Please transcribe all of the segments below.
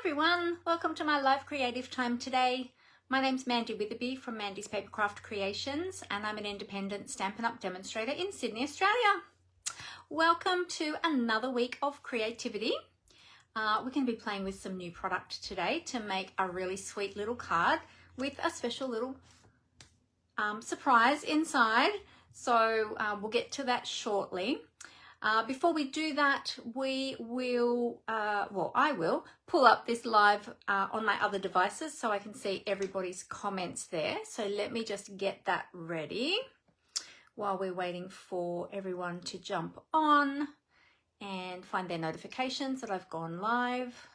everyone, welcome to my live creative time today. My name's Mandy Witherby from Mandy's Papercraft Creations, and I'm an independent Stampin' Up! Demonstrator in Sydney, Australia. Welcome to another week of creativity. We're going to be playing with some new product today to make a really sweet little card with a special little surprise inside. So we'll get to that shortly. Before we do that, we will, I will pull up this live on my other devices so I can see everybody's comments there. So let me just get that ready while we're waiting for everyone to jump on and find their notifications that I've gone live.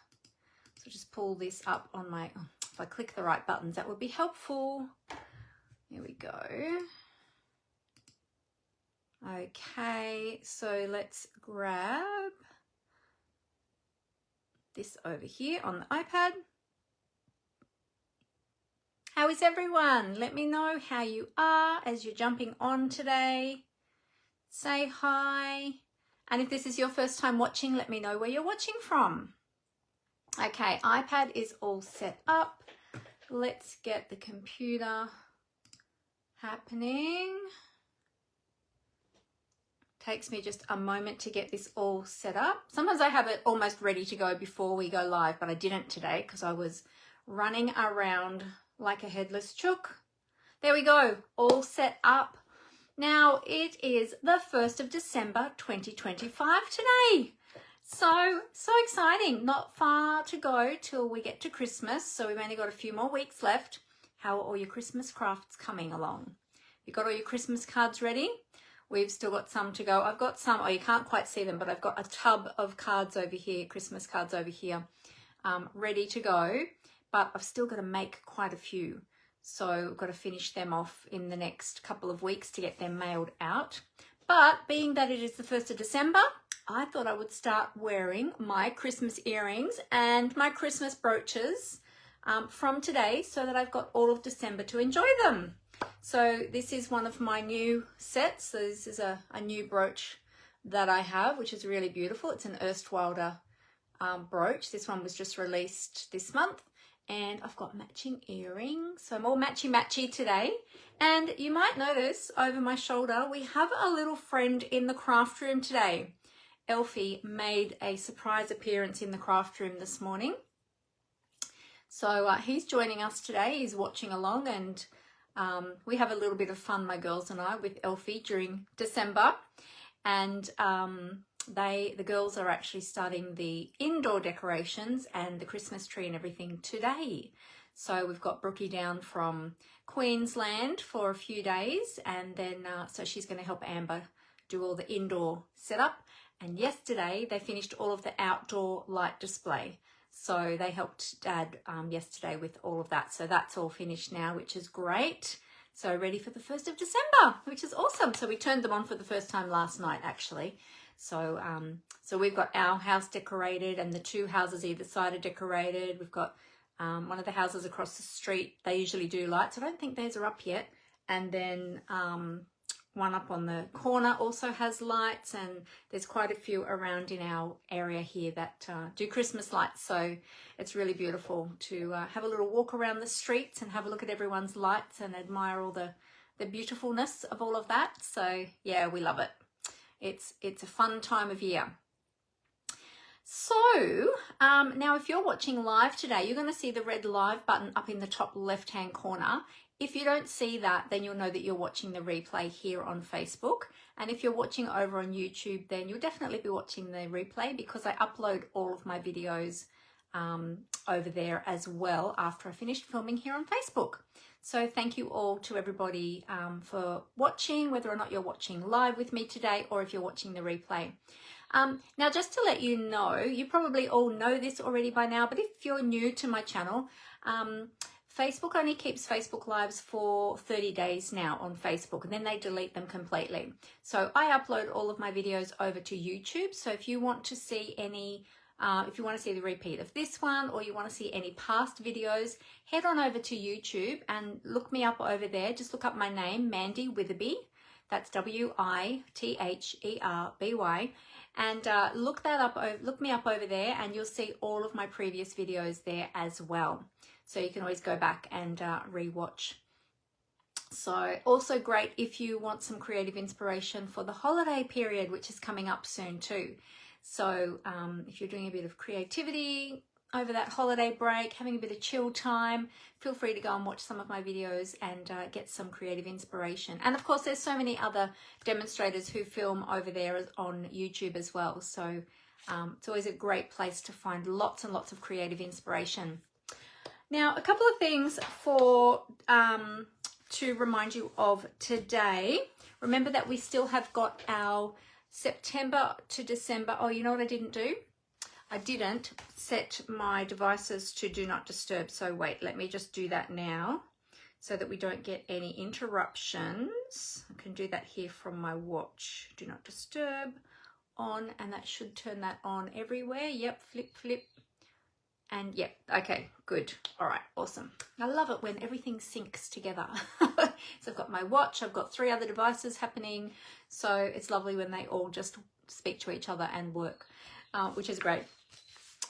So just pull this up on my, if I click the right buttons, that would be helpful. There we go. Okay, so let's grab this over here on the iPad. How is everyone? Let me know how you are as you're jumping on today. Say hi. And if this is your first time watching, let me know where you're watching from. Okay, iPad is all set up. Let's get the computer happening. Takes me just a moment to get this all set up. Sometimes I have it almost ready to go before we go live, but I didn't today because I was running around like a headless chook. There we go, all set up. Now it is the 1st of December 2025 today. So exciting. Not far to go till we get to Christmas, so we've only got a few more weeks left. How are all your Christmas crafts coming along? You got all your Christmas cards ready? We've still got some to go. I've got some, you can't quite see them, but I've got a tub of cards over here, Christmas cards over here, ready to go. But I've still got to make quite a few. So I've got to finish them off in the next couple of weeks to get them mailed out. But being that it is the 1st of December, I thought I would start wearing my Christmas earrings and my Christmas brooches from today so that I've got all of December to enjoy them. So this is one of my new sets. So this is a new brooch that I have, which is really beautiful. It's an Erstwilder brooch. This one was just released this month. And I've got matching earrings. So I'm all matchy-matchy today. And you might notice over my shoulder, we have a little friend in the craft room today. Elfie made a surprise appearance in the craft room this morning. So he's joining us today. He's watching along, and we have a little bit of fun, my girls and I, with Elfie during December. And the girls are actually starting the indoor decorations and the Christmas tree and everything today. So we've got Brookie down from Queensland for a few days, and then so she's going to help Amber do all the indoor setup. And yesterday they finished all of the outdoor light display. So they helped Dad yesterday with all of that. So that's all finished now, which is great. So ready for the 1st of December, which is awesome. So we turned them on for the first time last night, actually. So so we've got our house decorated, and the two houses either side are decorated. We've got one of the houses across the street. They usually do lights. I don't think theirs are up yet. And then one up on the corner also has lights, and there's quite a few around in our area here that do Christmas lights. So it's really beautiful to have a little walk around the streets and have a look at everyone's lights and admire all the beautifulness of all of that. So yeah, we love it. It's a fun time of year. So now if you're watching live today, you're going to see the red live button up in the top left hand corner. If you don't see that, then you'll know that you're watching the replay here on Facebook. And if you're watching over on YouTube, then you'll definitely be watching the replay because I upload all of my videos over there as well after I finished filming here on Facebook. So thank you all to everybody for watching, whether or not you're watching live with me today or if you're watching the replay. Now, just to let you know, you probably all know this already by now, but if you're new to my channel, Facebook only keeps Facebook Lives for 30 days now on Facebook, and then they delete them completely. So I upload all of my videos over to YouTube. So if you want to see any, if you want to see the repeat of this one, or you want to see any past videos, head on over to YouTube and look me up over there. Just look up my name, Mandy Witherby. That's Witherby. And look me up over there, and you'll see all of my previous videos there as well. So you can always go back and re-watch. So also great if you want some creative inspiration for the holiday period, which is coming up soon too. So if you're doing a bit of creativity over that holiday break, having a bit of chill time, feel free to go and watch some of my videos and get some creative inspiration. And of course, there's so many other demonstrators who film over there on YouTube as well. So it's always a great place to find lots and lots of creative inspiration. Now, a couple of things for to remind you of today. Remember that we still have got our September to December. Oh, you know what I didn't do? I didn't set my devices to do not disturb. So wait, let me just do that now so that we don't get any interruptions. I can do that here from my watch. Do not disturb on, and that should turn that on everywhere. Yep, flip, flip. And yep, okay, good. All right, awesome. I love it when everything syncs together. So I've got my watch, I've got 3 other devices happening. So it's lovely when they all just speak to each other and work, which is great.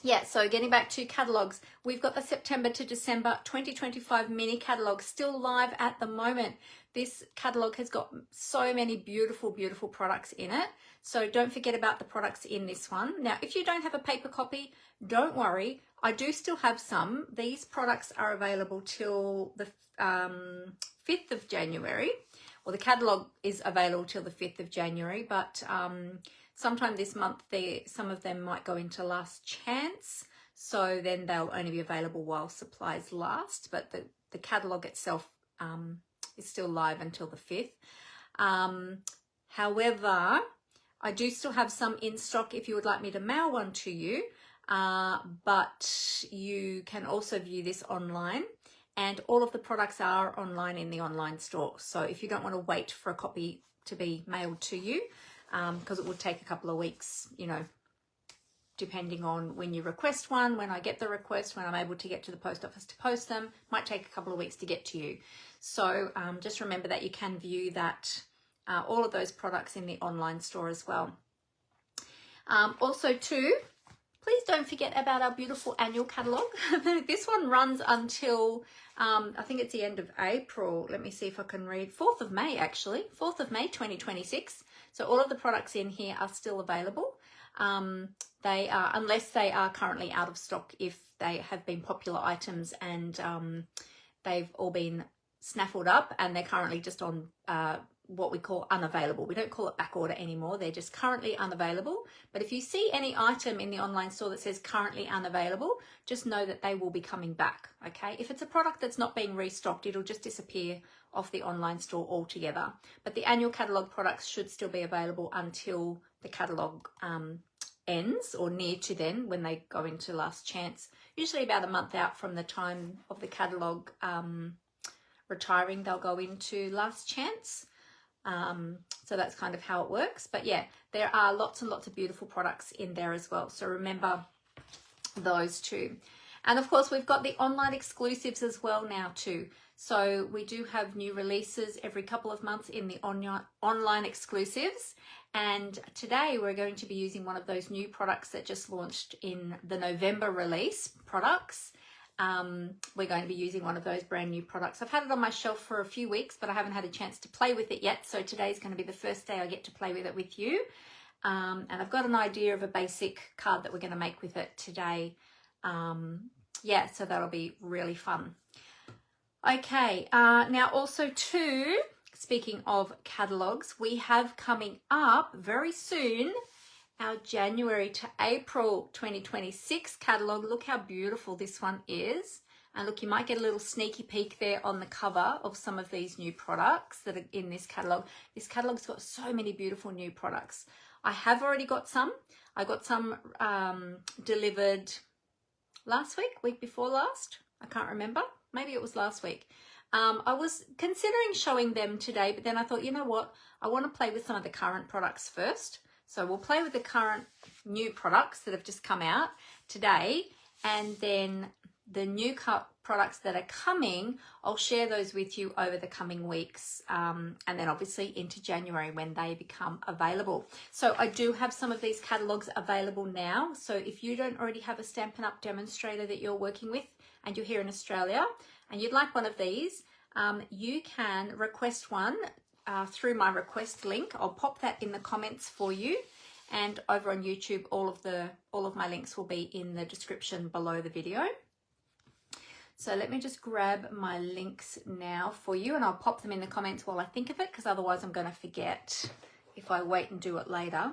Yeah, so getting back to catalogues, we've got the September to December 2025 mini catalogue still live at the moment. This catalogue has got so many beautiful, beautiful products in it. So don't forget about the products in this one. Now, if you don't have a paper copy, don't worry. I do still have some. These products are available till the 5th of January. Well, the catalogue is available till the 5th of January, but sometime this month, some of them might go into last chance. So then they'll only be available while supplies last. But the catalogue itself is still live until the 5th. However, I do still have some in stock if you would like me to mail one to you. But you can also view this online. And all of the products are online in the online store. So if you don't want to wait for a copy to be mailed to you, because it would take a couple of weeks, you know, depending on when you request one, when I get the request, when I'm able to get to the post office to post them, might take a couple of weeks to get to you. So just remember that you can view that, all of those products in the online store as well. Also too, please don't forget about our beautiful annual catalogue. This one runs until, I think it's the end of April. Let me see if I can read. 4th of May, actually. 4th of May, 2026. So all of the products in here are still available. They are, unless they are currently out of stock, if they have been popular items and they've all been snaffled up and they're currently just on what we call unavailable. We don't call it back order anymore. They're just currently unavailable. But if you see any item in the online store that says currently unavailable, just know that they will be coming back, okay? If it's a product that's not being restocked, it'll just disappear off the online store altogether. But the annual catalogue products should still be available until the catalogue ends, or near to then, when they go into last chance. Usually about a month out from the time of the catalogue retiring, they'll go into last chance. So that's kind of how it works. But yeah, there are lots and lots of beautiful products in there as well. So remember those two. And of course, we've got the online exclusives as well now too. So we do have new releases every couple of months in the online exclusives. And today we're going to be using one of those new products that just launched in the November release products. We're going to be using one of those brand new products. I've had it on my shelf for a few weeks, but I haven't had a chance to play with it yet. So today's going to be the first day I get to play with it with you. And I've got an idea of a basic card that we're going to make with it today. Yeah, so that'll be really fun. Okay, now also too, speaking of catalogues, we have coming up very soon our January to April 2026 catalogue. Look how beautiful this one is. And look, you might get a little sneaky peek there on the cover of some of these new products that are in this catalogue. This catalogue's got so many beautiful new products. I have already got some. I got some delivered last week before last. I can't remember. Maybe it was last week. I was considering showing them today, but then I thought, you know what? I want to play with some of the current products first. So we'll play with the current new products that have just come out today, and then the new products that are coming, I'll share those with you over the coming weeks, and then obviously into January when they become available. So I do have some of these catalogs available now. So if you don't already have a Stampin' Up! Demonstrator that you're working with and you're here in Australia and you'd like one of these, you can request one through my request link. I'll pop that in the comments for you. And over on YouTube, all of my links will be in the description below the video. So let me just grab my links now for you, and I'll pop them in the comments while I think of it, because otherwise I'm going to forget if I wait and do it later.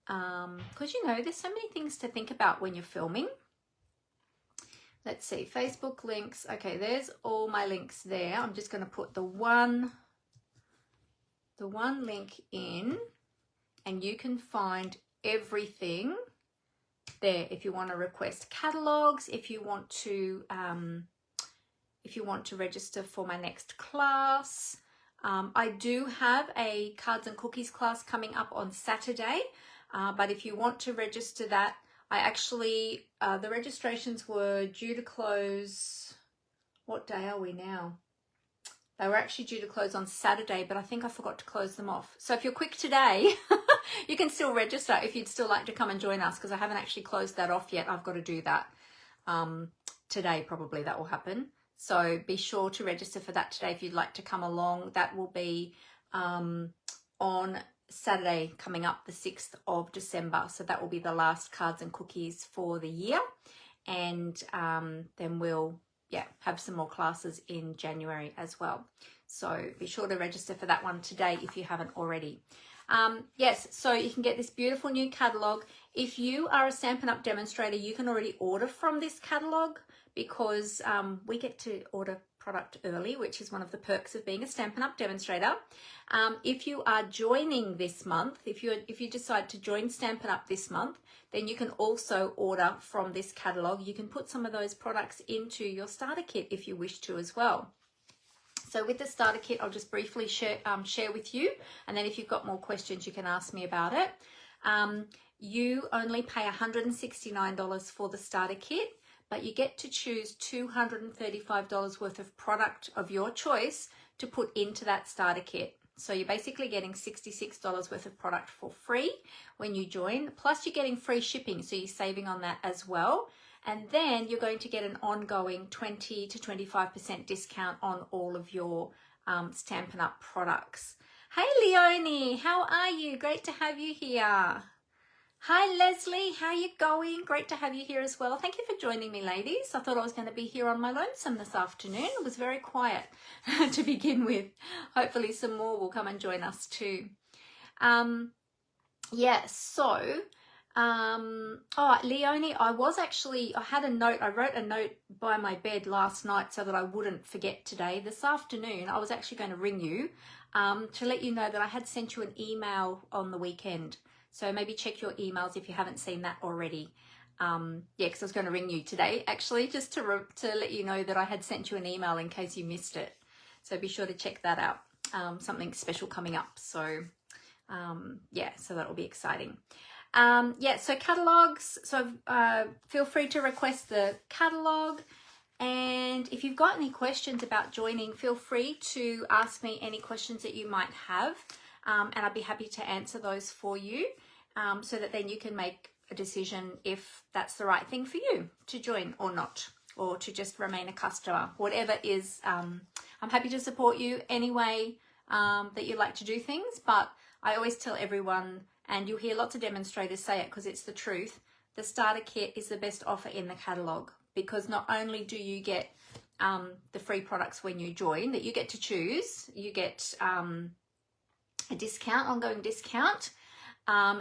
Because, you know, there's so many things to think about when you're filming. Let's see, Facebook links. Okay, there's all my links there. I'm just going to put the one link in, and you can find everything there if you want to request catalogs, if you want to register for my next class. I do have a cards and cookies class coming up on Saturday, but if you want to register that, I actually the registrations were due to close. What day are we now? They were actually due to close on Saturday, but I think I forgot to close them off. So if you're quick today, you can still register if you'd still like to come and join us, because I haven't actually closed that off yet. I've got to do that today, probably that will happen. So be sure to register for that today if you'd like to come along. That will be on Saturday coming up, the 6th of December. So that will be the last cards and cookies for the year. And then we'll have some more classes in January as well. So be sure to register for that one today if you haven't already. Yes, so you can get this beautiful new catalogue. If you are a Stampin' Up! Demonstrator, you can already order from this catalogue, because we get to order product early, which is one of the perks of being a Stampin' Up! Demonstrator. If you are joining this month, if you decide to join Stampin' Up! This month, then you can also order from this catalogue. You can put some of those products into your starter kit if you wish to as well. So with the starter kit, I'll just briefly share with you, and then if you've got more questions, you can ask me about it. You only pay $169 for the starter kit, but you get to choose $235 worth of product of your choice to put into that starter kit. So you're basically getting $66 worth of product for free when you join, plus you're getting free shipping, so you're saving on that as well. And then you're going to get an ongoing 20 to 25% discount on all of your Stampin' Up! Products. Hey Leonie, how are you? Great to have you here. Hi Leslie, how are you going? Great to have you here as well. Thank you for joining me, ladies. I thought I was going to be here on my lonesome this afternoon. It was very quiet to begin with. Hopefully some more will come and join us too. Leonie, I had a note. I wrote a note by my bed last night so that I wouldn't forget today. This afternoon, I was actually going to ring you to let you know that I had sent you an email on the weekend. So maybe check your emails if you haven't seen that already. Because I was going to ring you today, actually, just to let you know that I had sent you an email in case you missed it. So be sure to check that out. Something special coming up. So, so that will be exciting. So catalogs. So feel free to request the catalog. And if you've got any questions about joining, feel free to ask me any questions that you might have. And I'd be happy to answer those for you, so that then you can make a decision if that's the right thing for you to join or not, or to just remain a customer. Whatever is, I'm happy to support you any way that you like to do things. But I always tell everyone, and you'll hear lots of demonstrators say it because it's the truth, the starter kit is the best offer in the catalogue, because not only do you get the free products when you join that you get to choose, you get a discount, ongoing discount.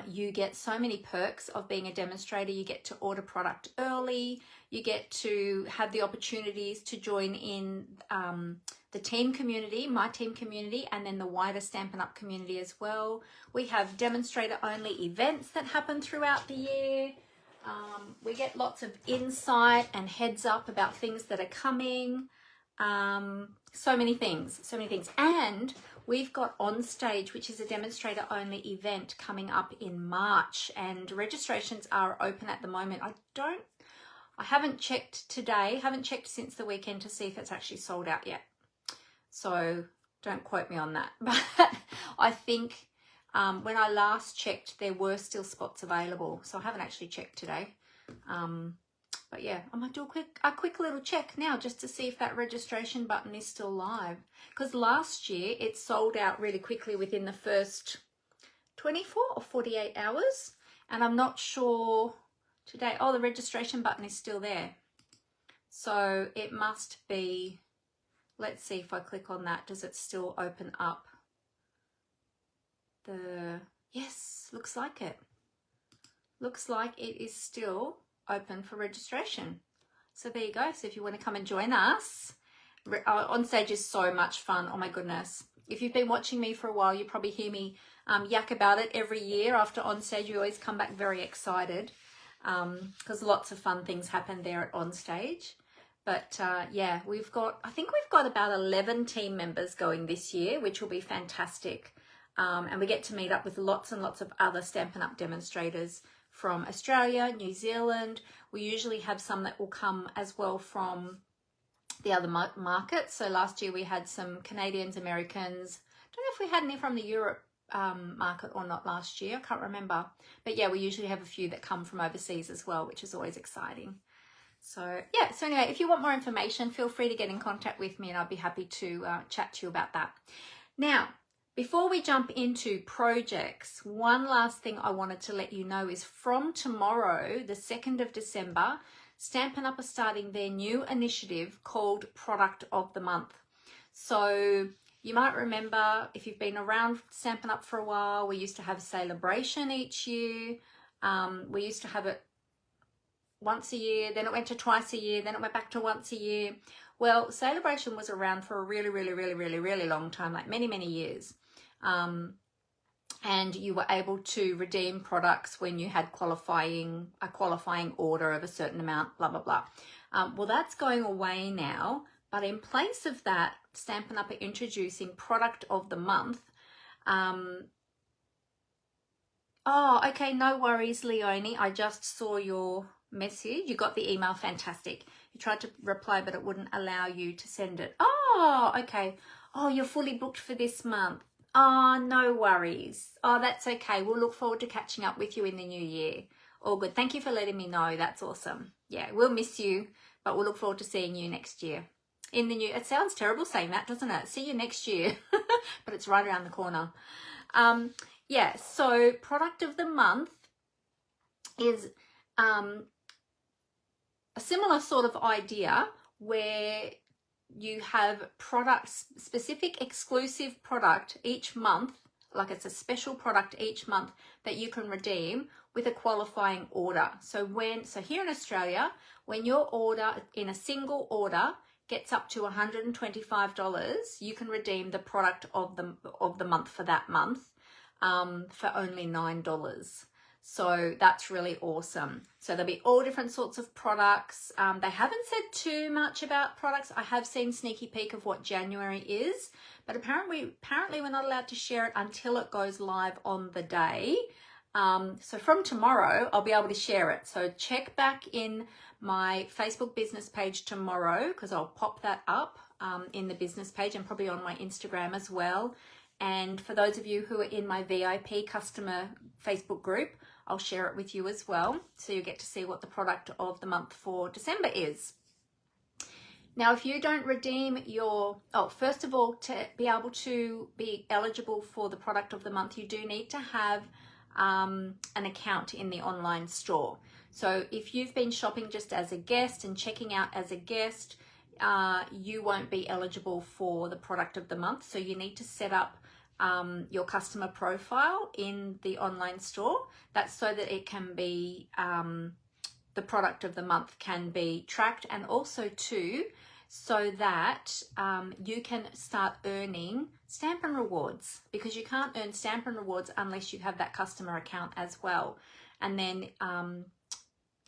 You get so many perks of being a demonstrator. You get to order product early. You get to have the opportunities to join in the team community, my team community, and then the wider Stampin' Up! Community as well. We have demonstrator-only events that happen throughout the year. We get lots of insight and heads up about things that are coming. So many things. And we've got On Stage, which is a demonstrator-only event coming up in March, and registrations are open at the moment. I haven't checked today, haven't checked since the weekend to see if it's actually sold out yet. So don't quote me on that. But I think when I last checked, there were still spots available. So I haven't actually checked today. But yeah, I might do a quick little check now just to see if that registration button is still live. Because last year it sold out really quickly within the first 24 or 48 hours. And I'm not sure today. Oh, the registration button is still there. So it must be, let's see if I click on that. Does it still open up? Yes, looks like it. Looks like it is still open for registration. So there you go. So if you want to come and join us, On Stage is so much fun. Oh my goodness. If you've been watching me for a while, you probably hear me yak about it every year. After On Stage, you always come back very excited because lots of fun things happen there at On Stage. But yeah, I think we've got about 11 team members going this year, which will be fantastic. And we get to meet up with lots and lots of other Stampin' Up! Demonstrators from Australia, New Zealand. We usually have some that will come as well from the other markets. So last year we had some Canadians, Americans. Don't know if we had any from the Europe market or not last year. I can't remember. But yeah, we usually have a few that come from overseas as well, which is always exciting. So yeah, so anyway, if you want more information, feel free to get in contact with me and I'll be happy to chat to you about that. Now, before we jump into projects, one last thing I wanted to let you know is from tomorrow, the 2nd of December, Stampin' Up! Are starting their new initiative called Product of the Month. So you might remember, if you've been around Stampin' Up! For a while, we used to have Celebration each year. We used to have it once a year, then it went to twice a year, then it went back to once a year. Well, Celebration was around for a really long time, like many years. And you were able to redeem products when you had a qualifying order of a certain amount, blah, blah, blah. Well, that's going away now, but in place of that, Stampin' Up! Are introducing Product of the Month. Oh, okay, no worries, Leonie. I just saw your message. You got the email, fantastic. You tried to reply, but it wouldn't allow you to send it. Oh, okay. Oh, you're fully booked for this month. Oh, no worries. Oh, that's okay. We'll look forward to catching up with you in the new year. All good. Thank you for letting me know. That's awesome. Yeah, we'll miss you, but we'll look forward to seeing you next year. It sounds terrible saying that, doesn't it? See you next year, but it's right around the corner. Yeah, so Product of the Month is a similar sort of idea where you have products, specific exclusive product each month, like it's a special product each month that you can redeem with a qualifying order. So here in Australia, when your order in a single order gets up to $125, you can redeem the product of the month for that month for only $9. So that's really awesome. So there'll be all different sorts of products. They haven't said too much about products. I have seen sneaky peek of what January is, but apparently we're not allowed to share it until it goes live on the day. So from tomorrow, I'll be able to share it. So check back in my Facebook business page tomorrow, because I'll pop that up in the business page and probably on my Instagram as well. And for those of you who are in my VIP customer Facebook group, I'll share it with you as well. So you get to see what the product of the month for December is. Now, if you don't redeem first of all, to be able to be eligible for the product of the month, you do need to have an account in the online store. So if you've been shopping just as a guest and checking out as a guest, you won't be eligible for the product of the month. So you need to set up your customer profile in the online store. That's so that it can be, the product of the month can be tracked, and also too, so that you can start earning Stampin' rewards, because you can't earn Stampin' rewards unless you have that customer account as well. And then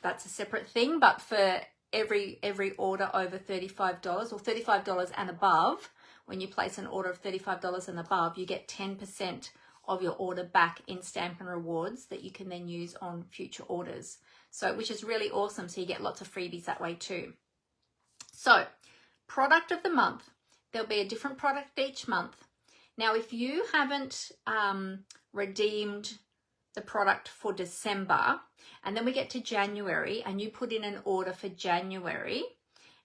that's a separate thing, but for every order over $35 or $35 and above, when you place an order of $35 and above, you get 10% of your order back in Stampin' rewards that you can then use on future orders. So, which is really awesome. So you get lots of freebies that way too. So, product of the month. There'll be a different product each month. Now, if you haven't redeemed the product for December, and then we get to January and you put in an order for January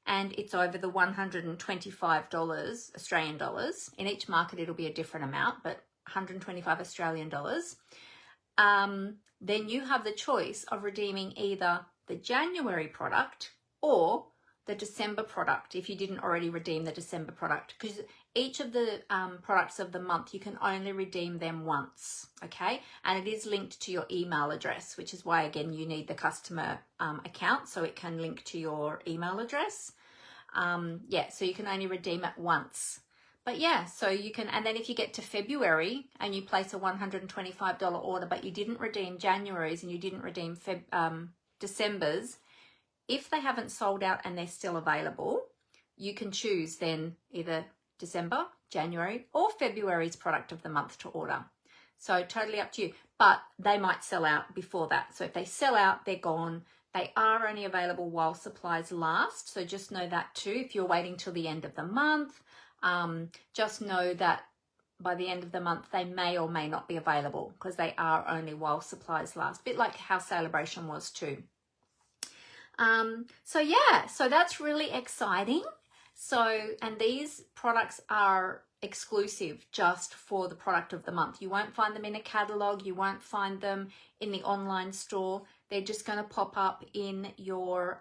and it's over the $125 Australian dollars, in each market it'll be a different amount, but 125 Australian dollars, then you have the choice of redeeming either the January product or the December product if you didn't already redeem the December product, because each of the products of the month, you can only redeem them once, okay? And it is linked to your email address, which is why, again, you need the customer account so it can link to your email address. Yeah, so you can only redeem it once. But yeah, so you can, and then if you get to February and you place a $125 order, but you didn't redeem January's and you didn't redeem December's, if they haven't sold out and they're still available, you can choose then either December, January, or February's product of the month to order. So totally up to you, but they might sell out before that. So if they sell out, they're gone. They are only available while supplies last. So just know that too. If you're waiting till the end of the month, just know that by the end of the month, they may or may not be available because they are only while supplies last. A bit like how Celebration was too. So yeah, so that's really exciting. So, and these products are exclusive just for the product of the month. You won't find them in a catalog. You won't find them in the online store. They're just going to pop up in your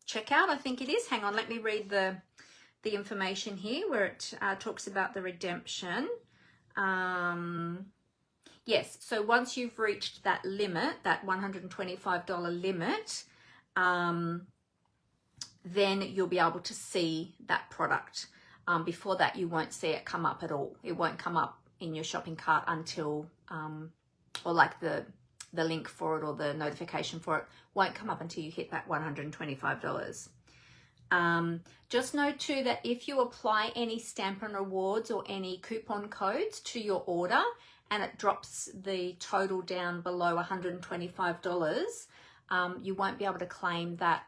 checkout, I think it is. Hang on, let me read the information here where it talks about the redemption. Yes, so once you've reached that limit, that $125 limit, then you'll be able to see that product. Before that, you won't see it come up at all. It won't come up in your shopping cart until, or like the link for it or the notification for it won't come up until you hit that $125. Just know too that if you apply any Stampin' rewards or any coupon codes to your order and it drops the total down below $125, you won't be able to claim that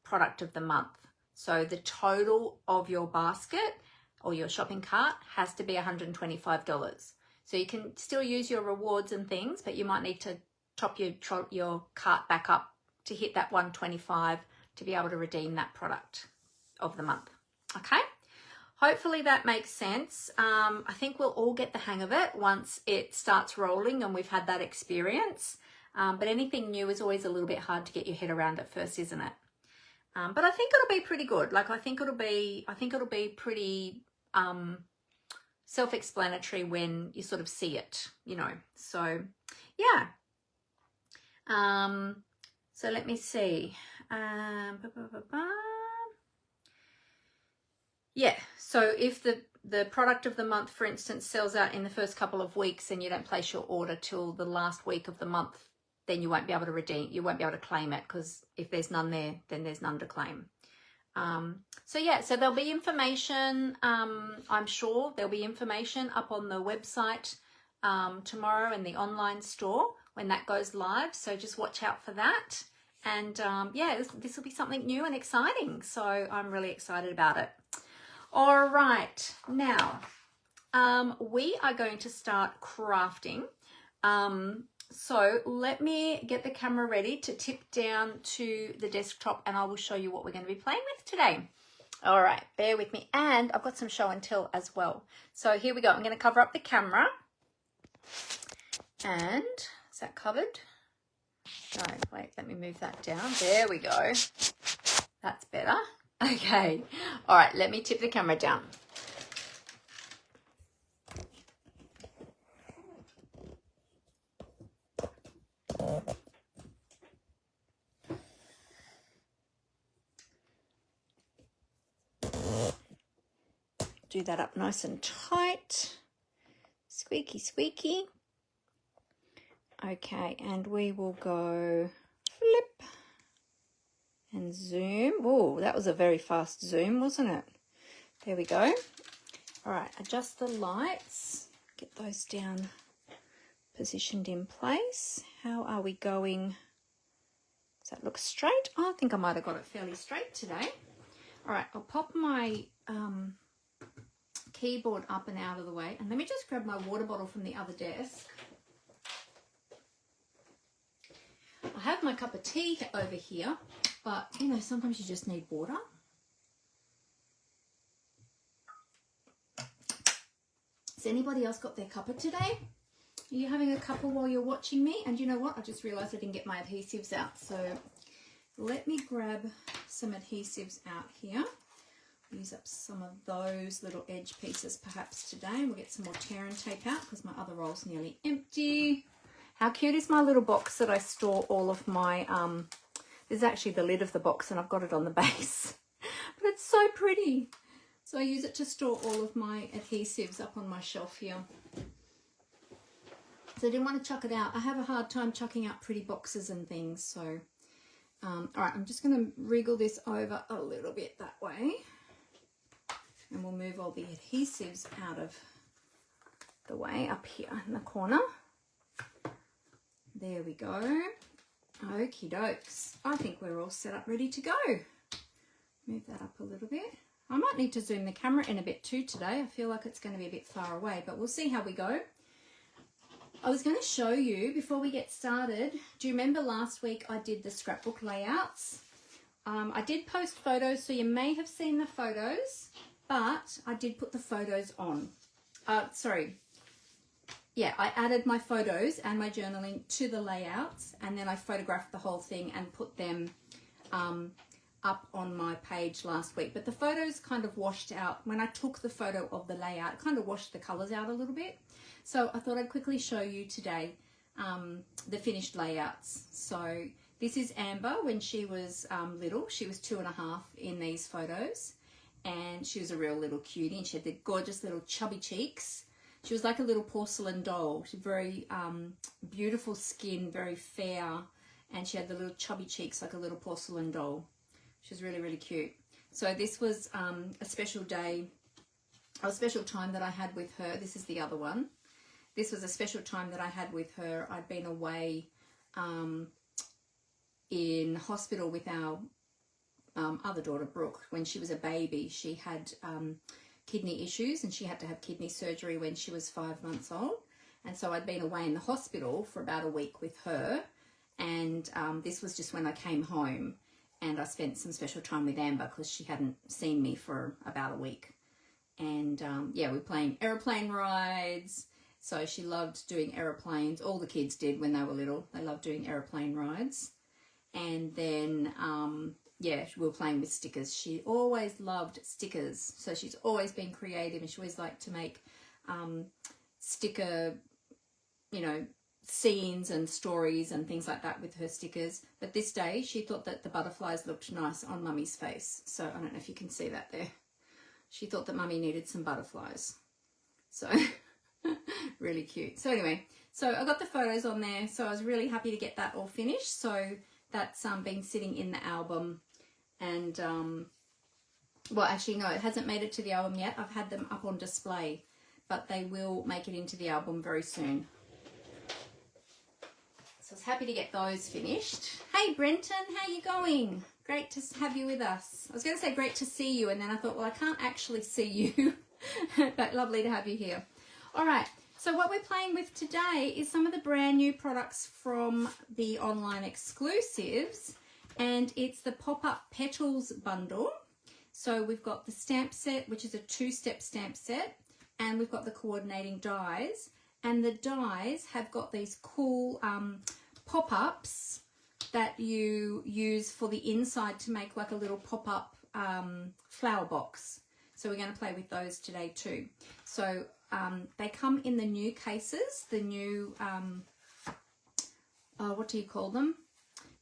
product of the month. So the total of your basket or your shopping cart has to be $125. So you can still use your rewards and things, but you might need to top your cart back up to hit that $125 to be able to redeem that product of the month. Okay, hopefully that makes sense. I think we'll all get the hang of it once it starts rolling and we've had that experience. But anything new is always a little bit hard to get your head around at first, isn't it? But I think it'll be pretty good. Like I think it'll be pretty self-explanatory when you sort of see it, you know. So yeah. So let me see. Yeah, so if the product of the month, for instance, sells out in the first couple of weeks and you don't place your order till the last week of the month, then you won't be able to redeem, you won't be able to claim it, because if there's none there, then there's none to claim. So yeah, so there'll be information, I'm sure there'll be information up on the website tomorrow in the online store when that goes live, so just watch out for that. And yeah, this will be something new and exciting, so I'm really excited about it. All right, now we are going to start crafting. So let me get the camera ready to tip down to the desktop and I will show you what we're going to be playing with today. All right, bear with me. And I've got some show and tell as well. So here we go. I'm going to cover up the camera. And is that covered? No, wait, let me move that down. There we go. That's better. Okay. All right, let me tip the camera down. Do that up nice and tight. Squeaky, squeaky. Okay, and we will go flip and zoom. Oh, that was a very fast zoom, wasn't it? There we go. All right, adjust the lights. Get those down positioned in place. How are we going? Does that look straight? Oh, I think I might have got it fairly straight today. All right, I'll pop my keyboard up and out of the way. And let me just grab my water bottle from the other desk. I have my cup of tea over here, but you know, sometimes you just need water. Has anybody else got their cuppa today? Are you having a cuppa while you're watching me? And you know what? I just realised I didn't get my adhesives out. So let me grab some adhesives out here. Use up some of those little edge pieces perhaps today. We'll get some more tear and tape out because my other roll's nearly empty. How cute is my little box that I store all of my, this is actually the lid of the box and I've got it on the base. But it's so pretty. So I use it to store all of my adhesives up on my shelf here. So I didn't want to chuck it out. I have a hard time chucking out pretty boxes and things. So, all right, I'm just going to wriggle this over a little bit that way. And we'll move all the adhesives out of the way up here in the corner. There we go. Okie dokes. I think we're all set up, ready to go. Move that up a little bit. I might need to zoom the camera in a bit too today. I feel like it's going to be a bit far away, but we'll see how we go. I was going to show you before we get started. Do you remember last week I did the scrapbook layouts? I did post photos, so you may have seen the photos, but I did put the photos on. Yeah, I added my photos and my journaling to the layouts, and then I photographed the whole thing and put them up on my page last week. But the photos kind of washed out. When I took the photo of the layout, it kind of washed the colours out a little bit. So I thought I'd quickly show you today the finished layouts. So this is Amber when she was little. She was 2.5 in these photos, and she was a real little cutie, and she had the gorgeous little chubby cheeks. She was like a little porcelain doll. She had very beautiful skin, very fair, and she had the little chubby cheeks like a little porcelain doll. She was really, really cute. So this was a special day, a special time that I had with her. This is the other one. This was a special time that I had with her. I'd been away in hospital with our other daughter, Brooke. When she was a baby, she had kidney issues and she had to have kidney surgery when she was 5 months old. And so I'd been away in the hospital for about a week with her. And this was just when I came home. And I spent some special time with Amber because she hadn't seen me for about a week. And yeah, we were playing aeroplane rides. So she loved doing aeroplanes. All the kids did when they were little. They loved doing aeroplane rides. And then, yeah, we were playing with stickers. She always loved stickers. So she's always been creative, and she always liked to make sticker, you know, scenes and stories and things like that with her stickers. But this day she thought that the butterflies looked nice on Mummy's face. So I don't know if you can see that there. She thought that Mummy needed some butterflies. So really cute. So anyway, so I got the photos on there. So I was really happy to get that all finished. So that's been sitting in the album. And well, actually no, it hasn't made it to the album yet. I've had them up on display, but they will make it into the album very soon. So I was happy to get those finished. Hey Brenton, how you going? Great to have you with us. I was going to say great to see you, and then I thought, well, I can't actually see you, but lovely to have you here. All right, so what we're playing with today is some of the brand new products from the online exclusives, and it's the pop-up Petals bundle. So we've got the stamp set, which is a 2-step stamp set, and we've got the coordinating dies, and the dies have got these cool pop-ups that you use for the inside to make like a little pop-up flower box. So we're going to play with those today too. So they come in the new cases, the new, what do you call them?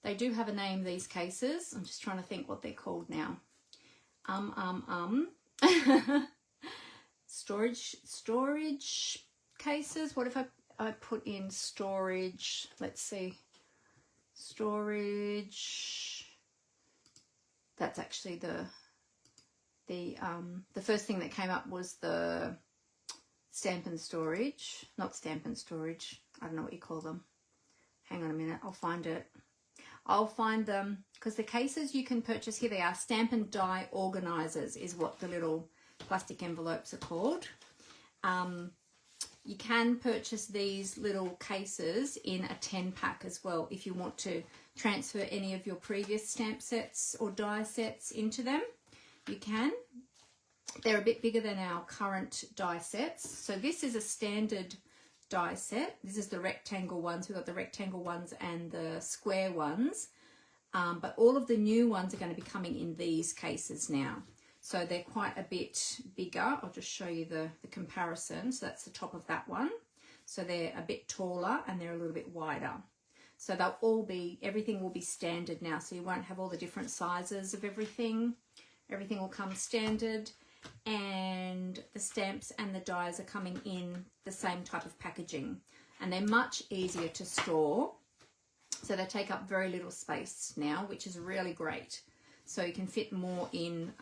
They do have a name, these cases. I'm just trying to think what they're called now. Storage cases. What if I put in storage? Let's see. Storage. That's actually the first thing that came up was the Stampin storage, not Stampin storage. I don't know what you call them. Hang on a minute, I'll find it. I'll find them, because the cases you can purchase, here they are, Stampin' Die Organisers is what the little plastic envelopes are called. You can purchase these little cases in a 10-pack as well if you want to transfer any of your previous stamp sets or die sets into them. You can. They're a bit bigger than our current die sets. So this is a standard die set. This is the rectangle ones. We've got the rectangle ones and the square ones. But all of the new ones are going to be coming in these cases now. So they're quite a bit bigger. I'll just show you the comparison. So that's the top of that one. So they're a bit taller and they're a little bit wider. So they'll all be, everything will be standard now. So you won't have all the different sizes of everything. Everything will come standard, and the stamps and the dies are coming in the same type of packaging, and they're much easier to store. So they take up very little space now, which is really great. So you can fit more in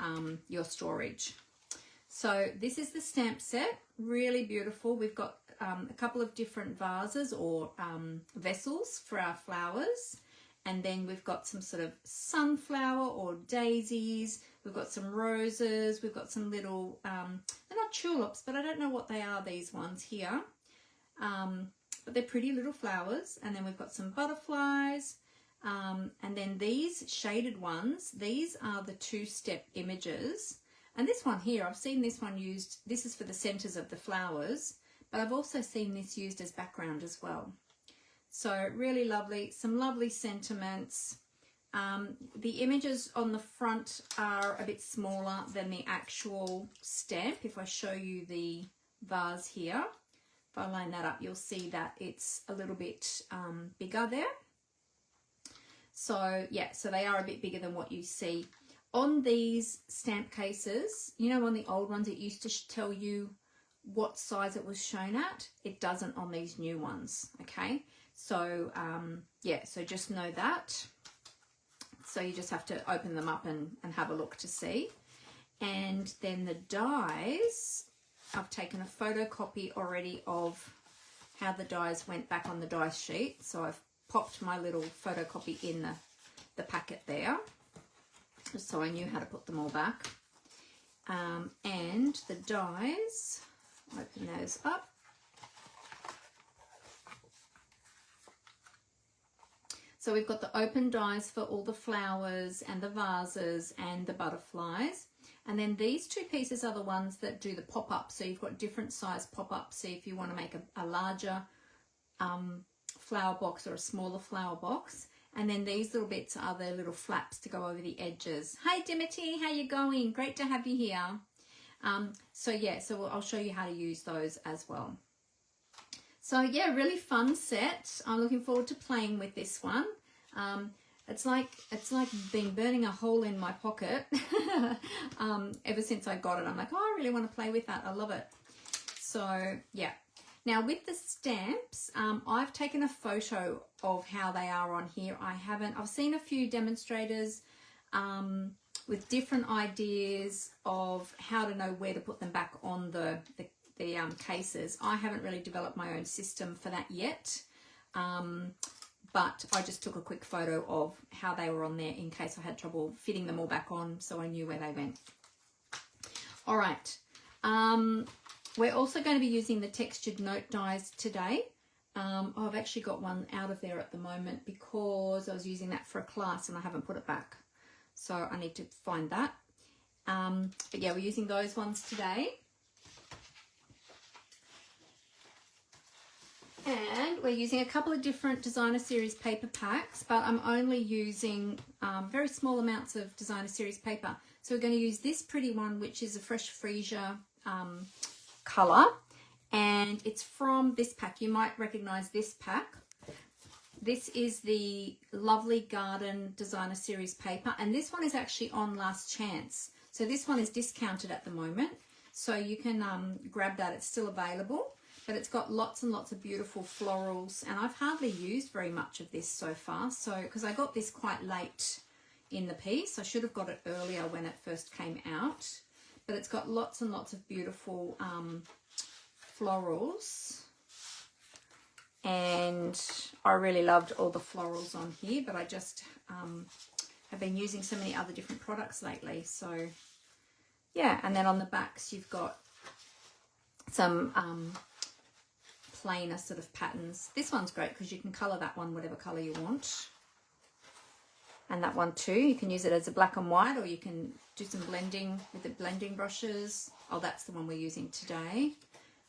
your storage. So this is the stamp set, really beautiful. We've got a couple of different vases or vessels for our flowers. And then we've got some sort of sunflower or daisies. We've got some roses. We've got some little, they're not tulips, but I don't know what they are, these ones here. But they're pretty little flowers. And then we've got some butterflies. And then these shaded ones, these are the two-step images. And this one here, I've seen this one used, this is for the centers of the flowers, but I've also seen this used as background as well. So really lovely, some lovely sentiments. The images on the front are a bit smaller than the actual stamp. If I show you the vase here, if I line that up, you'll see that it's a little bit bigger there. So yeah, so they are a bit bigger than what you see. On these stamp cases, you know, on the old ones, it used to tell you what size it was shown at. It doesn't on these new ones, okay? So yeah, so just know that. So you just have to open them up and have a look to see. And then the dies, I've taken a photocopy already of how the dies went back on the die sheet. So I've popped my little photocopy in the packet there, so I knew how to put them all back. And the dies, open those up. So we've got the open dies for all the flowers and the vases and the butterflies. And then these two pieces are the ones that do the pop-up. So you've got different size pop-ups. So if you want to make a larger flower box or a smaller flower box. And then these little bits are the little flaps to go over the edges. Hi Dimity, how you going? Great to have you here. So yeah, so I'll show you how to use those as well. So yeah, really fun set. I'm looking forward to playing with this one. It's like been burning a hole in my pocket ever since I got it. I'm like, oh, I really want to play with that. I love it. So yeah. Now with the stamps, I've taken a photo of how they are on here. I've seen a few demonstrators with different ideas of how to know where to put them back on the cases. I haven't really developed my own system for that yet, but I just took a quick photo of how they were on there in case I had trouble fitting them all back on, so I knew where they went. All right. We're also going to be using the textured note dies today. I've actually got one out of there at the moment because I was using that for a class and I haven't put it back. So I need to find that. But yeah, we're using those ones today. And we're using a couple of different designer series paper packs, but I'm only using very small amounts of designer series paper. So we're going to use this pretty one, which is a Fresh Freesia colour, and it's from this pack. You might recognize this pack. This is the Lovely Garden designer series paper, and this one is actually on last chance. So this one is discounted at the moment, so you can grab that. It's still available, but it's got lots and lots of beautiful florals, and I've hardly used very much of this so far. So because I got this quite late in the piece, I should have got it earlier when it first came out. But it's got lots and lots of beautiful florals. and I really loved all the florals on here, but I just have been using so many other different products lately. So yeah, and then on the backs you've got some plainer sort of patterns. This one's great because you can colour that one whatever colour you want. And that one too, you can use it as a black and white, or you can do some blending with the blending brushes. Oh, that's the one we're using today.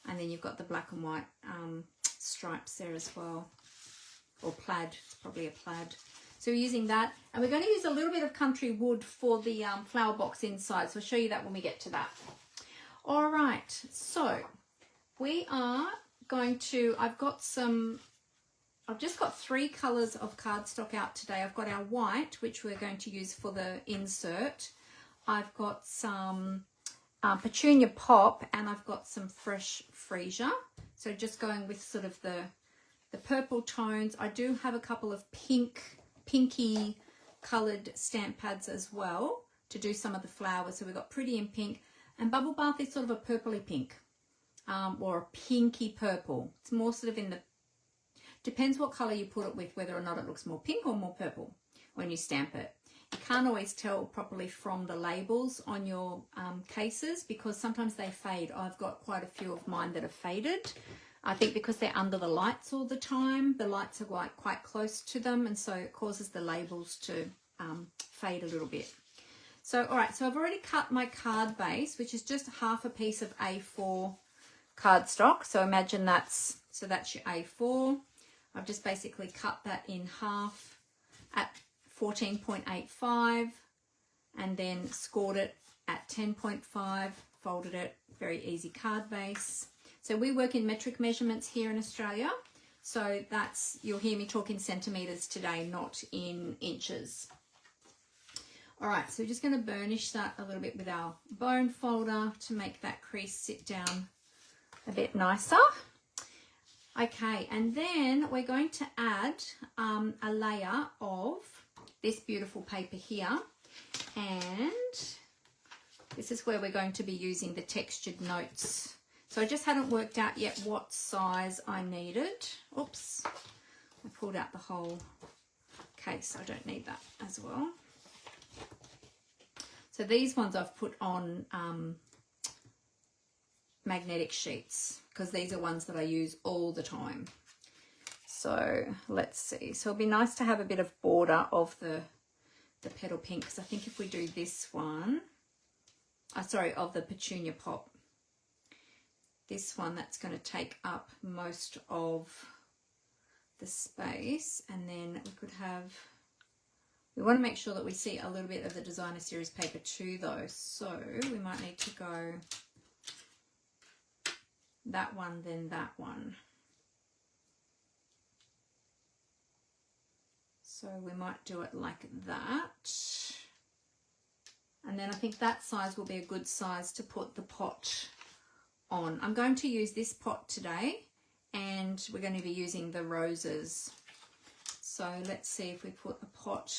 And then you've got the black and white stripes there as well, or plaid, it's probably a plaid. So we're using that, and we're going to use a little bit of country wood for the flower box inside, so I'll show you that when we get to that. All right, so we are going to, I've just got 3 colours of cardstock out today. I've got our white, which we're going to use for the insert. I've got some Petunia Pop, and I've got some fresh freesia. So just going with sort of the purple tones. I do have a couple of pinky coloured stamp pads as well to do some of the flowers. So we've got Pretty in Pink, and Bubble Bath is sort of a purpley pink, or a pinky purple. It's more sort of in the, depends what colour you put it with, whether or not it looks more pink or more purple when you stamp it. You can't always tell properly from the labels on your cases, because sometimes they fade. I've got quite a few of mine that have faded. I think because they're under the lights all the time, the lights are quite close to them, and so it causes the labels to fade a little bit. So, all right, so I've already cut my card base, which is just half a piece of A4 cardstock. So imagine that's your A4. I've just basically cut that in half at 14.85 and then scored it at 10.5, folded it, very easy card base. So we work in metric measurements here in Australia. So that's, you'll hear me talk in centimetres today, not in inches. All right, so we're just going to burnish that a little bit with our bone folder to make that crease sit down a bit nicer. Okay, and then we're going to add a layer of this beautiful paper here, and this is where we're going to be using the textured notes. So I just hadn't worked out yet what size I needed. Oops, I pulled out the whole case. I don't need that as well. So these ones I've put on magnetic sheets, because these are ones that I use all the time. So let's see. So it'll be nice to have a bit of border of the petal pink, because I think if we do this one, of the Petunia Pop, this one, that's going to take up most of the space. And then we could have, we want to make sure that we see a little bit of the designer series paper too though, so we might need to go that one, then that one. So we might do it like that. And then I think that size will be a good size to put the pot on. I'm going to use this pot today, and we're going to be using the roses. So let's see if we put the pot,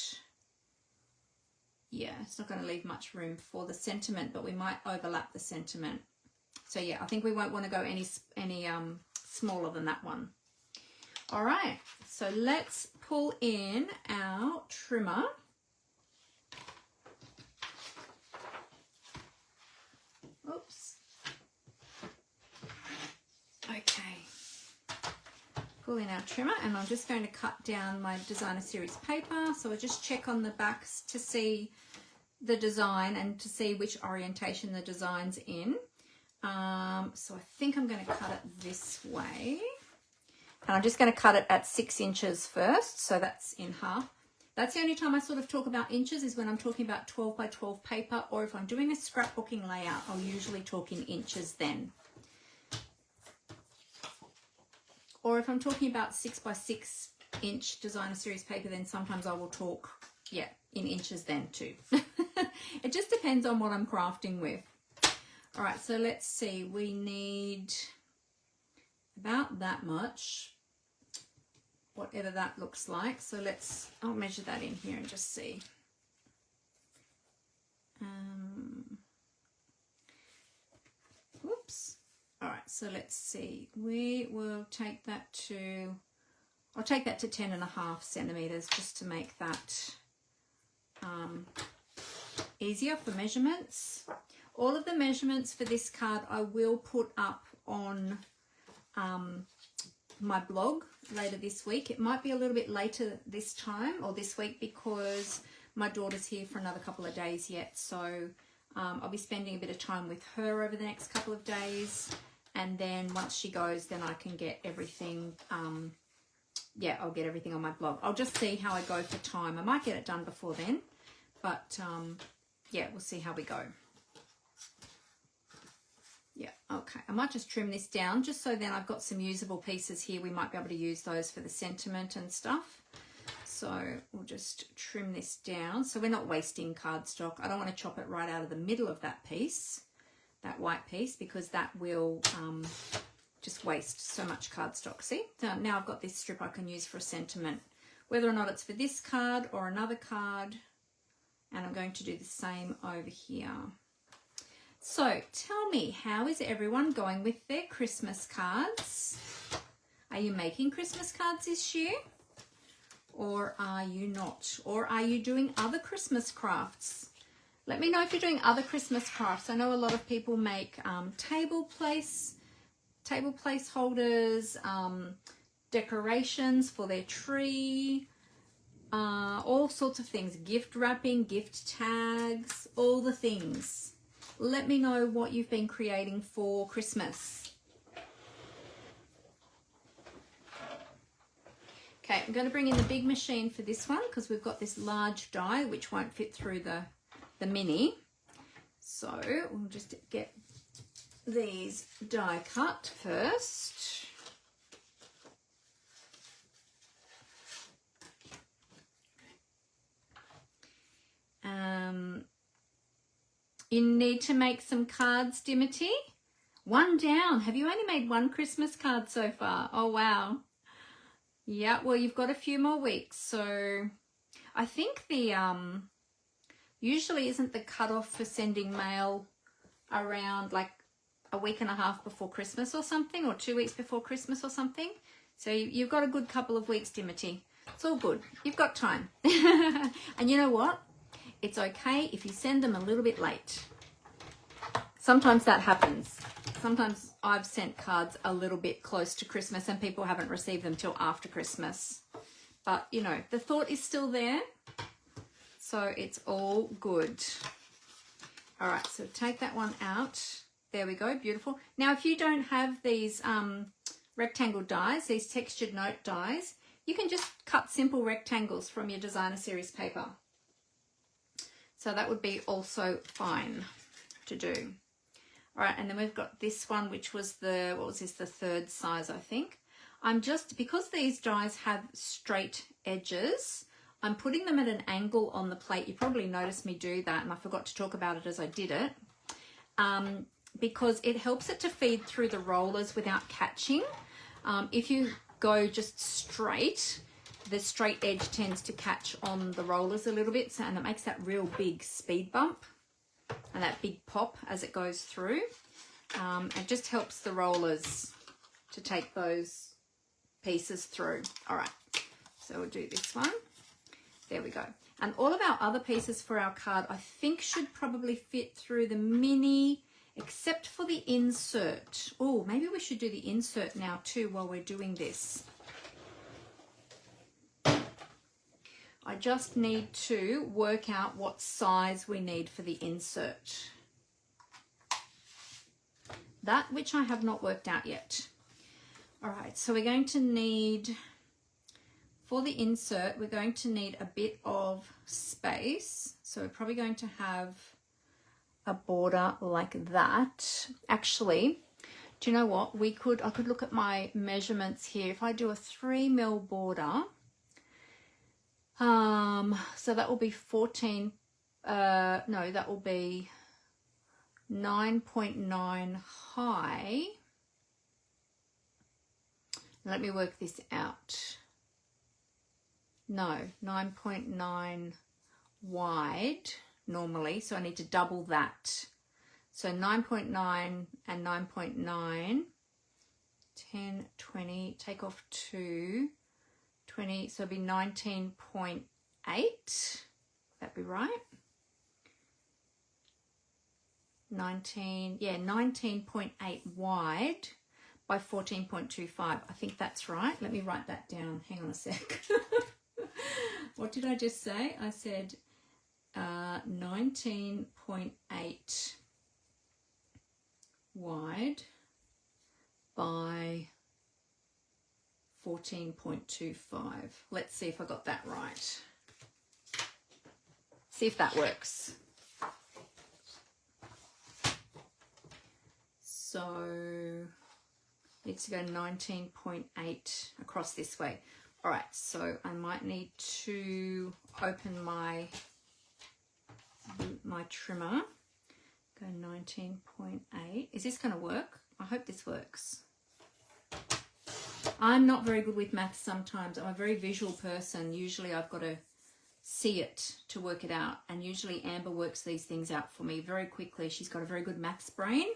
yeah, it's not going to leave much room for the sentiment, but we might overlap the sentiment. So yeah, I think we won't want to go any smaller than that one. All right, so let's pull in our trimmer. Oops. Okay. Pull in our trimmer, and I'm just going to cut down my designer series paper. So I just check on the backs to see the design and to see which orientation the design's in. So I think I'm going to cut it this way. And I'm just going to cut it at 6 inches first, so that's in half. That's the only time I sort of talk about inches, is when I'm talking about 12 by 12 paper, or if I'm doing a scrapbooking layout, I'll usually talk in inches then. Or if I'm talking about 6 by 6 inch designer series paper, then sometimes I will talk, yeah, in inches then too. It just depends on what I'm crafting with. All right, so let's see, we need about that much, whatever that looks like. So I'll measure that in here and just see. Whoops. All right, so let's see. We will take that to I'll take that to 10.5 centimeters just to make that easier for measurements. All of the measurements for this card I will put up on my blog later this week. It might be a little bit later this time or this week because my daughter's here for another couple of days yet, so I'll be spending a bit of time with her over the next couple of days, and then once she goes, then I can get everything yeah, I'll get everything on my blog. I'll just see how I go for time. I might get it done before then, but yeah, we'll see how we go. Yeah, okay. I might just trim this down just so then I've got some usable pieces here. We might be able to use those for the sentiment and stuff. So we'll just trim this down. So we're not wasting cardstock. I don't want to chop it right out of the middle of that piece, that white piece, because that will just waste so much cardstock. See, so now I've got this strip I can use for a sentiment, whether or not it's for this card or another card. And I'm going to do the same over here. So tell me, how is everyone going with their Christmas cards? Are you making Christmas cards this year? Or are you not? Or are you doing other Christmas crafts? Let me know if you're doing other Christmas crafts. I know a lot of people make table placeholders, decorations for their tree, all sorts of things, gift wrapping, gift tags, all the things. Let me know what you've been creating for Christmas. Okay, I'm going to bring in the big machine for this one because we've got this large die which won't fit through the mini. So we'll just get these die cut first. You need to make some cards, Dimity. One down. Have you only made one Christmas card so far? Oh, wow. Yeah, well, you've got a few more weeks. So I think the, usually isn't the cutoff for sending mail around like a week and a half before Christmas or something, or 2 weeks before Christmas or something. So you've got a good couple of weeks, Dimity. It's all good. You've got time. And you know what? It's okay if you send them a little bit late. Sometimes that happens. Sometimes I've sent cards a little bit close to Christmas and people haven't received them till after Christmas. But, you know, the thought is still there. So it's all good. All right, so take that one out. There we go, beautiful. Now, if you don't have these rectangle dies, these textured note dies, you can just cut simple rectangles from your designer series paper. So that would be also fine to do. All right, and then we've got this one, which was the, what was this, the third size, I think. I'm just, because these dies have straight edges, I'm putting them at an angle on the plate. You probably noticed me do that, and I forgot to talk about it as I did it, because it helps it to feed through the rollers without catching. If you go just straight, the straight edge tends to catch on the rollers a little bit, so, and it makes that real big speed bump and that big pop as it goes through. It just helps the rollers to take those pieces through. All right, so we'll do this one. There we go. And all of our other pieces for our card, I think, should probably fit through the mini, except for the insert. Oh, maybe we should do the insert now too while we're doing this. I just need to work out what size we need for the insert. That which I have not worked out yet. All right, so we're going to need, for the insert, we're going to need a bit of space. So we're probably going to have a border like that. Actually, do you know what? I could look at my measurements here. If I do a 3mm border, so that will be 14, no, that will be 9.9 high. Let me work this out. No, 9.9 wide normally, so I need to double that. So 9.9 and 9.9, 10, 20, take off 2, 20, so it'd be 19.8. That'd be right. 19.8 wide by 14.25. I think that's right. Let me write that down. Hang on a sec. What did I just say? I said 19.8 wide by 14.25. Let's see if I got that right. See if that works. So needs to go 19.8 across this way. All right, so I might need to open my trimmer. Go 19.8. Is this going to work? I hope this works. I'm not very good with maths sometimes. I'm a very visual person. Usually I've got to see it to work it out, and usually Amber works these things out for me very quickly. She's got a very good maths brain,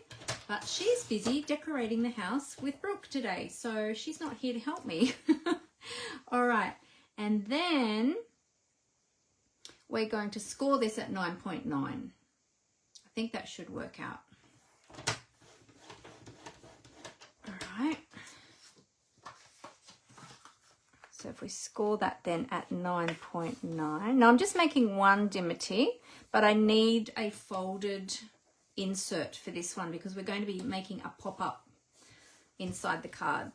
but she's busy decorating the house with Brooke today, so she's not here to help me. All right, and then we're going to score this at 9.9. I think that should work out. All right. So if we score that then at 9.9. Now I'm just making one dimity, but I need a folded insert for this one because we're going to be making a pop-up inside the card.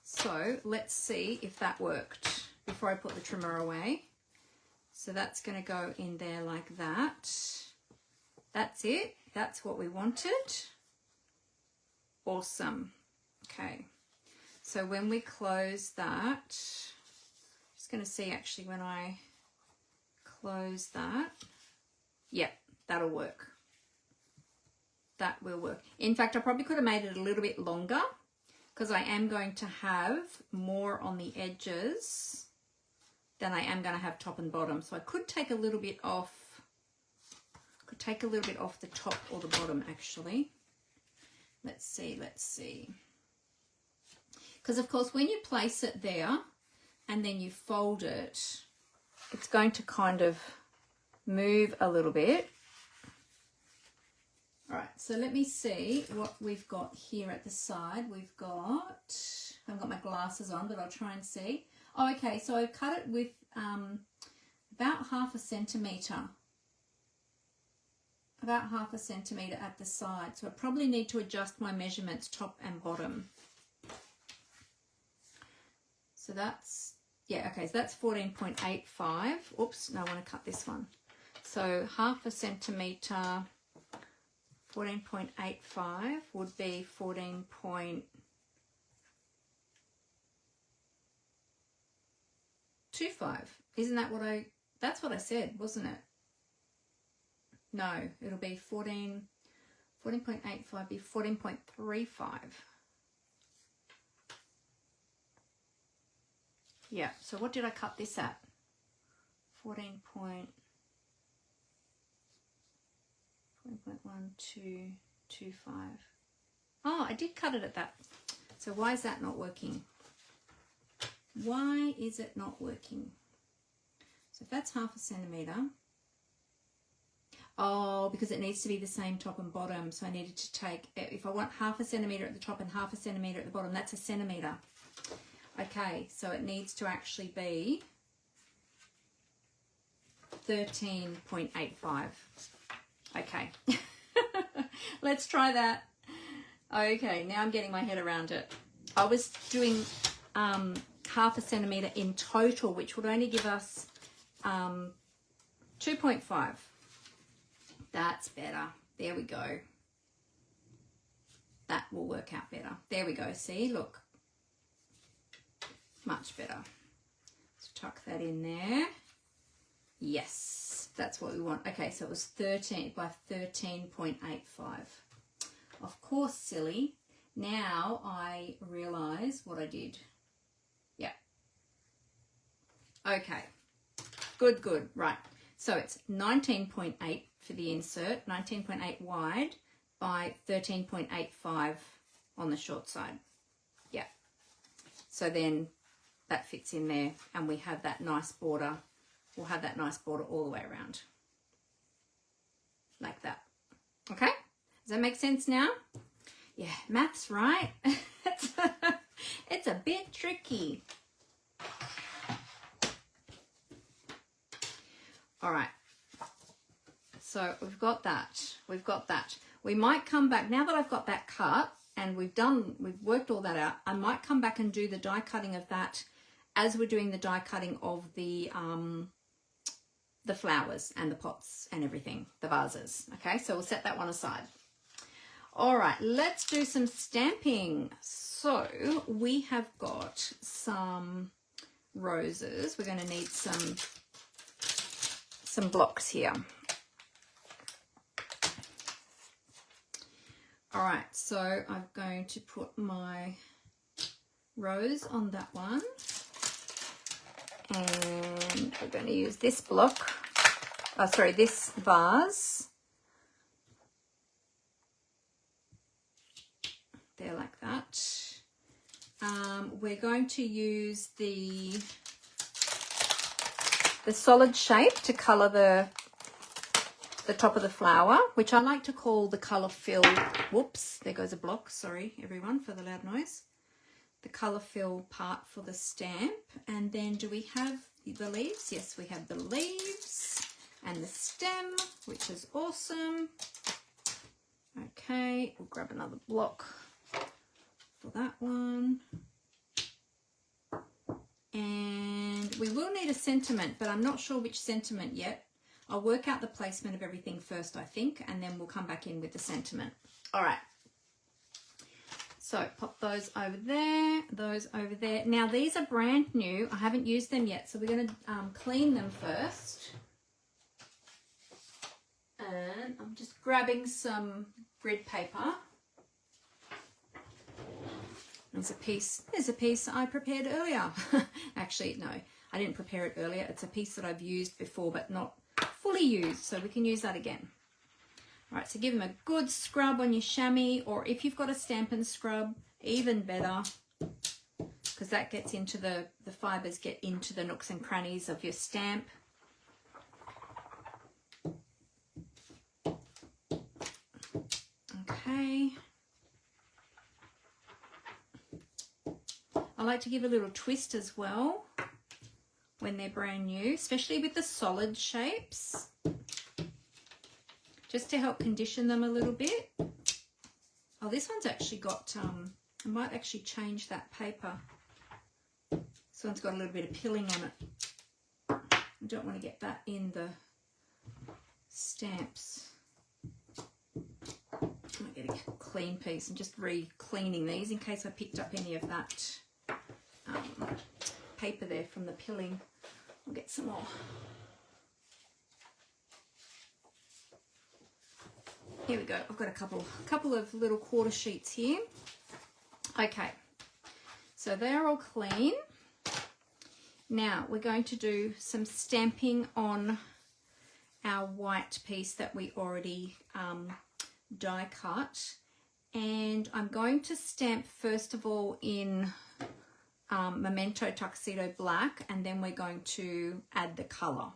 So let's see if that worked before I put the trimmer away. So that's going to go in there like that. That's it. That's what we wanted. Awesome. Okay. So when we close that, just going to see actually when I close that, yep, that'll work. That will work. In fact, I probably could have made it a little bit longer because I am going to have more on the edges than I am going to have top and bottom. So I could take a little bit off, the top or the bottom actually. Let's see. Because of course when you place it there and then you fold it, it's going to kind of move a little bit. All right, so let me see what we've got here at the side. I haven't got my glasses on, but I'll try and see. Oh, okay, so I've cut it with about half a centimetre. About half a centimetre at the side. So I probably need to adjust my measurements top and bottom. So that's, yeah, okay, so that's 14.85. Oops, no, I want to cut this one. So half a centimetre, 14.85 would be 14.25. Isn't that what that's what I said, wasn't it? No, it'll be 14.85 be 14.35. Yeah, so what did I cut this at? 14.1225. Oh, I did cut it at that. So why is that not working? Why is it not working? So if that's half a centimetre. Oh, because it needs to be the same top and bottom. So I needed to take, if I want half a centimetre at the top and half a centimetre at the bottom, that's a centimetre. Okay, so it needs to actually be 13.85. Okay, let's try that. Okay, now I'm getting my head around it. I was doing half a centimetre in total, which would only give us 2.5. That's better. There we go. That will work out better. There we go. See, look. Much better. Let's tuck that in there. Yes, that's what we want. Okay, so it was 13 by 13.85. Of course, silly. Now I realise what I did. Yeah. Okay. Good, good. Right. So it's 19.8 for the insert, 19.8 wide by 13.85 on the short side. Yeah. So then that fits in there and we have that nice border. We'll have that nice border all the way around. Like that. Okay? Does that make sense now? Yeah, maths, right? It's a bit tricky. All right. So we've got that. We've got that. We might come back, now that I've got that cut and we've worked all that out, I might come back and do the die cutting of that as we're doing the die cutting of the flowers and the pots and everything, the vases. Okay, so we'll set that one aside. All right, let's do some stamping. So we have got some roses. We're going to need some blocks here. All right, so I'm going to put my rose on that one. And we're going to use this block, this vase. There, like that. We're going to use the solid shape to colour the top of the flower, which I like to call the colour fill. Whoops, there goes a block. Sorry, everyone, for the loud noise. The colour fill part for the stamp. And then do we have the leaves? Yes, we have the leaves and the stem, which is awesome. Okay, we'll grab another block for that one. And we will need a sentiment, but I'm not sure which sentiment yet. I'll work out the placement of everything first, I think, and then we'll come back in with the sentiment. All right. So pop those over there, those over there. Now these are brand new. I haven't used them yet, so we're going to clean them first. And I'm just grabbing some grid paper. There's a piece I prepared earlier. Actually, no, I didn't prepare it earlier. It's a piece that I've used before, but not fully used, so we can use that again. All right, so give them a good scrub on your chamois, or if you've got a Stampin' scrub, even better, because that gets into the fibres get into the nooks and crannies of your stamp. Okay. I like to give a little twist as well when they're brand new, especially with the solid shapes, just to help condition them a little bit. Oh, this one's actually got, I might actually change that paper. This one's got a little bit of pilling on it. I don't want to get that in the stamps. I might get a clean piece and just re-cleaning these in case I picked up any of that paper there from the pilling. I'll get some more. Here we go. I've got a couple of little quarter sheets here. Okay, so they're all clean. Now we're going to do some stamping on our white piece that we already die cut, and I'm going to stamp first of all in Memento Tuxedo Black, and then we're going to add the colour.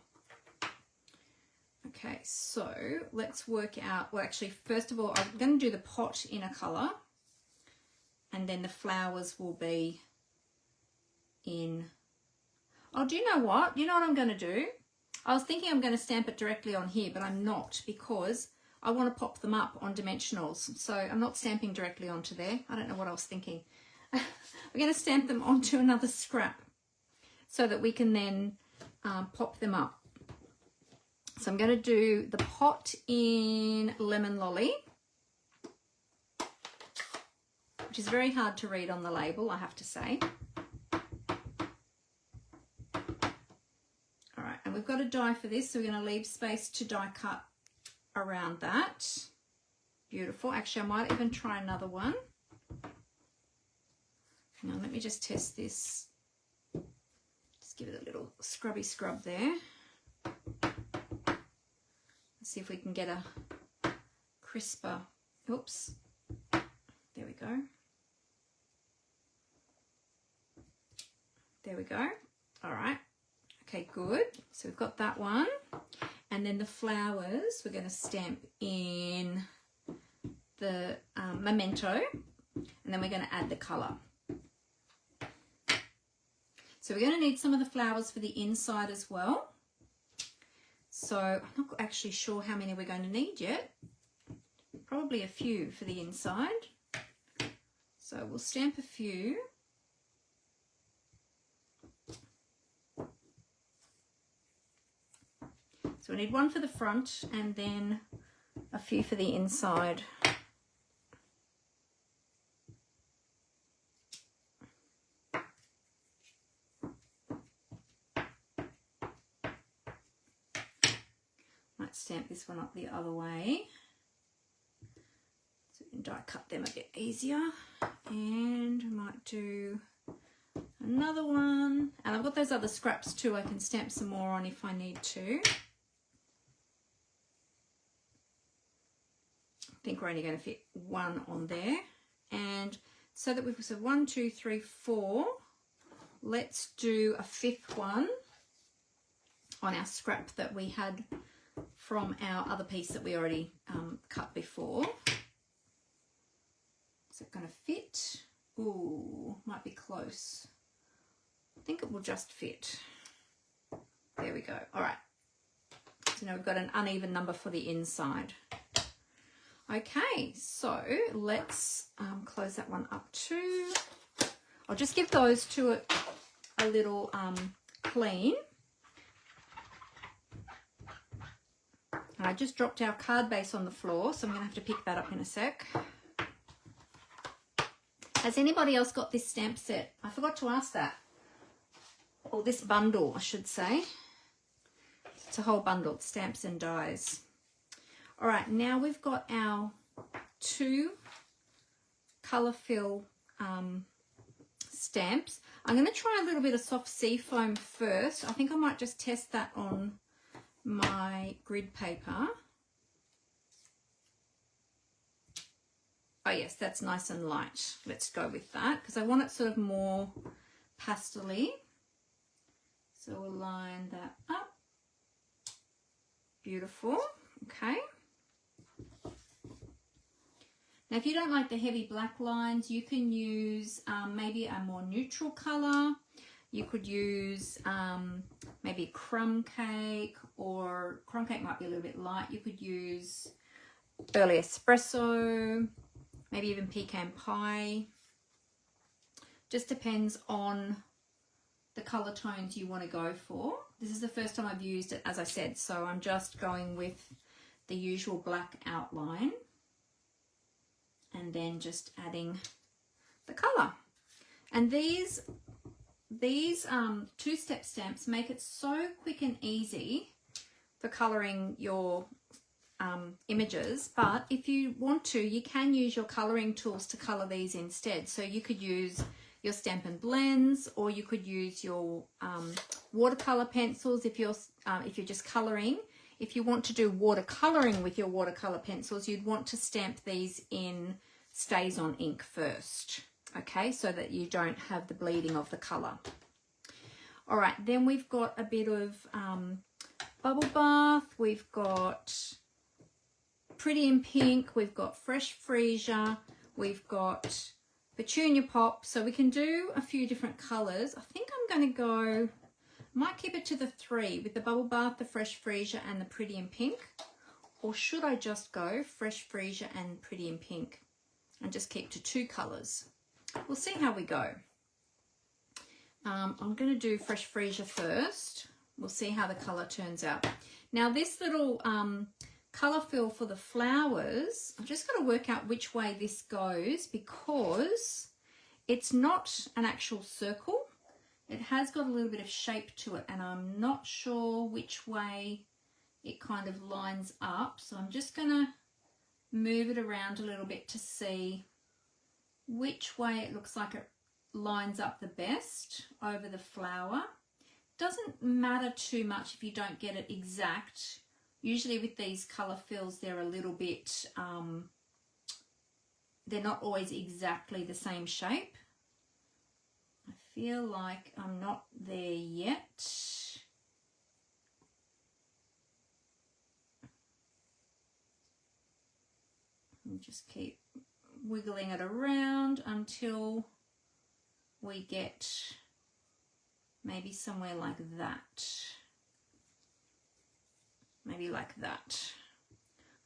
Okay, so let's work out, well actually first of all I'm going to do the pot in a colour, and then the flowers will be in, oh, do you know what I'm going to do? I was thinking I'm going to stamp it directly on here, but I'm not, because I want to pop them up on dimensionals, so I'm not stamping directly onto there. I don't know what I was thinking. We're going to stamp them onto another scrap so that we can then pop them up. So I'm going to do the pot in Lemon Lolly, which is very hard to read on the label, I have to say. All right, and we've got a die for this, so we're going to leave space to die cut around that. Beautiful. Actually, I might even try another one. Hang on, let me just test this. Just give it a little scrubby scrub there. Let's see if we can get a crisper. Oops. There we go. There we go. All right. Okay, good. So we've got that one. And then the flowers, we're going to stamp in the memento, and then we're going to add the colour. So we're going to need some of the flowers for the inside as well. So I'm not actually sure how many we're going to need yet. Probably a few for the inside. So we'll stamp a few. So we need one for the front and then a few for the inside. Might stamp this one up the other way so we can die cut them a bit easier. And I might do another one. And I've got those other scraps too. I can stamp some more on if I need to. I think we're only going to fit one on there. And so that we've said 1, 2, 3, 4, let's do a 5th one on our scrap that we had from our other piece that we already cut before. Is it going to fit? Ooh, might be close. I think it will just fit. There we go. All right. So now we've got an uneven number for the inside. Okay, so let's close that one up too. I'll just give those two a little clean. And I just dropped our card base on the floor, so I'm going to have to pick that up in a sec. Has anybody else got this stamp set? I forgot to ask that. Or this bundle, I should say. It's a whole bundle, stamps and dies. All right, now we've got our 2 colour fill stamps. I'm going to try a little bit of soft sea foam first. I think I might just test that on my grid paper. Oh yes, that's nice and light. Let's go with that because I want it sort of more pastel-y. So we'll line that up. Beautiful. Okay. Now, if you don't like the heavy black lines, you can use maybe a more neutral colour. You could use maybe crumb cake, or crumb cake might be a little bit light. You could use early espresso, maybe even pecan pie. Just depends on the colour tones you want to go for. This is the first time I've used it, as I said, so I'm just going with the usual black outline and then just adding the colour. And these 2-step stamps make it so quick and easy for colouring your images, but if you want to, you can use your colouring tools to colour these instead. So you could use your Stampin' Blends, or you could use your watercolour pencils if you're just colouring. If you want to do watercolouring with your watercolour pencils, you'd want to stamp these in Stays On ink first, okay, so that you don't have the bleeding of the colour. All right, then we've got a bit of Bubble Bath, we've got Pretty in Pink, we've got Fresh Freesia, we've got Petunia Pop, so we can do a few different colours. I think I'm going to go, might keep it to the 3 with the Bubble Bath, the Fresh Freesia and the Pretty in Pink, or should I just go Fresh Freesia and Pretty in Pink and just keep to 2 colours? We'll see how we go. I'm going to do Fresh Freesia first. We'll see how the colour turns out. Now this little colour fill for the flowers, I've just got to work out which way this goes because it's not an actual circle. It has got a little bit of shape to it and I'm not sure which way it kind of lines up. So I'm just going to move it around a little bit to see which way it looks like it lines up the best over the flower. Doesn't matter too much if you don't get it exact. Usually with these colour fills, they're a little bit, they're not always exactly the same shape. I feel like I'm not there yet. And just keep wiggling it around until we get maybe somewhere like that. Maybe like that.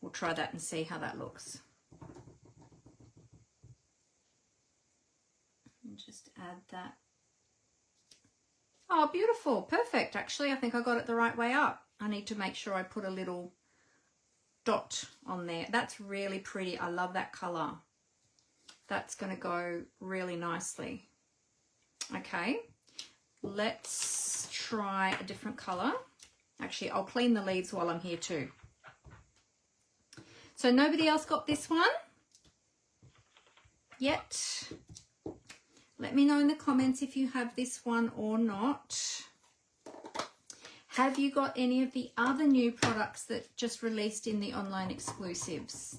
We'll try that and see how that looks. And just add that. Oh, beautiful. Perfect. Actually, I think I got it the right way up. I need to make sure I put a little dot on there. That's really pretty. I love that color. That's going to go really nicely. Okay, let's try a different color. Actually, I'll clean the leaves while I'm here too. So nobody else got this one yet? Let me know in the comments if you have this one or not. Have you got any of the other new products that just released in the online exclusives?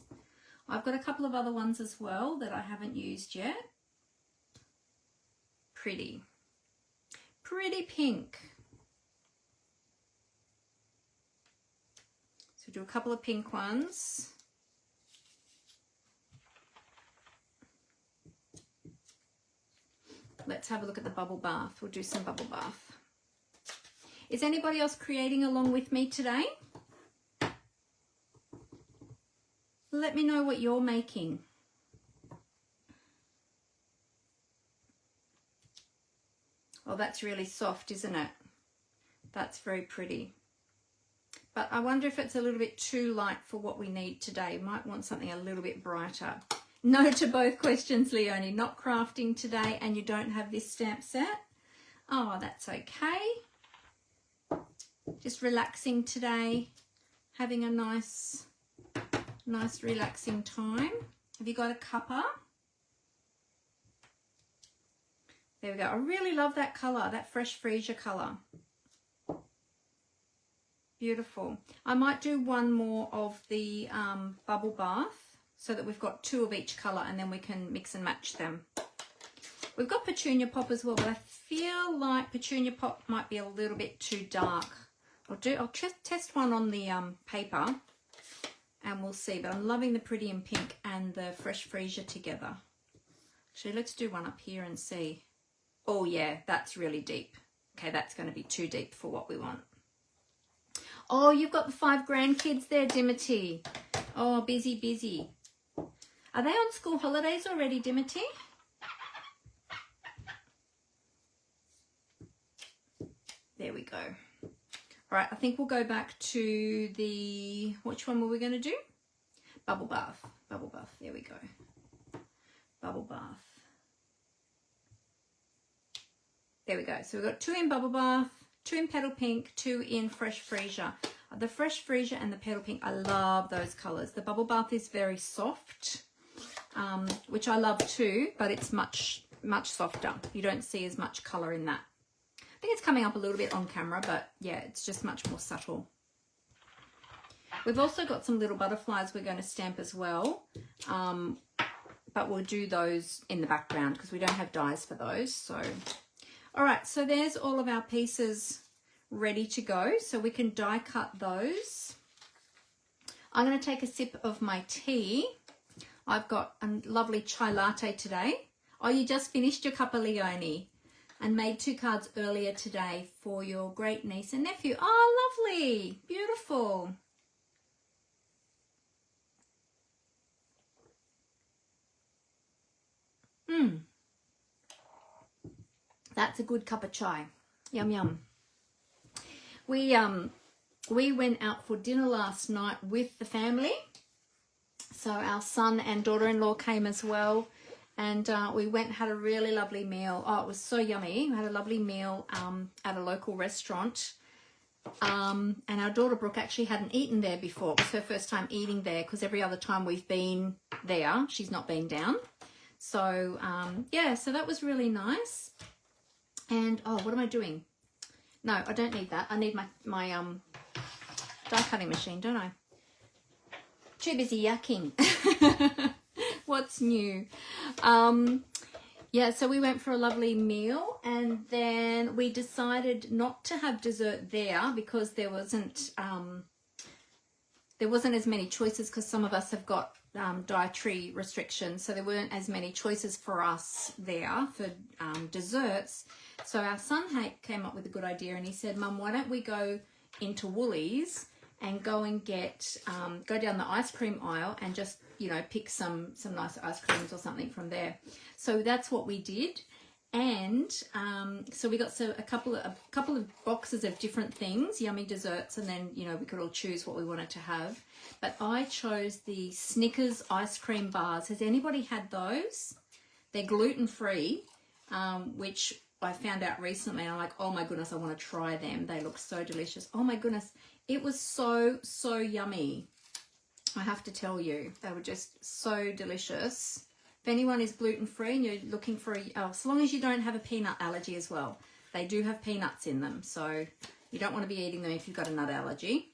I've got a couple of other ones as well that I haven't used yet. Pretty. Pretty pink. So do a couple of pink ones. Let's have a look at the bubble bath. We'll do some bubble bath. Is anybody else creating along with me today? Let me know what you're making. Oh, that's really soft, isn't it? That's very pretty. But I wonder if it's a little bit too light for what we need today. Might want something a little bit brighter. No to both questions, Leonie. Not crafting today, and you don't have this stamp set. Oh, that's okay. Just relaxing today. Having a nice relaxing time. Have you got a cuppa? There we go. I really love that colour, that fresh freesia colour. Beautiful. I might do one more of the bubble bath so that we've got two of each colour and then we can mix and match them. We've got petunia pop as well, but I feel like petunia pop might be a little bit too dark. I'll test one on the paper and we'll see. But I'm loving the pretty in pink and the fresh freesia together. Actually, let's do one up here and see. Oh yeah, that's really deep. Okay, that's going to be too deep for what we want. Oh, you've got the 5 grandkids there, Dimity. Oh, busy, busy. Are they on school holidays already, Dimity? There we go. All right, I think we'll go back to the, which one were we going to do? Bubble bath. Bubble bath. There we go. Bubble bath. There we go. So we've got 2 in bubble bath, 2 in petal pink, 2 in fresh freesia. The fresh freesia and the petal pink, I love those colors. The bubble bath is very soft, which I love too, but it's much softer. You don't see as much color in that. I think it's coming up a little bit on camera, but yeah, it's just much more subtle. We've also got some little butterflies we're going to stamp as well, but we'll do those in the background because we don't have dies for those. So, all right, so there's all of our pieces ready to go, so we can die cut those. I'm going to take a sip of my tea. I've got a lovely chai latte today. Oh, you just finished your cuppa, Leonie, and made 2 cards earlier today for your great niece and nephew. Oh, lovely. Beautiful. That's a good cup of chai. Yum, yum. We went out for dinner last night with the family. So our son and daughter-in-law came as well. And we went and had a really lovely meal. Oh, it was so yummy. We had a lovely meal at a local restaurant. And our daughter Brooke actually hadn't eaten there before. It was her first time eating there because every other time we've been there, she's not been down. So, yeah, so that was really nice. And, oh, what am I doing? No, I don't need that. I need my die cutting machine, don't I? Too busy yakking. What's new? yeah, so we went for a lovely meal, and then we decided not to have dessert there because there wasn't as many choices, because some of us have got dietary restrictions, so there weren't as many choices for us there for desserts. So our son came up with a good idea, and he said, Mum, why don't we go into Woolies and go and get go down the ice cream aisle and just, you know, pick some nice ice creams or something from there. So that's what we did. And so we got a couple of boxes of different things, yummy desserts, and then, you know, we could all choose what we wanted to have. But I chose the Snickers ice cream bars. Has anybody had those? They're gluten-free, which I found out recently. I'm like, oh my goodness, I want to try them. They look so delicious. Oh my goodness, it was so yummy. I have to tell you, they were just so delicious. If anyone is gluten-free and you're looking for as long as you don't have a peanut allergy as well. They do have peanuts in them, so you don't want to be eating them if you've got a nut allergy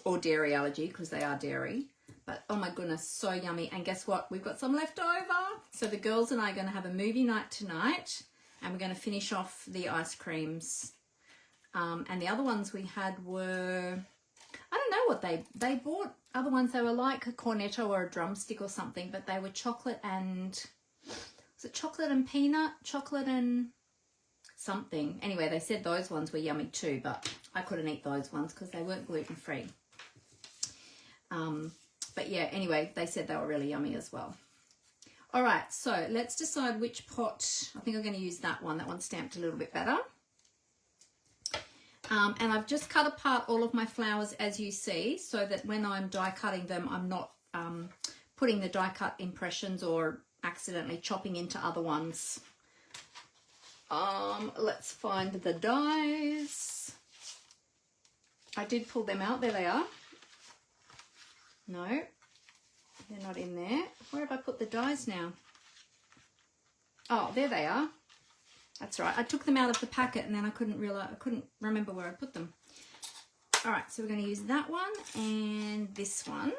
or dairy allergy, because they are dairy. But oh my goodness, so yummy. And guess what? We've got some left over. So the girls and I are going to have a movie night tonight, and we're going to finish off the ice creams. And the other ones we had were, I don't know what they bought. Other ones, they were like a cornetto or a drumstick or something, but they were chocolate and, was it chocolate and peanut? Chocolate and something. Anyway, they said those ones were yummy too, but I couldn't eat those ones because they weren't gluten-free. But yeah, anyway, they said they were really yummy as well. All right, so let's decide which pot. I think I'm going to use that one. That one's stamped a little bit better. And I've just cut apart all of my flowers, as you see, so that when I'm die cutting them, I'm not putting the die cut impressions or accidentally chopping into other ones. Let's find the dies. I did pull them out. There they are. No, they're not in there. Where have I put the dies now? Oh, there they are. That's right. I took them out of the packet and then I couldn't remember where I put them. All right, so we're going to use that one and this one.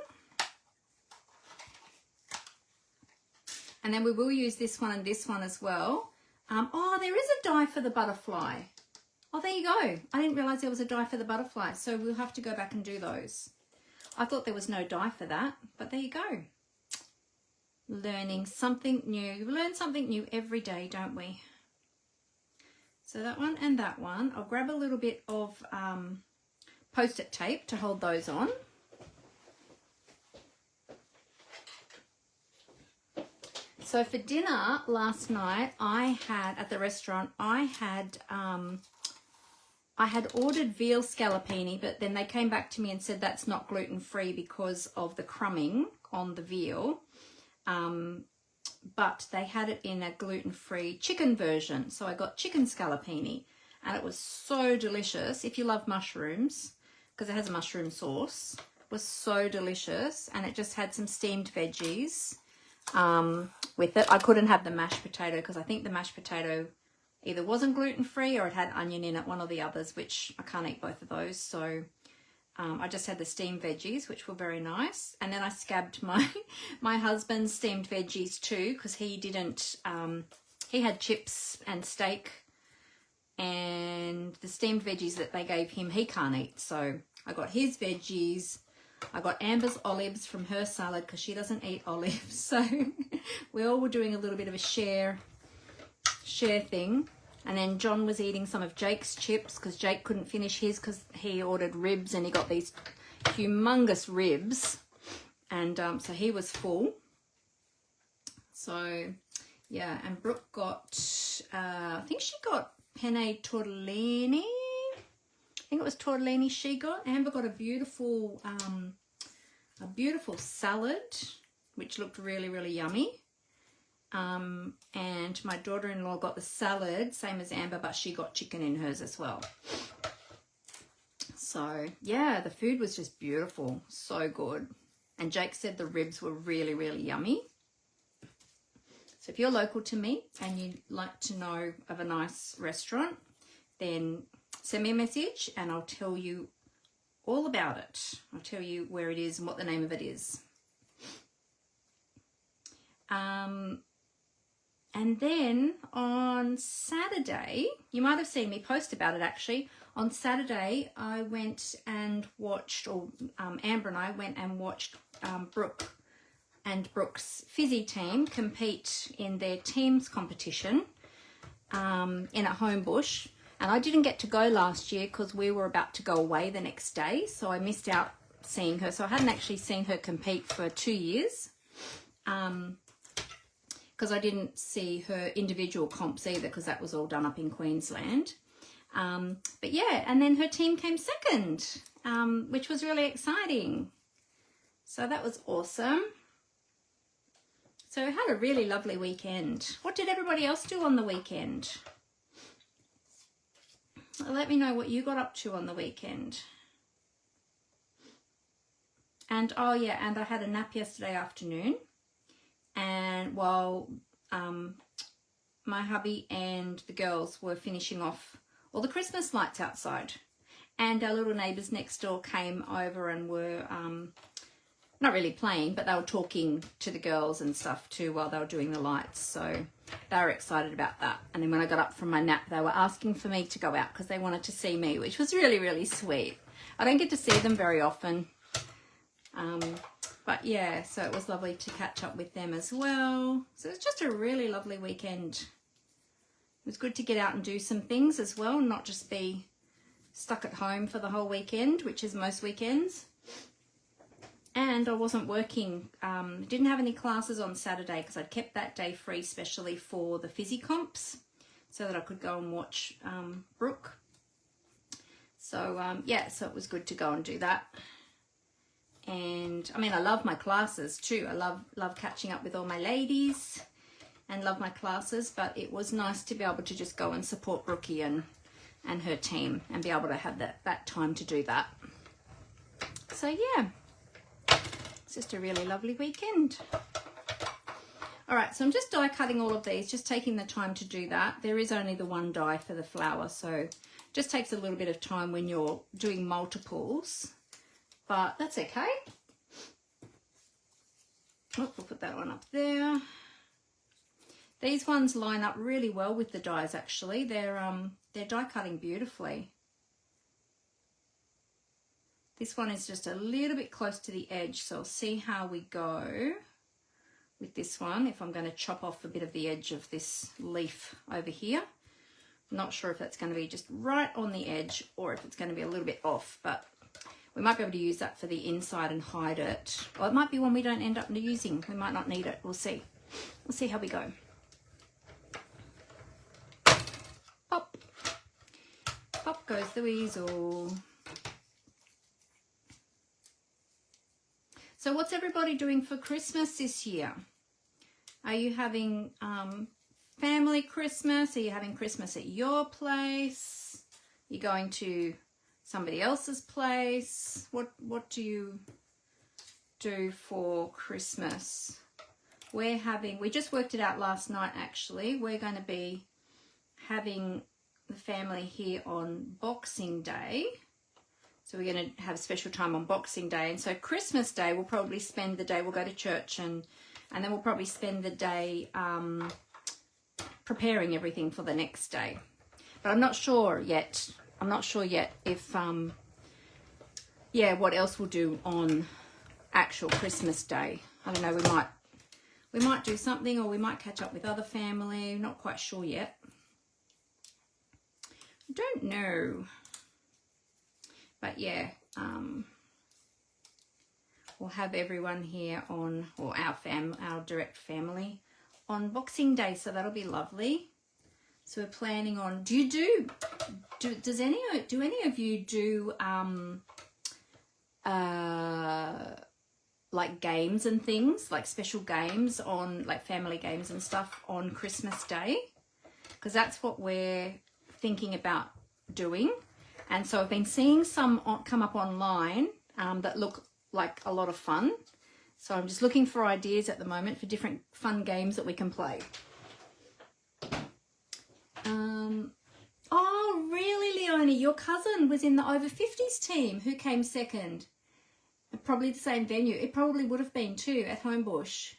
And then we will use this one and this one as well. Oh, there is a die for the butterfly. Oh, there you go. I didn't realize there was a die for the butterfly, so we'll have to go back and do those. I thought there was no die for that, but there you go. Learning something new. We learn something new every day, don't we? So that one and that one. I'll grab a little bit of post-it tape to hold those on. So for dinner last night, I had at the restaurant, I had ordered veal scallopini, but then they came back to me and said that's not gluten-free because of the crumbing on the veal. But they had it in a gluten-free chicken version. So I got chicken scallopini, and it was so delicious. If you love mushrooms, because it has a mushroom sauce, it was so delicious. And it just had some steamed veggies with it. I couldn't have the mashed potato because I think the mashed potato either wasn't gluten-free or it had onion in it, one or the others, which I can't eat both of those. So I just had the steamed veggies, which were very nice. And then I scabbed my husband's steamed veggies too, because he didn't, he had chips and steak, and the steamed veggies that they gave him, he can't eat. So I got his veggies. I got Amber's olives from her salad because she doesn't eat olives. So we all were doing a little bit of a share thing. And then John was eating some of Jake's chips because Jake couldn't finish his because he ordered ribs and he got these humongous ribs. And so he was full. So, yeah. And Brooke got, I think she got penne tortellini. I think it was tortellini she got. Amber got a beautiful salad, which looked really, really yummy. And my daughter-in-law got the salad, same as Amber, but she got chicken in hers as well. So, yeah, the food was just beautiful. So good. And Jake said the ribs were really, really yummy. So if you're local to me and you'd like to know of a nice restaurant, then send me a message and I'll tell you all about it. I'll tell you where it is and what the name of it is. And then on Saturday, you might have seen me post about it actually. On Saturday, I went and watched, or Amber and I went and watched Brooke and Brooke's Fizzy team compete in their teams competition in at Homebush. And I didn't get to go last year because we were about to go away the next day. So I missed out seeing her. So I hadn't actually seen her compete for 2 years. Because I didn't see her individual comps either, because that was all done up in Queensland. But yeah, and then her team came second, which was really exciting. So that was awesome. So I had a really lovely weekend. What did everybody else do on the weekend? Let me know what you got up to on the weekend. And oh yeah, and I had a nap yesterday afternoon. And while my hubby and the girls were finishing off all the Christmas lights outside, and our little neighbours next door came over and were not really playing, but they were talking to the girls and stuff too while they were doing the lights. So they were excited about that. And then when I got up from my nap, they were asking for me to go out because they wanted to see me, which was really, really sweet. I don't get to see them very often. But yeah, so it was lovely to catch up with them as well. So it was just a really lovely weekend. It was good to get out and do some things as well, not just be stuck at home for the whole weekend, which is most weekends. And I wasn't working, didn't have any classes on Saturday because I'd kept that day free specially for the Fizzy comps so that I could go and watch Brooke. So yeah, so it was good to go and do that. And I mean, I love my classes too. I love catching up with all my ladies and love my classes, but it was nice to be able to just go and support Brookie and her team and be able to have that time to do that. So yeah, it's just a really lovely weekend. All right, so I'm just die cutting all of these, just taking the time to do that. There is only the one die for the flower, so it just takes a little bit of time when you're doing multiples. But that's okay. Oh, we'll put that one up there. These ones line up really well with the dies actually. They're die cutting beautifully. This one is just a little bit close to the edge, so I'll see how we go with this one. If I'm going to chop off a bit of the edge of this leaf over here. I'm not sure if that's going to be just right on the edge or if it's going to be a little bit off, but we might be able to use that for the inside and hide it. Or it might be one we don't end up using. We might not need it. We'll see. We'll see how we go. Pop. Pop goes the weasel. So what's everybody doing for Christmas this year? Are you having family Christmas? Are you having Christmas at your place? Are you going to somebody else's place? What do you do for Christmas? We just worked it out last night actually. We're going to be having the family here on Boxing Day. So we're going to have special time on Boxing Day. And so Christmas Day we'll probably spend the day, we'll go to church and then we'll probably spend the day preparing everything for the next day. But I'm not sure yet. I'm not sure yet if, yeah, what else we'll do on actual Christmas Day. I don't know, we might do something or we might catch up with other family. Not quite sure yet. I don't know. But yeah, we'll have everyone here on, or our direct family on Boxing Day, so that'll be lovely. So we're planning on, do any of you do like games and things, like special games on, like family games and stuff on Christmas Day? Because that's what we're thinking about doing. And so I've been seeing some come up online that look like a lot of fun. So I'm just looking for ideas at the moment for different fun games that we can play. Oh, really, Leonie? Your cousin was in the over 50s team. Who came second? Probably the same venue. It probably would have been too at Homebush.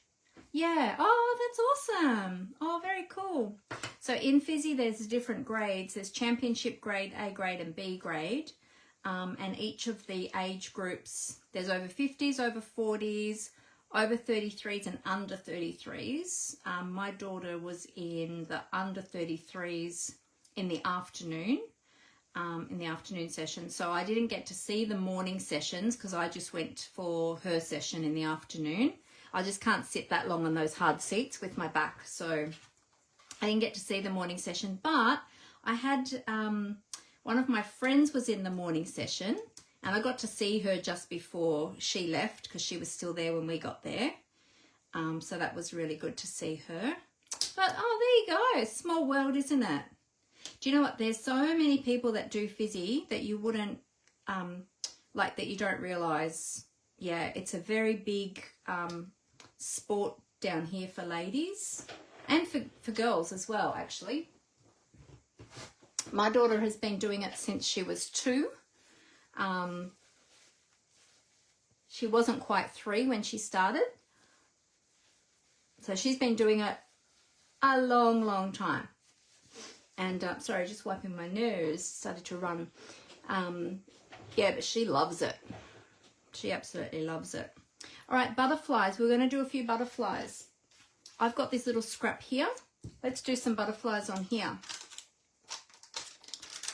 Yeah. Oh, that's awesome. Oh, very cool. So in Fizzy, there's different grades. There's championship grade, A grade and B grade. And each of the age groups, there's over 50s, over 40s, over 33s and under 33s. My daughter was in the under 33s in the afternoon session. So I didn't get to see the morning sessions because I just went for her session in the afternoon. I just can't sit that long on those hard seats with my back. So I didn't get to see the morning session, but I had one of my friends was in the morning session and I got to see her just before she left because she was still there when we got there. So that was really good to see her. But, oh, there you go. Small world, isn't it? Do you know what? There's so many people that do Fizzy that you wouldn't, like, that you don't realise. Yeah, it's a very big sport down here for ladies and for girls as well, actually. My daughter has been doing it since she was 2. She wasn't quite 3 when she started. So she's been doing it a long, long time. And, sorry, just wiping my nose, started to run. Yeah, but she loves it. She absolutely loves it. All right, butterflies. We're going to do a few butterflies. I've got this little scrap here. Let's do some butterflies on here.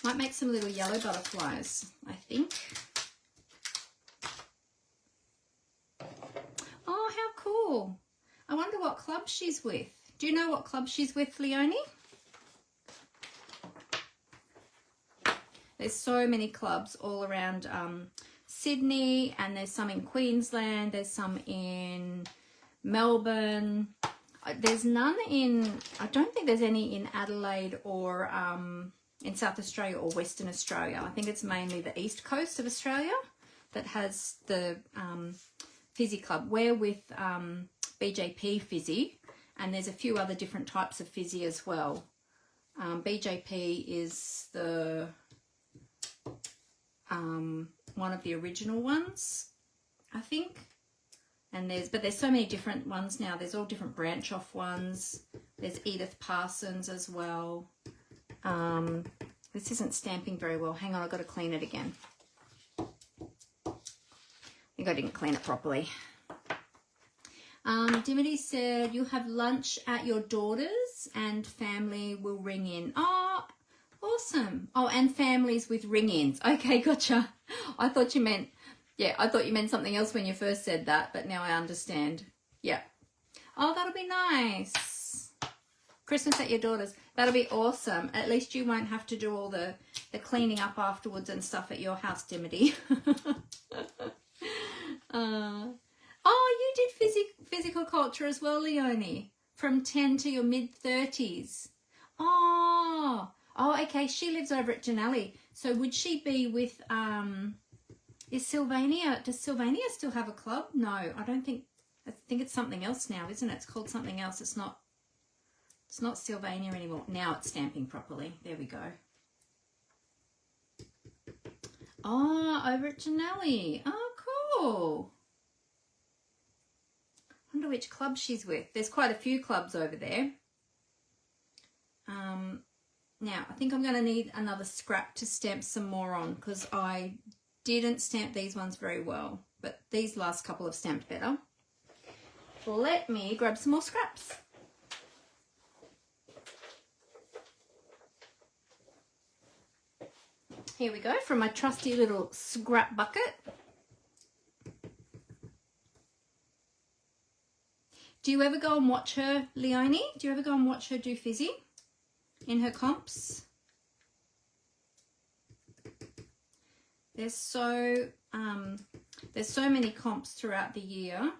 Might make some little yellow butterflies, I think. Oh, how cool. I wonder what club she's with. Do you know what club she's with, Leonie? There's so many clubs all around Sydney, and there's some in Queensland, there's some in Melbourne. There's none in, I don't think there's any in Adelaide or in South Australia or Western Australia. I think it's mainly the east coast of Australia that has the Fizzy Club. We're with BJP Fizzy, and there's a few other different types of Fizzy as well. BJP is the one of the original ones, I think. And there's so many different ones now. There's all different branch off ones. There's Edith Parsons as well. This isn't stamping very well. Hang on, I've got to clean it again. I think I didn't clean it properly. Dimity said, you'll have lunch at your daughter's and family will ring in. Oh, awesome. Oh, and families with ring-ins. Okay, gotcha. I thought you meant, yeah, I thought you meant something else when you first said that, but now I understand. Yeah. Oh, that'll be nice. Christmas at your daughter's. That'll be awesome. At least you won't have to do all the cleaning up afterwards and stuff at your house, Dimity. Oh, you did physical culture as well, Leonie. From 10 to your mid-30s. Oh, okay. She lives over at Janelli. So would she be with, is Sylvania, does Sylvania still have a club? No, I don't think, I think it's something else now, isn't it? It's called something else. It's not Sylvania anymore. Now it's stamping properly. There we go. Oh, over at Janelli. Oh, cool. I wonder which club she's with. There's quite a few clubs over there. Now, I think I'm going to need another scrap to stamp some more on because I didn't stamp these ones very well, but these last couple have stamped better. Let me grab some more scraps. Here we go, from my trusty little scrap bucket. Do you ever go and watch her, Leonie? Do you ever go and watch her do Fizzy in her comps? There's so many comps throughout the year.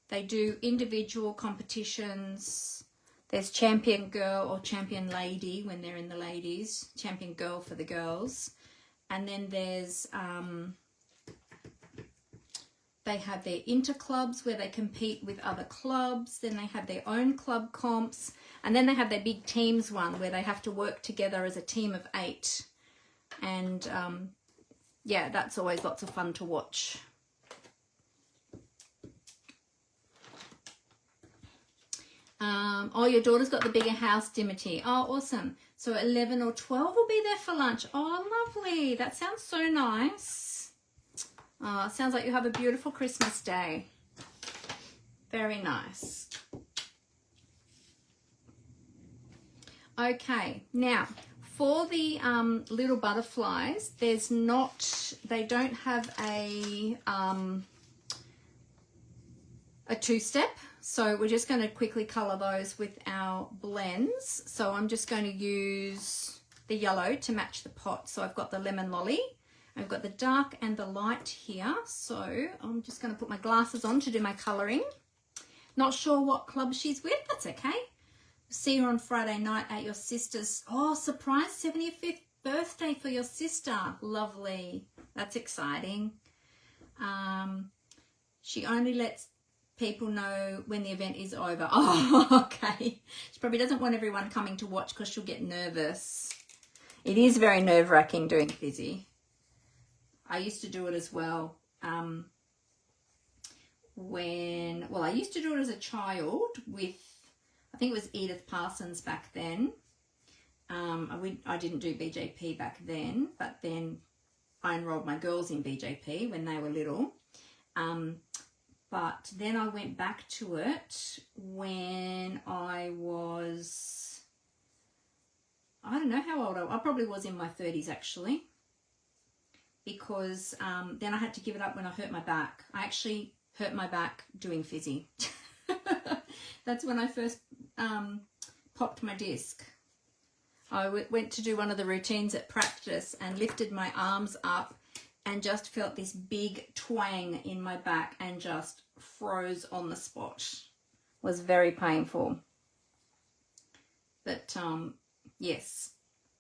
They do individual competitions. There's champion girl or champion lady when they're in the ladies, champion girl for the girls. And then there's, they have their interclubs where they compete with other clubs. Then they have their own club comps. And then they have their big teams one where they have to work together as a team of 8. And yeah, that's always lots of fun to watch. Oh, your daughter's got the bigger house, Dimity. Oh, awesome. So 11 or 12 will be there for lunch. Oh, lovely. That sounds so nice. Oh, sounds like you have a beautiful Christmas day. Very nice. Okay, now for the little butterflies, they don't have a two-step, so we're just going to quickly color those with our blends. So I'm just going to use the yellow to match the pot. So I've got the lemon lolly, I've got the dark and the light here. So I'm just going to put my glasses on to do my coloring. Not sure what club she's with, that's okay. See her on Friday night at your sister's, oh, surprise 75th birthday for your sister. Lovely. That's exciting. She only lets people know when the event is over. Oh, okay. She probably doesn't want everyone coming to watch because she'll get nervous. It is very nerve-wracking doing fizzy. I used to do it as well. I used to do it as a child with, I think it was Edith Parsons back then. I didn't do BJP back then, but then I enrolled my girls in BJP when they were little. But then I went back to it when I was, I don't know how old I probably was in my 30s actually, because then I had to give it up when I hurt my back. I actually hurt my back doing fizzy. That's when I first popped my disc. I went to do one of the routines at practice and lifted my arms up and just felt this big twang in my back and just froze on the spot. It was very painful. But yes,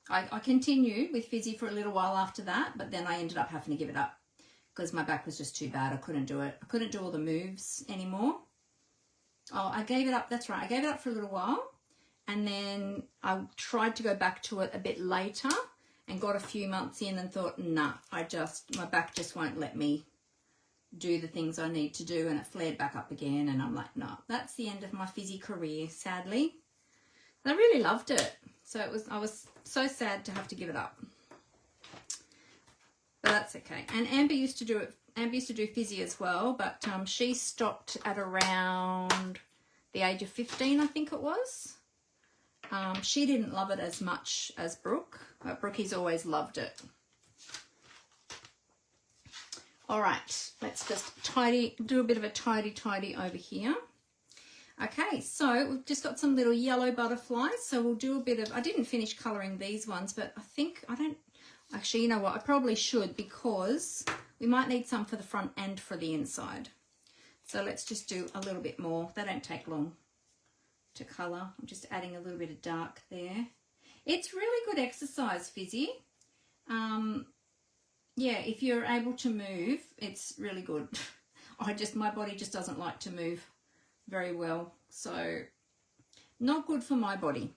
I continued with fizzy for a little while after that, but then I ended up having to give it up because my back was just too bad. I couldn't do it. I couldn't do all the moves anymore. Oh, I gave it up. That's right. I gave it up for a little while. And then I tried to go back to it a bit later and got a few months in and thought, nah, my back just won't let me do the things I need to do. And it flared back up again. And I'm like, no, that's the end of my fizzy career, sadly. I really loved it. So I was so sad to have to give it up. But that's okay. And Amber used to do it. Amber used to do fizzy as well, but she stopped at around the age of 15, I think it was. She didn't love it as much as Brooke, but Brookie's always loved it. All right, let's just do a bit of a tidy over here. Okay, so we've just got some little yellow butterflies. So we'll do a bit of, I didn't finish colouring these ones, but actually, you know what, I probably should because we might need some for the front and for the inside. So let's just do a little bit more. They don't take long to colour. I'm just adding a little bit of dark there. It's really good exercise, fizzy. Yeah, if you're able to move, it's really good. My body just doesn't like to move very well, so not good for my body.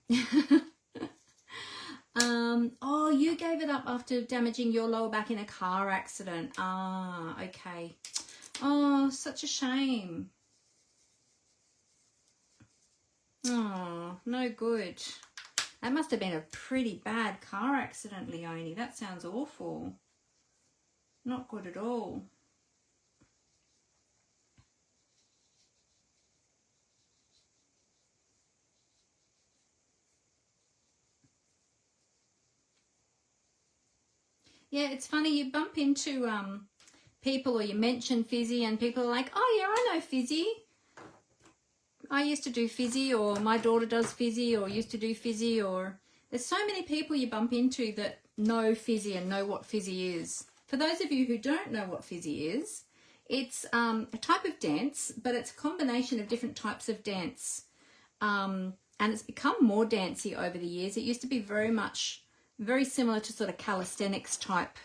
Oh, you gave it up after damaging your lower back in a car accident. Ah, okay. Oh, such a shame. Oh, no good. That must have been a pretty bad car accident, Leonie. That sounds awful. Not good at all. Yeah, it's funny, you bump into people or you mention fizzy and people are like, oh yeah, I know fizzy. I used to do fizzy, or my daughter does fizzy, or used to do fizzy, or there's so many people you bump into that know fizzy and know what fizzy is. For those of you who don't know what fizzy is, it's a type of dance, but it's a combination of different types of dance. And it's become more dancey over the years. It used to be very similar to sort of calisthenics type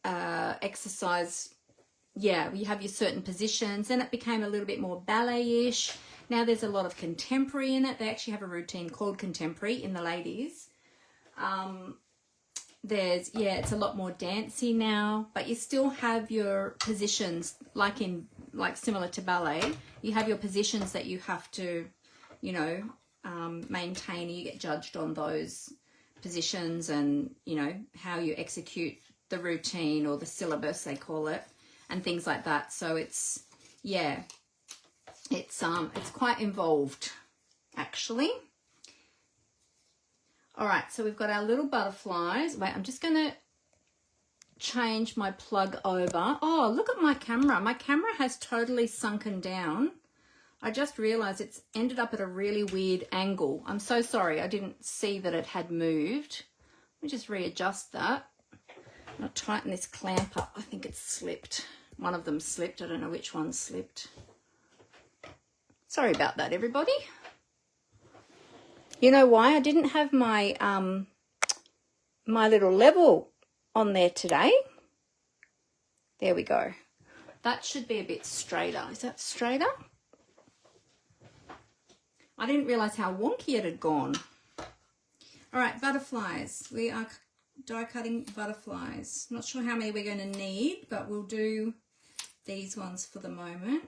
exercise. Yeah, you have your certain positions. Then it became a little bit more ballet-ish. Now there's a lot of contemporary in it. They actually have a routine called contemporary in the ladies. It's a lot more dancey now, but you still have your positions like in like similar to ballet, you have your positions that you have to, you know, maintain. You get judged on those positions and, you know, how you execute the routine or the syllabus, they call it, and things like that. So it's, yeah, it's quite involved, actually. All right, so we've got our little butterflies. Wait, I'm just going to change my plug over. Oh, look at my camera. My camera has totally sunken down. I just realized it's ended up at a really weird angle. I'm so sorry. I didn't see that it had moved. Let me just readjust that. I'll tighten this clamp up. I think it's slipped. One of them slipped. I don't know which one slipped. Sorry about that, everybody. You know why? I didn't have my my little level on there today. There we go. That should be a bit straighter. Is that straighter? I didn't realize how wonky it had gone. All right, butterflies. We are die cutting butterflies. Not sure how many we're going to need, but we'll do these ones for the moment.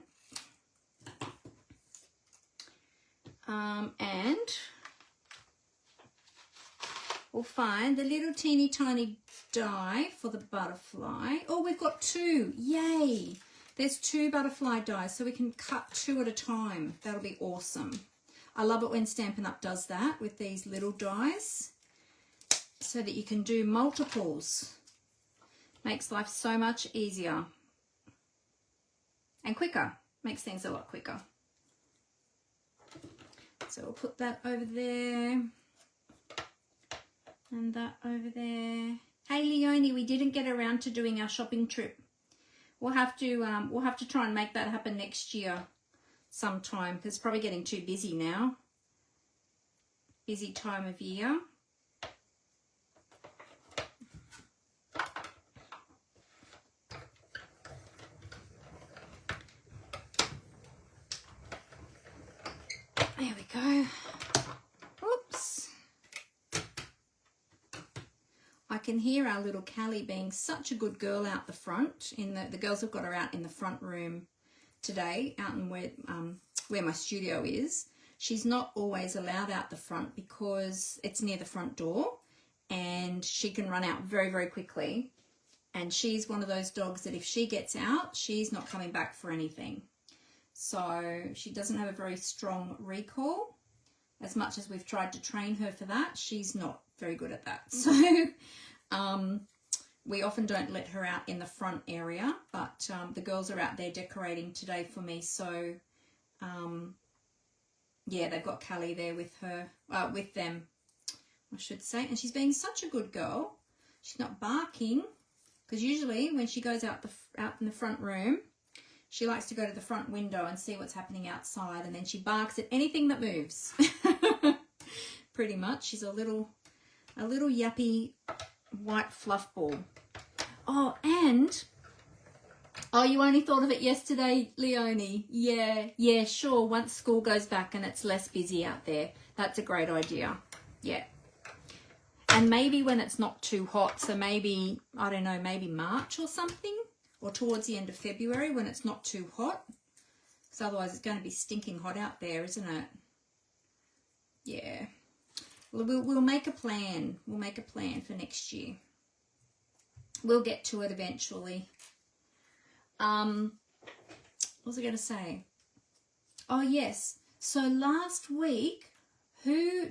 And we'll find the little teeny tiny die for the butterfly. Oh, we've got 2. Yay! There's 2 butterfly dies, so we can cut 2 at a time. That'll be awesome. I love it when Stampin' Up does that with these little dies so that you can do multiples. Makes life so much easier and quicker. Makes things a lot quicker. So we'll put that over there and that over there. Hey Leonie, we didn't get around to doing our shopping trip. We'll have to try and make that happen next year sometime, because it's probably getting too busy now. Busy time of year. There we go. Oops. I can hear our little Callie being such a good girl out the front. The girls have got her out in the front room today, out in where my studio is. She's not always allowed out the front because it's near the front door and she can run out very, very quickly. And she's one of those dogs that if she gets out, she's not coming back for anything. So she doesn't have a very strong recall. As much as we've tried to train her for that, she's not very good at that. So we often don't let her out in the front area, but the girls are out there decorating today for me. So yeah, they've got Callie there with her, with them, I should say. And she's being such a good girl. She's not barking, because usually when she goes out in the front room, she likes to go to the front window and see what's happening outside, and then she barks at anything that moves. Pretty much. She's a little yappy white fluff ball. Oh, and you only thought of it yesterday, Leonie. Yeah, sure. Once school goes back and it's less busy out there, that's a great idea. Yeah. And maybe when it's not too hot, so maybe, I don't know, maybe March or something, or towards the end of February when it's not too hot, because otherwise it's going to be stinking hot out there, isn't it? Yeah. We'll make a plan. We'll make a plan for next year. We'll get to it eventually. What was I going to say? Oh, yes. So last week, who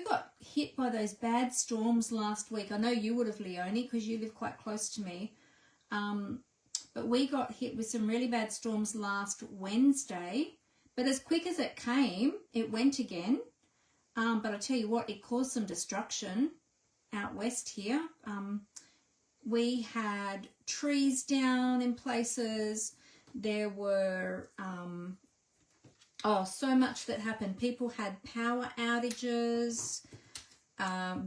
got hit by those bad storms last week? I know you would have, Leonie, because you live quite close to me. But we got hit with some really bad storms last Wednesday. But as quick as it came, it went again. But I tell you what, it caused some destruction out west here. We had trees down in places. There were, so much that happened. People had power outages.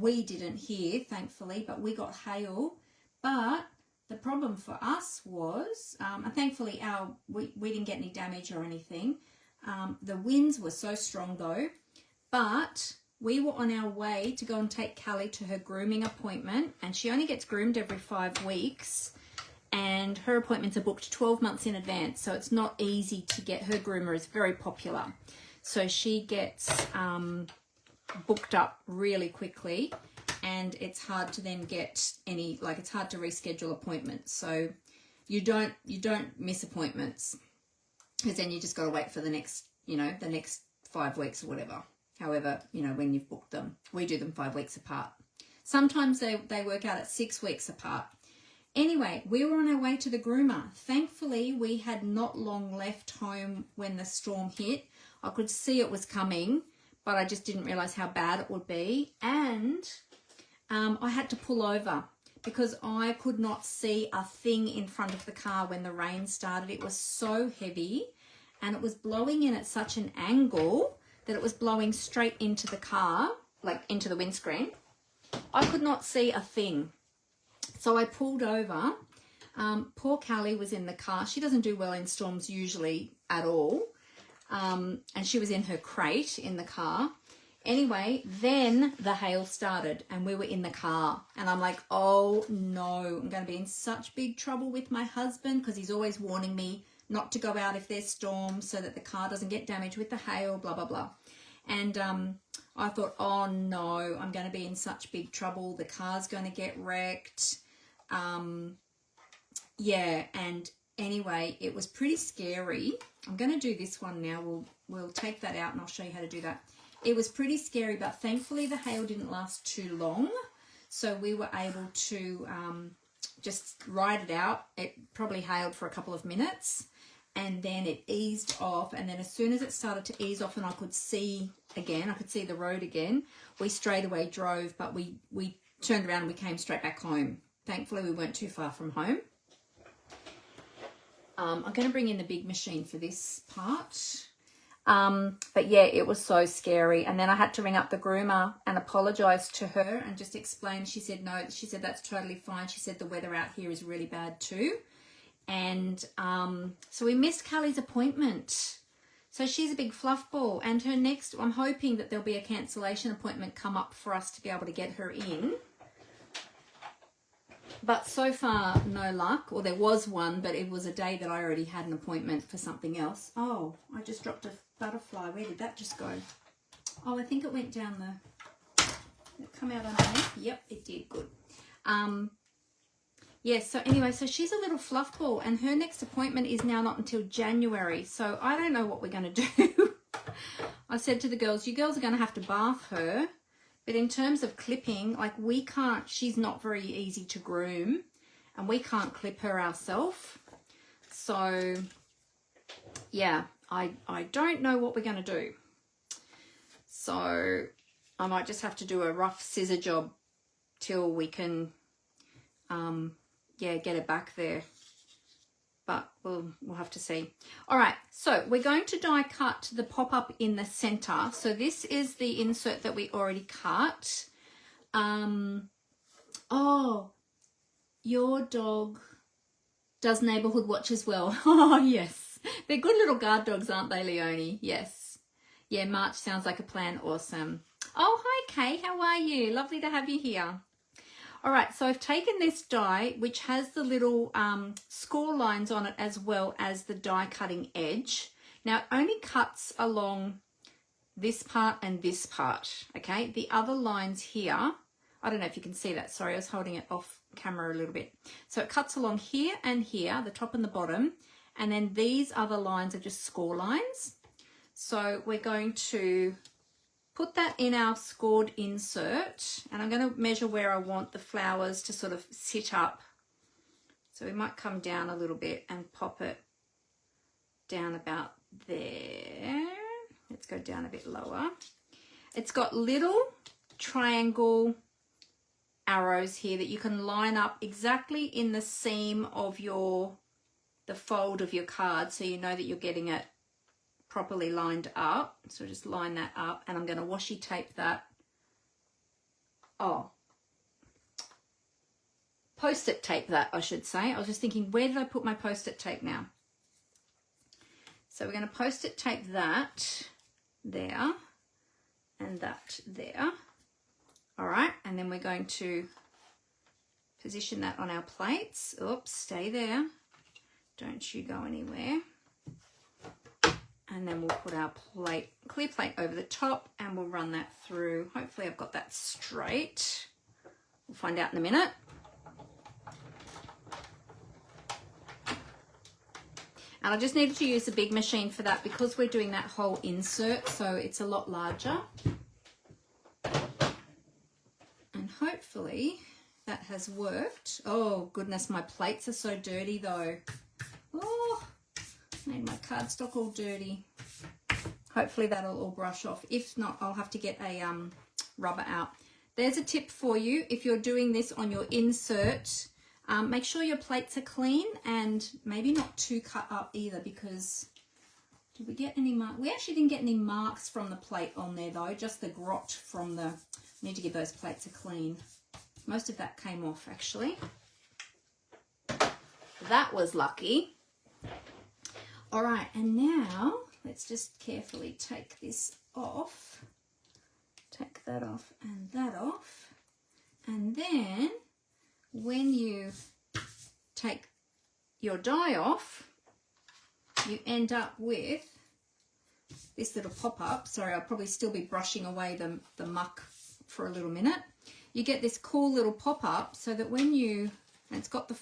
We didn't here, thankfully, but we got hail. But the problem for us was, and thankfully we didn't get any damage or anything. The winds were so strong though, but we were on our way to go and take Callie to her grooming appointment, and she only gets groomed every 5 weeks. and her appointments are booked 12 months in advance, so it's not easy to get. Her groomer is very popular, so she gets booked up really quickly, and it's hard to then get any, like, it's hard to reschedule appointments. So you don't miss appointments, because then you just got to wait for the next, you know, the next 5 weeks or whatever. However, you know, when you've booked them, we do them 5 weeks apart. Sometimes they work out at 6 weeks apart. Anyway, we were on our way to the groomer. Thankfully, we had not long left home when the storm hit. I could see it was coming, but I just didn't realize how bad it would be. And I had to pull over because I could not see a thing in front of the car when the rain started. It was so heavy, and it was blowing in at such an angle that it was blowing straight into the car, like into the windscreen. I could not see a thing. So I pulled over. Poor Callie was in the car. She doesn't do well in storms usually at all. And she was in her crate in the car. Anyway, then the hail started and we were in the car. And I'm like, oh no, I'm going to be in such big trouble with my husband, because he's always warning me not to go out if there's storms so that the car doesn't get damaged with the hail, blah, blah, blah. And I thought, oh no, I'm going to be in such big trouble. The car's going to get wrecked. Yeah, and anyway, it was pretty scary. I'm going to do this one now. We'll take that out and I'll show you how to do that. It was pretty scary, but thankfully the hail didn't last too long. So we were able to just ride it out. It probably hailed for a couple of minutes, and then it eased off. And then as soon as it started to ease off and I could see again, I could see the road again, we straight away drove, but we turned around and we came straight back home. Thankfully, we weren't too far from home. I'm going to bring in the big machine for this part. But yeah, it was so scary. And then I had to ring up the groomer and apologize to her and just explain. She said, no, she said, that's totally fine. She said, the weather out here is really bad too. And so we missed Callie's appointment. So she's a big fluff ball. And her next, I'm hoping that there'll be a cancellation appointment come up for us to be able to get her in. But so far, no luck. Or there was one, but it was a day that I already had an appointment for something else. Oh, I just dropped a butterfly. Where did that just go? Oh, I think it went down the... Did it come out underneath? Yep, it did. Good. Yes, so anyway, so she's a little fluff ball, and her next appointment is now not until January. So I don't know what we're going to do. I said to the girls, you girls are going to have to bath her. But in terms of clipping, like, we can't, she's not very easy to groom, and we can't clip her ourselves. So yeah, I don't know what we're going to do. So I might just have to do a rough scissor job till we can, yeah, get it back there. But we'll have to see. All right, so we're going to die cut the pop-up in the center. So this is the insert that we already cut. Oh, your dog does neighborhood watch as well. Oh, yes. They're good little guard dogs, aren't they, Leonie? Yes. Yeah, March sounds like a plan. Awesome. Oh, hi, Kay. How are you? Lovely to have you here. All right, so I've taken this die, which has the little score lines on it as well as the die cutting edge. Now, it only cuts along this part and this part, okay? The other lines here, I don't know if you can see that. Sorry, I was holding it off camera a little bit. So it cuts along here and here, the top and the bottom, and then these other lines are just score lines. So we're going to put that in our scored insert, and I'm going to measure where I want the flowers to sort of sit up. So we might come down a little bit and pop it down about there. Let's go down a bit lower. It's got little triangle arrows here that you can line up exactly in the seam of the fold of your card, so you know that you're getting it properly lined up. So just line that up, and I'm going to washi tape that. Oh, post-it tape that, I should say. I was just thinking, where did I put my post-it tape now? So we're going to post-it tape that there and that there. All right, and then we're going to position that on our plates. Oops, stay there. Don't you go anywhere. And then we'll put our plate, clear plate over the top, and we'll run that through. Hopefully I've got that straight. We'll find out in a minute. And I just needed to use a big machine for that because we're doing that whole insert, so it's a lot larger. And hopefully that has worked. Oh goodness, my plates are so dirty though. Oh, made my cardstock all dirty. Hopefully that'll all brush off. If not, I'll have to get a rubber out. There's a tip for you. If you're doing this on your insert, make sure your plates are clean and maybe not too cut up either, because did we get any marks? We actually didn't get any marks from the plate on there though, just the grot from the, need to give those plates a clean. Most of that came off actually. That was lucky. All right, and now let's just carefully take this off. Take that off and that off. And then when you take your die off, you end up with this little pop-up. Sorry, I'll probably still be brushing away the muck for a little minute. You get this cool little pop-up so that when you, and it's got the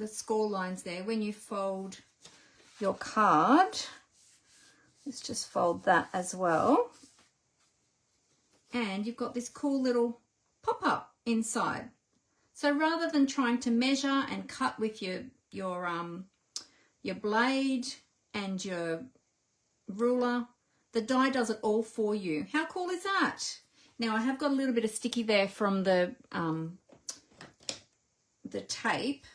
score lines there, when you fold your card, let's just fold that as well. And you've got this cool little pop-up inside. So rather than trying to measure and cut with your blade and your ruler, the die does it all for you. How cool is that? Now I have got a little bit of sticky there from the tape,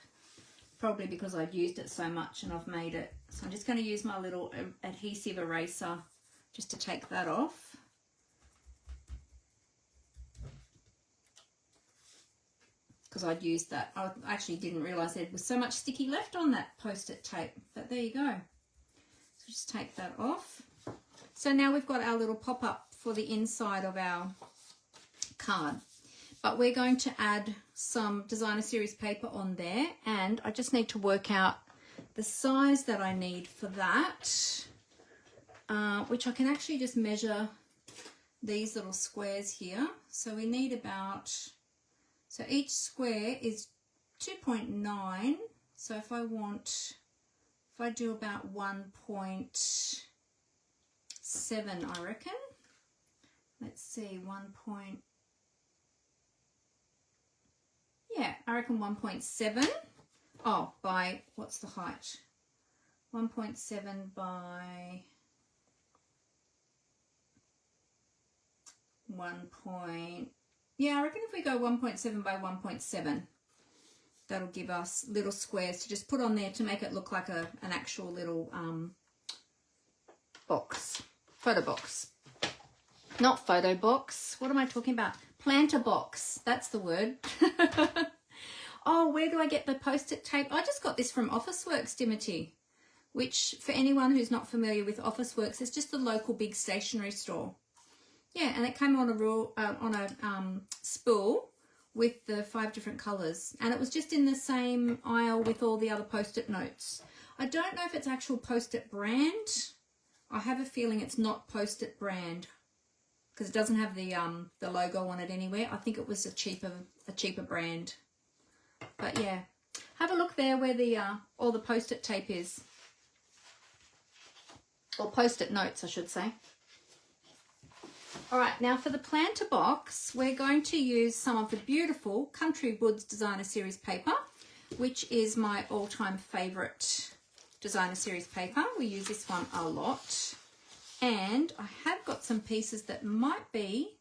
probably because I've used it so much and I've made it. So I'm just going to use my little adhesive eraser just to take that off. Because I'd used that. I actually didn't realise there was so much sticky left on that post-it tape, but there you go. So just take that off. So now we've got our little pop-up for the inside of our card, but we're going to add some designer series paper on there, and I just need to work out the size that I need for that, which I can actually just measure these little squares here. So we need about, so each square is 2.9. So if I do about 1.7, I reckon. Let's see, I reckon 1.7. Oh, by, what's the height? 1.7 by 1. Yeah, I reckon if we go 1.7 by 1.7, that'll give us little squares to just put on there to make it look like an actual little box, photo box. Not photo box. What am I talking about? Planter box. That's the word. Oh, where do I get the post-it tape? I just got this from Officeworks, Dimity, which for anyone who's not familiar with Officeworks, it's just a local big stationery store. Yeah, and it came on a spool with the 5 different colours, and it was just in the same aisle with all the other post-it notes. I don't know if it's actual post-it brand. I have a feeling it's not post-it brand because it doesn't have the logo on it anywhere. I think it was a cheaper brand. But yeah, have a look there where the all the post-it tape is, or post-it notes, I should say. All right, now for the planter box, we're going to use some of the beautiful Country Woods Designer Series paper, which is my all-time favourite Designer Series paper. We use this one a lot. And I have got some pieces that might be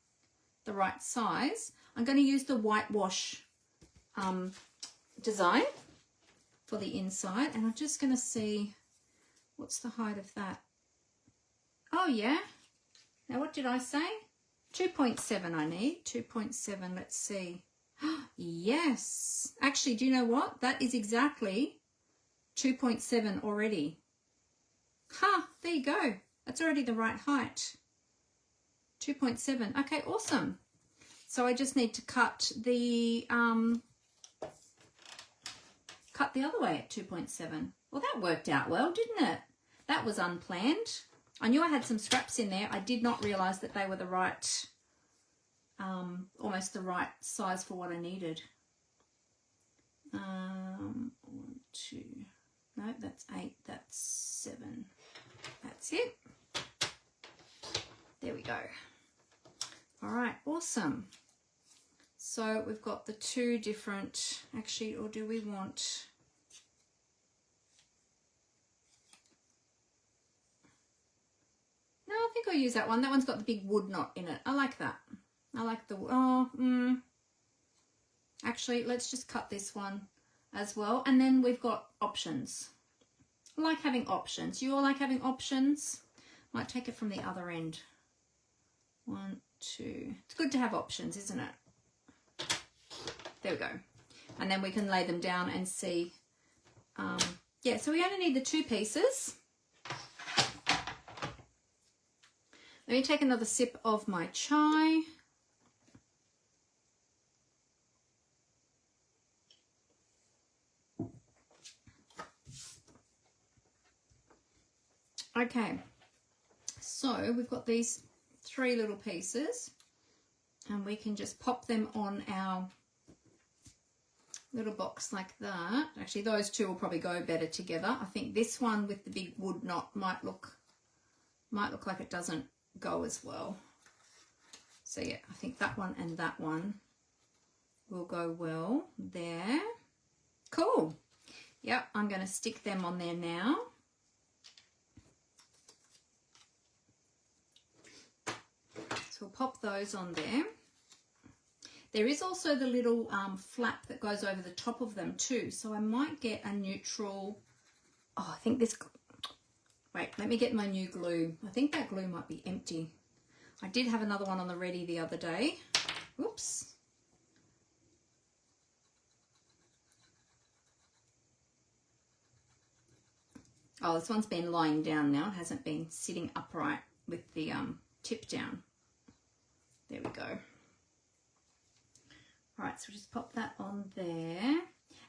the right size. I'm going to use the whitewash design for the inside, and I'm just going to see what's the height of that. Oh yeah, now what did I say? 2.7 I need. 2.7, let's see. Yes, actually, do you know what, that is exactly 2.7 already. There you go, that's already the right height. 2.7. Okay, awesome. So I just need to cut the cut the other way at 2.7. Well, that worked out well, didn't it? That was unplanned. I knew I had some scraps in there. I did not realise that they were the right, almost the right size for what I needed. 1, 2, no, that's 8, that's 7. That's it. There we go. All right, awesome. So we've got the 2 different, actually, or do we want... No, I think I'll use that one. That one's got the big wood knot in it. I like that. I like the, actually, let's just cut this one as well. And then we've got options. I like having options. You all like having options? Might take it from the other end. 1, 2. It's good to have options, isn't it? There we go. And then we can lay them down and see. Yeah, so we only need the 2 pieces. Let me take another sip of my chai. Okay, so we've got these 3 little pieces and we can just pop them on our little box like that. Actually, those 2 will probably go better together. I think this one with the big wood knot might look like it doesn't go as well. So yeah, I think that one and that one will go well there. Cool. Yep, I'm going to stick them on there now. So we'll pop those on there. There is also the little flap that goes over the top of them too. So I might get a neutral, oh, I think this, wait, let me get my new glue. I think that glue might be empty. I did have another one on the ready the other day. Whoops. Oh, this one's been lying down now. It hasn't been sitting upright with the tip down. There we go. All right, so we'll just pop that on there.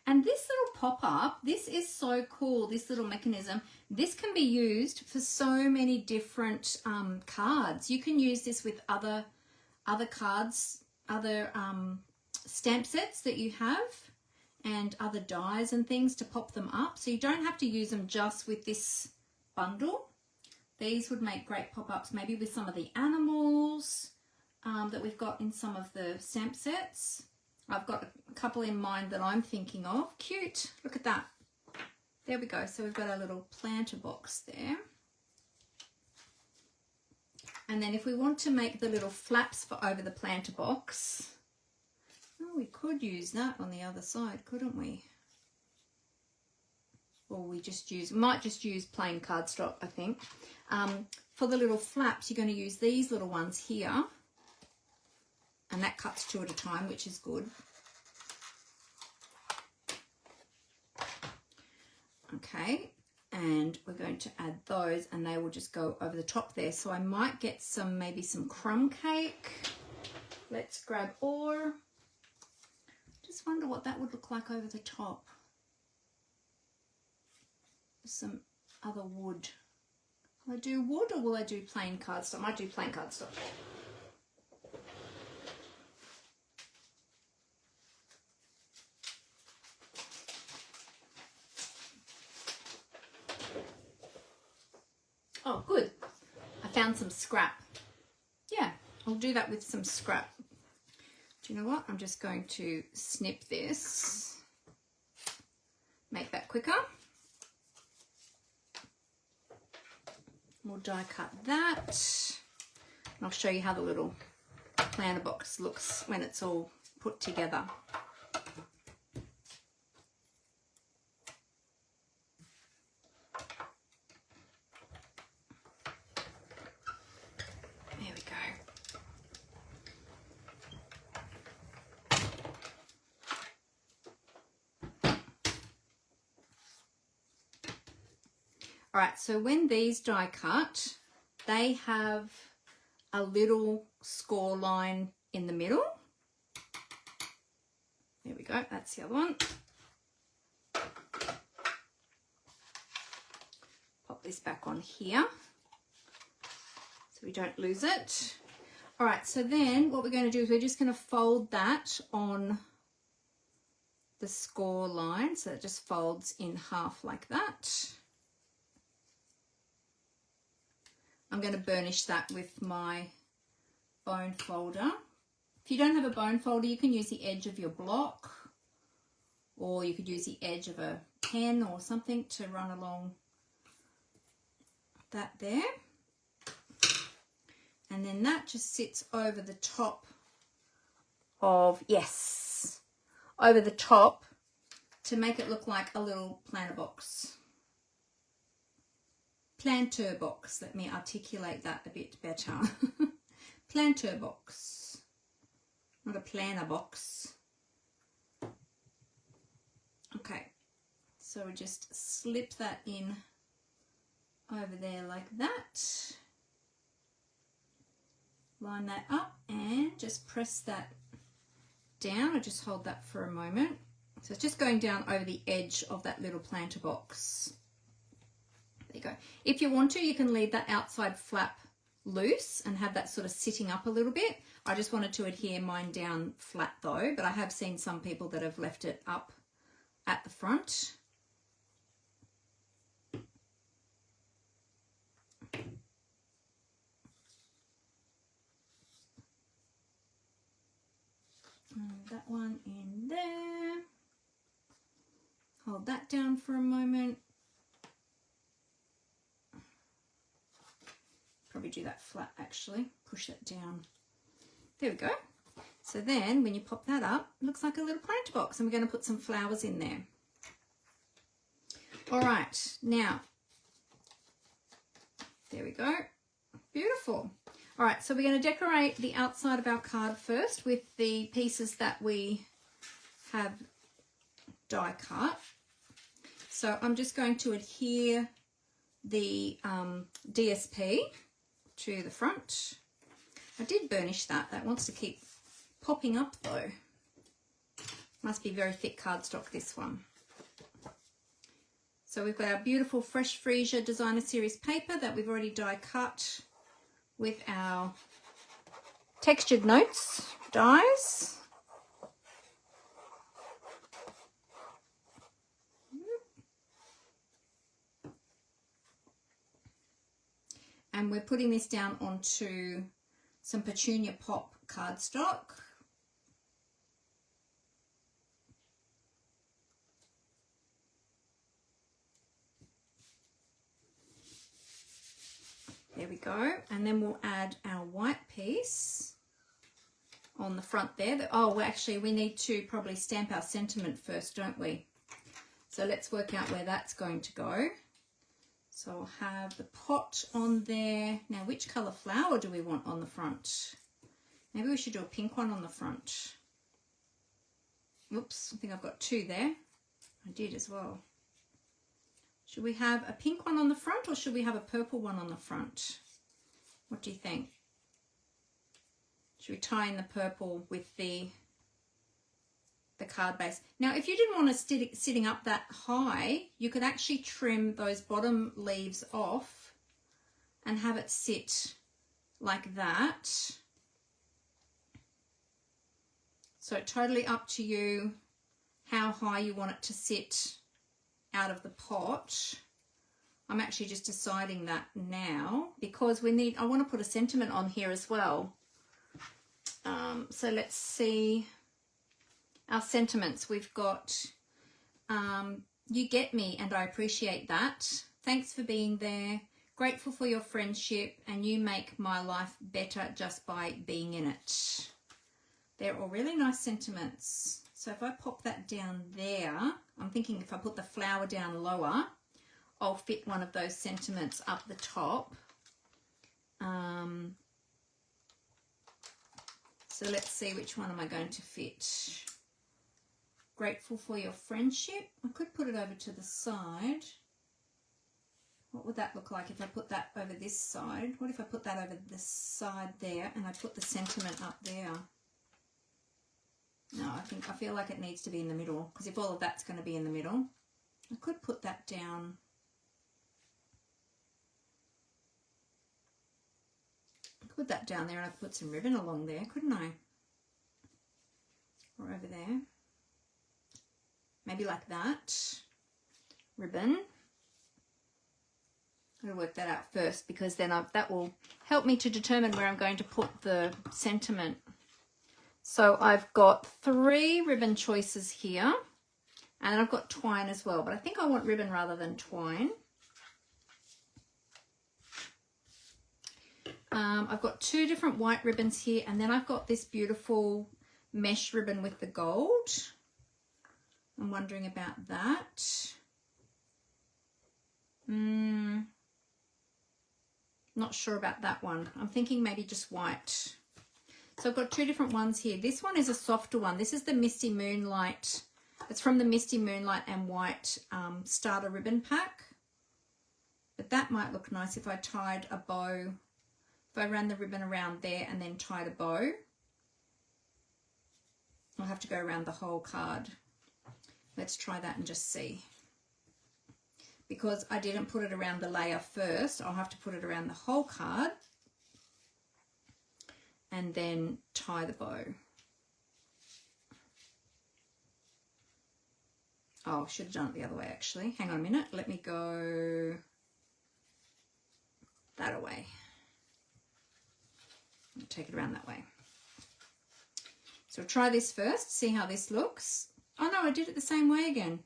And this little pop-up, this is so cool, this little mechanism. This can be used for so many different cards. You can use this with other cards, other stamp sets that you have, and other dies and things to pop them up. So you don't have to use them just with this bundle. These would make great pop-ups, maybe with some of the animals that we've got in some of the stamp sets. I've got a couple in mind that I'm thinking of. Cute, look at that. There we go, so we've got our little planter box there. And then if we want to make the little flaps for over the planter box, oh, we could use that on the other side, couldn't we? Or we might just use plain cardstock, I think. For the little flaps, you're going to use these little ones here. And that cuts 2 at a time, which is good. Okay, and we're going to add those and they will just go over the top there. So I might get maybe some crumb cake. Let's grab ore. Just wonder what that would look like over the top. Some other wood. Will I do wood or will I do plain cardstock? I might do plain cardstock. Oh, good. I found some scrap. Yeah, I'll do that with some scrap. Do you know what? I'm just going to snip this. Make that quicker. We'll die cut that. And I'll show you how the little planter box looks when it's all put together. All right, so when these die cut, they have a little score line in the middle. There we go, that's the other one. this back on here so we don't lose it. All right, so then what we're going to do is we're just going to fold that on the score line, so it just folds in half like that. I'm going to burnish that with my bone folder. If you don't have a bone folder, you can use the edge of your block, or you could use the edge of a pen or something to run along that there. And then that just sits over the top of, yes, over the top to make it look like a little planter box. Planter box, let me articulate that a bit better. Planter box, not a planner box. Okay, so we just slip that in over there like that. Line that up and just press that down, or just hold that for a moment. So it's just going down over the edge of that little planter box. There you go. If you want to, you can leave that outside flap loose and have that sort of sitting up a little bit. I just wanted to adhere mine down flat though, but I have seen some people that have left it up at the front. And that one in there. Hold that down for a moment. Probably do that flat actually. Push that down. There we go. So then when you pop that up, it looks like a little planter box, and we're going to put some flowers in there. All right, now, there we go. Beautiful. All right, so we're going to decorate the outside of our card first with the pieces that we have die cut. So I'm just going to adhere the DSP to the front. I did burnish that. That wants to keep popping up though. Must be very thick cardstock, this one. So we've got our beautiful Fresh Freesia Designer Series paper that we've already die cut with our textured notes dies. And we're putting this down onto some Petunia Pop cardstock. There we go. And then we'll add our white piece on the front there. Oh, well, actually, we need to probably stamp our sentiment first, don't we? So let's work out where that's going to go. So I'll have the pot on there. Now, which colour flower do we want on the front? Maybe we should do a pink one on the front. Oops, I think I've got two there. I did as well. Should we have a pink one on the front, or should we have a purple one on the front? What do you think? Should we tie in the purple with the card base? Now, if you didn't want to sitting up that high, you could actually trim those bottom leaves off and have it sit like that. So totally up to you how high you want it to sit out of the pot. I'm actually just deciding that now because I want to put a sentiment on here as well. So let's see our sentiments. We've got you get me and I appreciate that. Thanks for being there. Grateful for your friendship, and you make my life better just by being in it. They're all really nice sentiments. So if I pop that down there, I'm thinking if I put the flower down lower, I'll fit one of those sentiments up the top. So let's see, which one am I going to fit? Grateful for your friendship. I could put it over to the side. What would that look like if I put that over this side? What if I put that over this side there and I put the sentiment up there? No, I feel like it needs to be in the middle, because if all of that's going to be in the middle, I could put that down put that down there and I could put some ribbon along there, couldn't I? Or over there. Maybe like that. Ribbon. I'm going to work that out first because then that will help me to determine where I'm going to put the sentiment. So I've got 3 ribbon choices here, and I've got twine as well, but I think I want ribbon rather than twine. I've got 2 different white ribbons here, and then I've got this beautiful mesh ribbon with the gold. I'm wondering about that. Not sure about that one. I'm thinking maybe just white. So I've got 2 different ones here. This one is a softer one. This is the Misty Moonlight. It's from the Misty Moonlight and White starter ribbon pack. But that might look nice if I tied a bow. If I ran the ribbon around there and then tied a bow. I'll have to go around the whole card. Let's try that and just see. Because I didn't put it around the layer first, I'll have to put it around the whole card and then tie the bow. Oh, I should have done it the other way actually. Hang on a minute, let me go that away. I'll take it around that way. So we'll try this first, see how this looks. Oh no, I did it the same way again.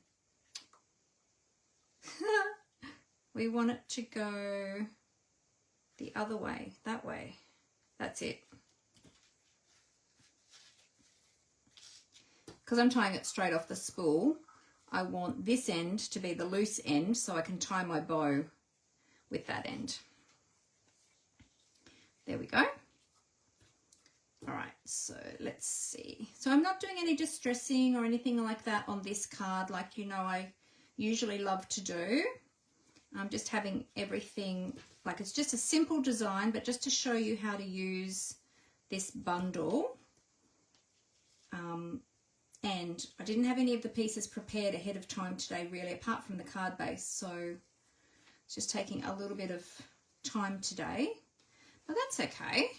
We want it to go the other way, that way. That's it. Because I'm tying it straight off the spool, I want this end to be the loose end so I can tie my bow with that end. There we go. All right, so let's see. So I'm not doing any distressing or anything like that on this card like you know I usually love to do. I'm just having everything, like it's just a simple design, but just to show you how to use this bundle. And I didn't have any of the pieces prepared ahead of time today really, apart from the card base. So it's just taking a little bit of time today, but that's okay.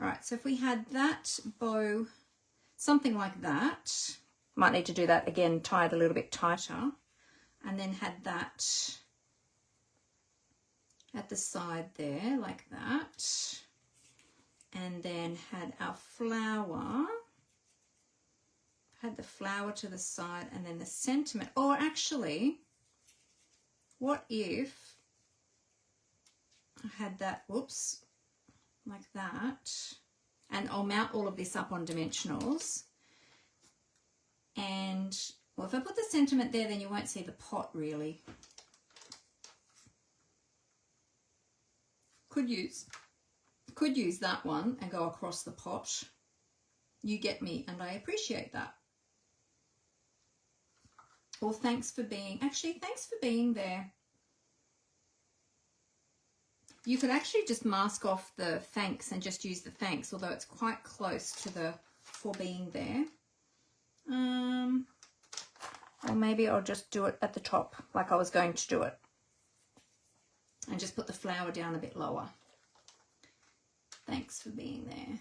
All right, so if we had that bow, something like that, might need to do that again, tie it a little bit tighter, and then had that at the side there like that, and then had our flower, had the flower to the side, and then the sentiment. Or actually, what if I had that, whoops, like that, and I'll mount all of this up on dimensionals. And well, if I put the sentiment there, then you won't see the pot really. Could use that one and go across the pot. You get me, and I appreciate that. Well, thanks for being there. You could actually just mask off the thanks and just use the thanks, although it's quite close to the for being there. Or maybe I'll just do it at the top like I was going to do it. And just put the flower down a bit lower. Thanks for being there.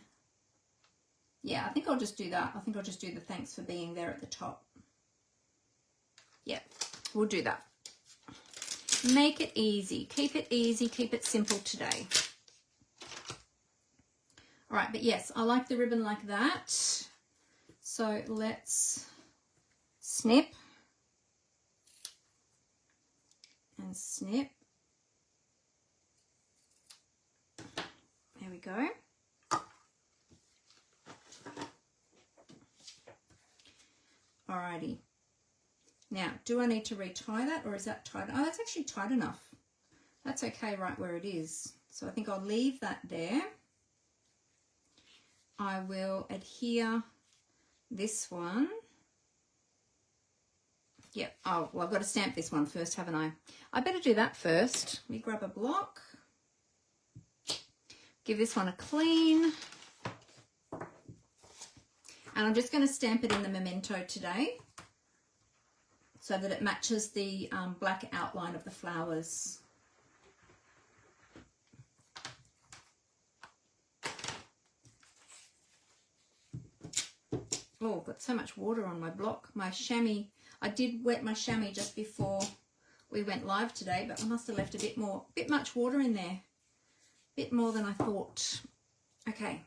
Yeah, I think I'll just do that. I think I'll just do the thanks for being there at the top. Yeah, we'll do that. Make it easy. Keep it easy. Keep it simple today. All right, but yes, I like the ribbon like that. So let's snip and snip. There we go. Alrighty. Now, do I need to retie that, or is that tight? Oh, that's actually tight enough. That's okay right where it is. So I think I'll leave that there. I will adhere this one. Yep. Oh, well, I've got to stamp this one first, haven't I? I better do that first. Let me grab a block. Give this one a clean. And I'm just going to stamp it in the memento today so that it matches the black outline of the flowers. Oh, I've got so much water on my block. My chamois, I did wet my chamois just before we went live today, but I must have left a bit much water in there. A bit more than I thought. Okay,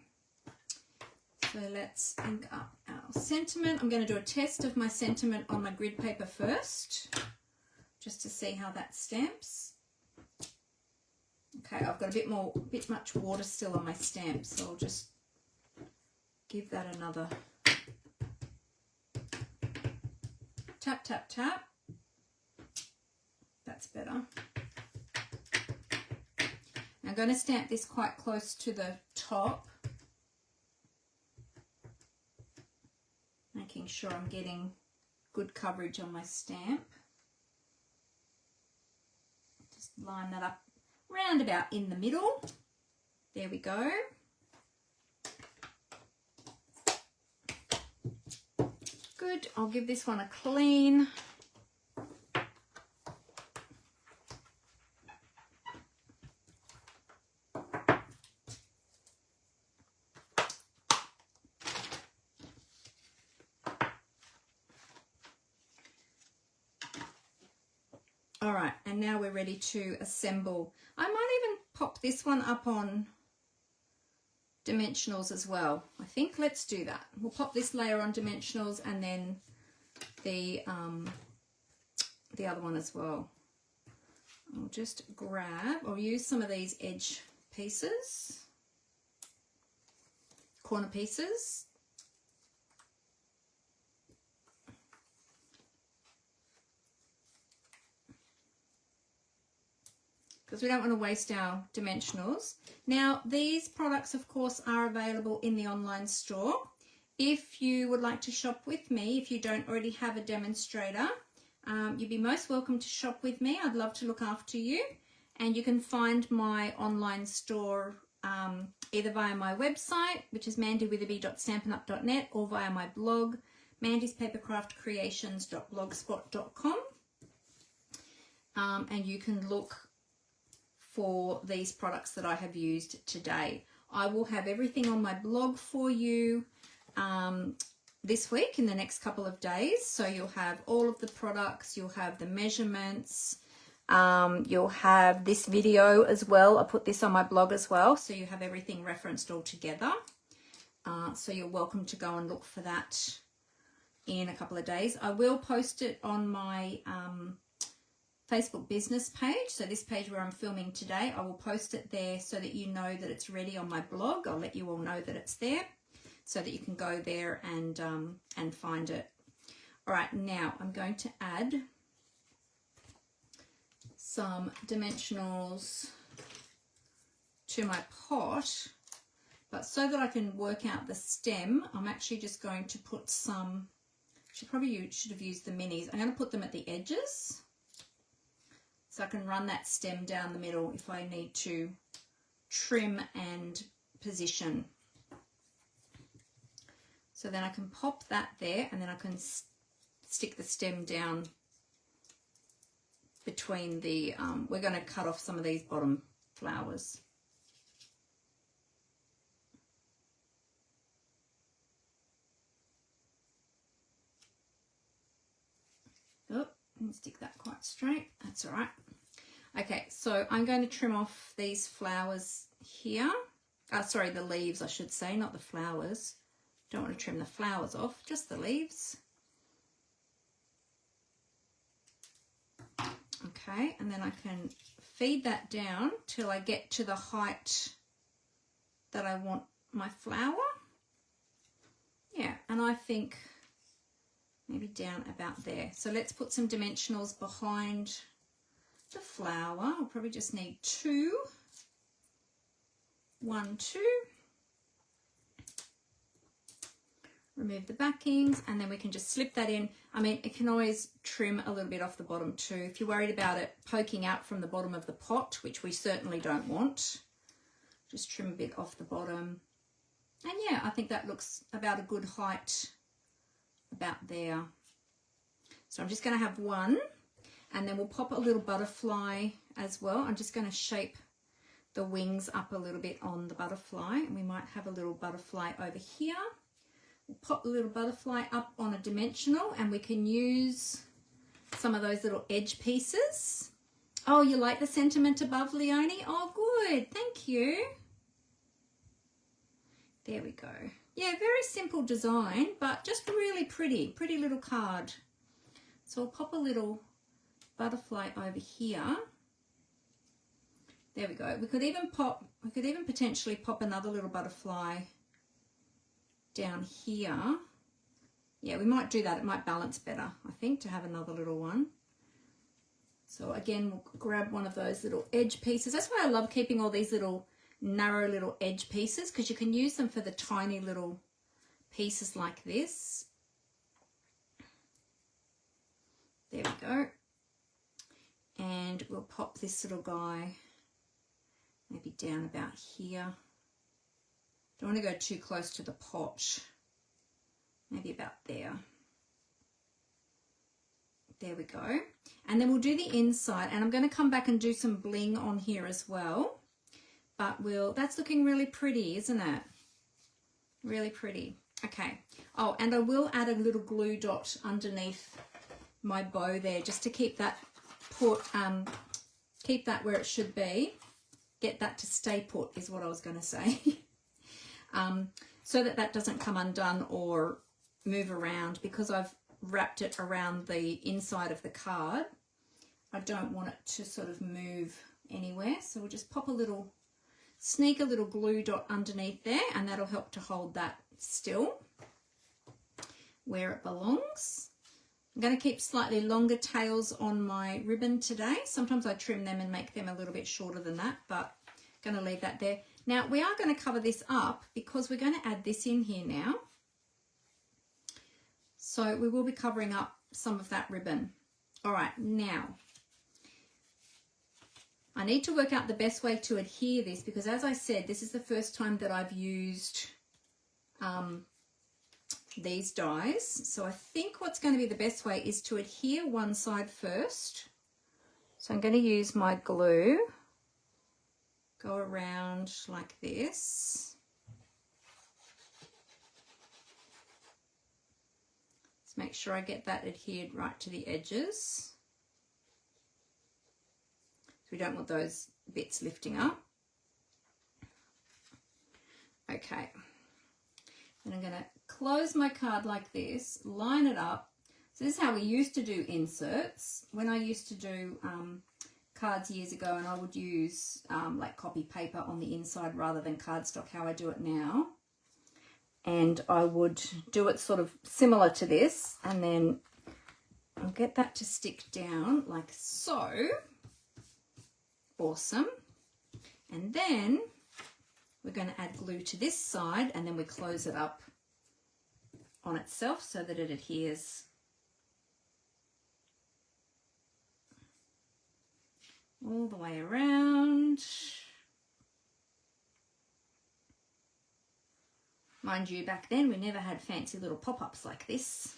so let's ink up our sentiment. I'm going to do a test of my sentiment on my grid paper first, just to see how that stamps. Okay, I've got a bit much water still on my stamp, so I'll just give that another tap, tap, tap. That's better. I'm going to stamp this quite close to the top, making sure I'm getting good coverage on my stamp. Just line that up round about in the middle. There we go. Good. I'll give this one a clean. All right, and now we're ready to assemble. I might even pop this one up on dimensionals as well. I think let's do that. We'll pop this layer on dimensionals and then the other one as well. I'll just I'll use some of these edge pieces, corner pieces. Because we don't want to waste our dimensionals. Now, these products, of course, are available in the online store. If you would like to shop with me, if you don't already have a demonstrator, you'd be most welcome to shop with me. I'd love to look after you. And you can find my online store either via my website, which is mandywitherby.stampinup.net, or via my blog, mandyspapercraftcreations.blogspot.com. And you can look for these products that I have used today. I will have everything on my blog for you this week in the next couple of days. So you'll have all of the products, you'll have the measurements, you'll have this video as well. I put this on my blog as well, so you have everything referenced all together. So you're welcome to go and look for that in a couple of days. I will post it on my Facebook business page. So this page where I'm filming today, I will post it there so that you know that it's ready on my blog. I'll let you all know that it's there so that you can go there and find it. All right, now I'm going to add some dimensionals to my pot, but so that I can work out the stem, I'm actually just going to put some, should have used the minis. I'm going to put them at the edges, so I can run that stem down the middle if I need to trim and position. So then I can pop that there, and then I can stick the stem down between the, we're going to cut off some of these bottom flowers. Oh, and stick that quite straight. That's all right. Okay, so I'm going to trim off these flowers here. Sorry, the leaves, I should say, not the flowers. Don't want to trim the flowers off, just the leaves. Okay, and then I can feed that down till I get to the height that I want my flower. Yeah, and I think maybe down about there. So let's put some dimensionals behind the flower. I'll probably just need 2. 1, 2. Remove the backings, and then we can just slip that in. I mean, it can always trim a little bit off the bottom too. If you're worried about it poking out from the bottom of the pot, which we certainly don't want, just trim a bit off the bottom. And yeah, I think that looks about a good height about there. So I'm just going to have 1, and then we'll pop a little butterfly as well. I'm just going to shape the wings up a little bit on the butterfly, and we might have a little butterfly over here. We'll pop the little butterfly up on a dimensional, and we can use some of those little edge pieces. Oh, you like the sentiment above, Leonie? Oh, good. Thank you. There we go. Yeah, very simple design, but just really pretty. Pretty little card. So I'll pop a little butterfly over here. There we go. We could even potentially pop another little butterfly down here. Yeah, we might do that. It might balance better, I think, to have another little one. So again, we'll grab one of those little edge pieces. That's why I love keeping all these little narrow little edge pieces, because you can use them for the tiny little pieces like this. There we go. And we'll pop this little guy maybe down about here. Don't want to go too close to the pot. Maybe about there. There we go. And then we'll do the inside, and I'm going to come back and do some bling on here as well. But that's looking really pretty, isn't it? Really pretty. Okay. Oh, and I will add a little glue dot underneath my bow there, just to keep that keep that where it should be. Get that to stay put is what I was going to say. So that doesn't come undone or move around, because I've wrapped it around the inside of the card. I don't want it to sort of move anywhere, so we'll just pop sneak a little glue dot underneath there, and that'll help to hold that still where it belongs. I'm going to keep slightly longer tails on my ribbon today. Sometimes I trim them and make them a little bit shorter than that, but I'm going to leave that there. Now we are going to cover this up because we're going to add this in here now. So we will be covering up some of that ribbon. All right, now I need to work out the best way to adhere this, because as I said, this is the first time that I've used these dies. So I think what's going to be the best way is to adhere one side first. So I'm going to use my glue, go around like this. Let's make sure I get that adhered right to the edges. So we don't want those bits lifting up. Okay. And I'm going to close my card like this, line it up. So this is how we used to do inserts. When I used to do cards years ago, and I would use like copy paper on the inside rather than cardstock, how I do it now. And I would do it sort of similar to this, and then I'll get that to stick down like so. Awesome. And then we're going to add glue to this side, and then we close it up on itself so that it adheres. All the way around. Mind you, back then we never had fancy little pop-ups like this.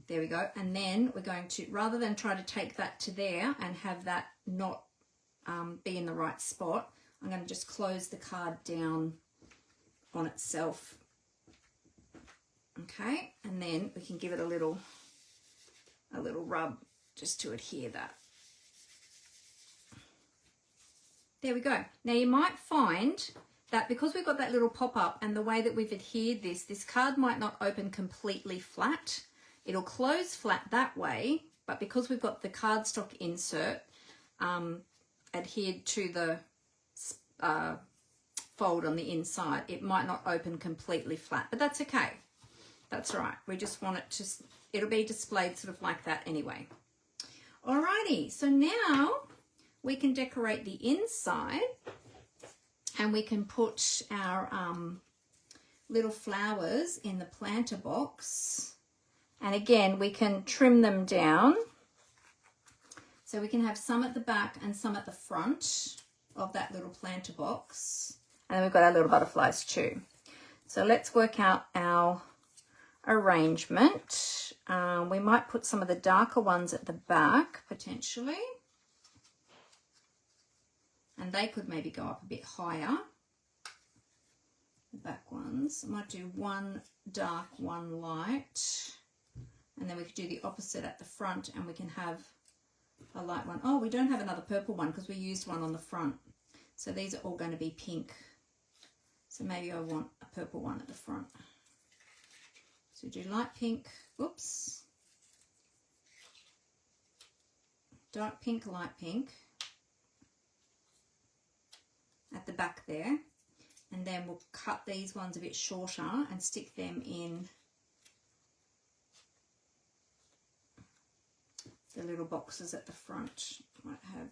There we go. And then we're going to, rather than try to take that to there and have that not be in the right spot, I'm going to just close the card down on itself. Okay, and then we can give it a little rub just to adhere that. There we go. Now you might find that because we've got that little pop-up and the way that we've adhered this card might not open completely flat. It'll close flat that way, but because we've got the cardstock insert adhered to the fold on the inside, it might not open completely flat, but that's okay. That's all right. We just want it to, it'll be displayed sort of like that anyway. Alrighty, so now we can decorate the inside, and we can put our little flowers in the planter box. And again, we can trim them down. So we can have some at the back and some at the front of that little planter box. And then we've got our little butterflies too. So let's work out our arrangement. We might put some of the darker ones at the back, potentially. And they could maybe go up a bit higher. the back ones. I might do one dark, one light, and then we could do the opposite at the front, and we can have a light one. Oh, we don't have another purple one because we used one on the front. So these are all going to be pink. So maybe I want a purple one at the front. So do light pink, whoops, dark pink, light pink at the back there. And then we'll cut these ones a bit shorter and stick them in the little boxes at the front. Might have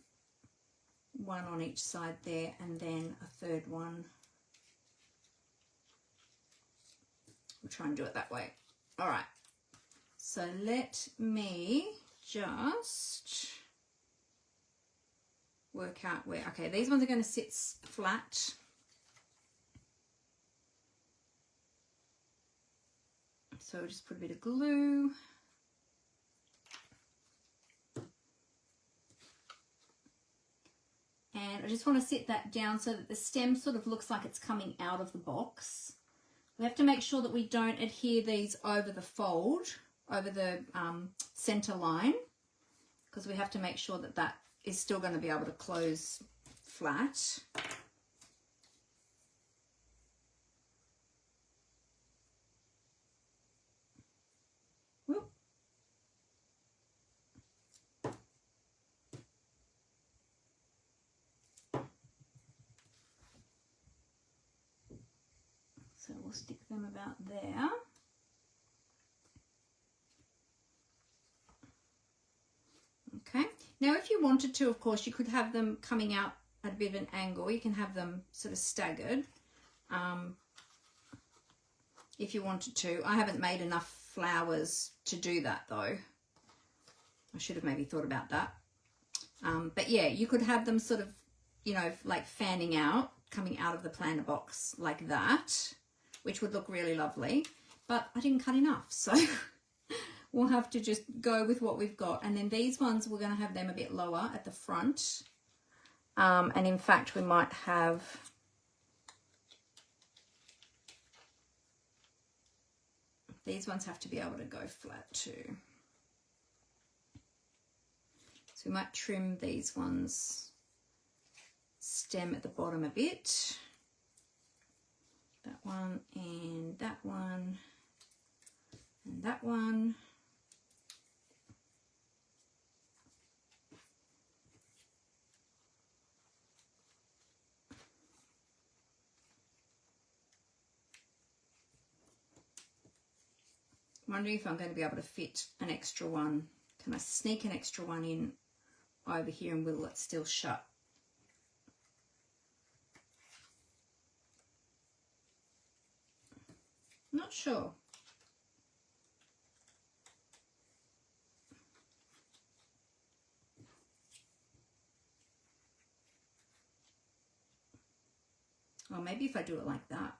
one on each side there and then a third one. We'll try and do it that way. All right, so let me just work out where, okay, these ones are going to sit flat. So we'll just put a bit of glue. And I just want to set that down so that the stem sort of looks like it's coming out of the box. We have to make sure that we don't adhere these over the fold, over the center line, because we have to make sure that that is still going to be able to close flat. Whoop. So we'll stick them about there. Okay, now if you wanted to, of course, you could have them coming out at a bit of an angle. You can have them sort of staggered if you wanted to. I haven't made enough flowers to do that though. I should have maybe thought about that. But yeah, you could have them sort of, you know, like fanning out, coming out of the planter box like that, which would look really lovely. But I didn't cut enough, so we'll have to just go with what we've got. And then these ones, we're going to have them a bit lower at the front. And in fact, we might have these ones have to be able to go flat too. So we might trim these ones stem at the bottom a bit. That one and that one and that one. I'm wondering if I'm going to be able to fit an extra one. Can I sneak an extra one in over here and will it still shut? Not sure. Or maybe if I do it like that.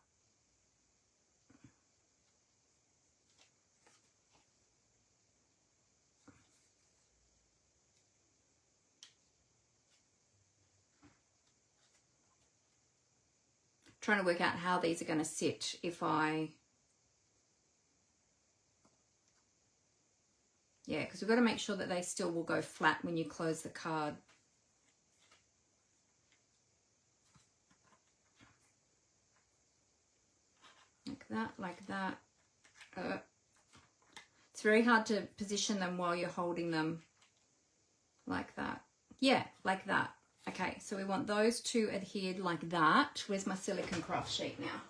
Trying to work out how these are going to sit if I, yeah, because we've got to make sure that they still will go flat when you close the card. Like that, like that. It's very hard to position them while you're holding them like that. Yeah, like that. Okay, so we want those two adhered like that. Where's my silicone craft sheet now?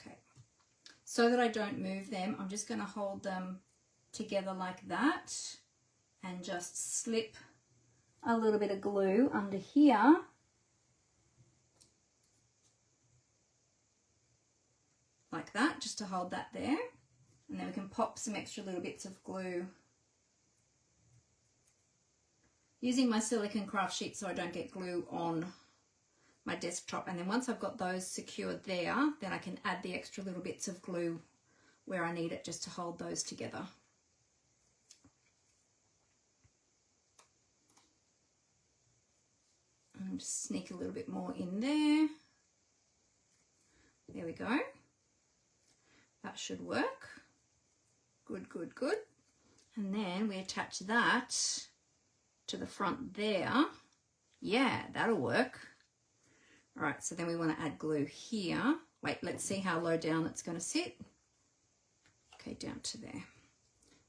Okay, so that I don't move them, I'm just going to hold them together like that and just slip a little bit of glue under here. Like that, just to hold that there. And then we can pop some extra little bits of glue using my silicone craft sheet so I don't get glue on my desktop. And then once I've got those secured there, then I can add the extra little bits of glue where I need it just to hold those together. And just sneak a little bit more in there. There we go. That should work. Good, good, good. And then we attach that to the front there. Yeah, that'll work. All right, so then we want to add glue here. Wait, let's see how low down it's going to sit. Okay, down to there.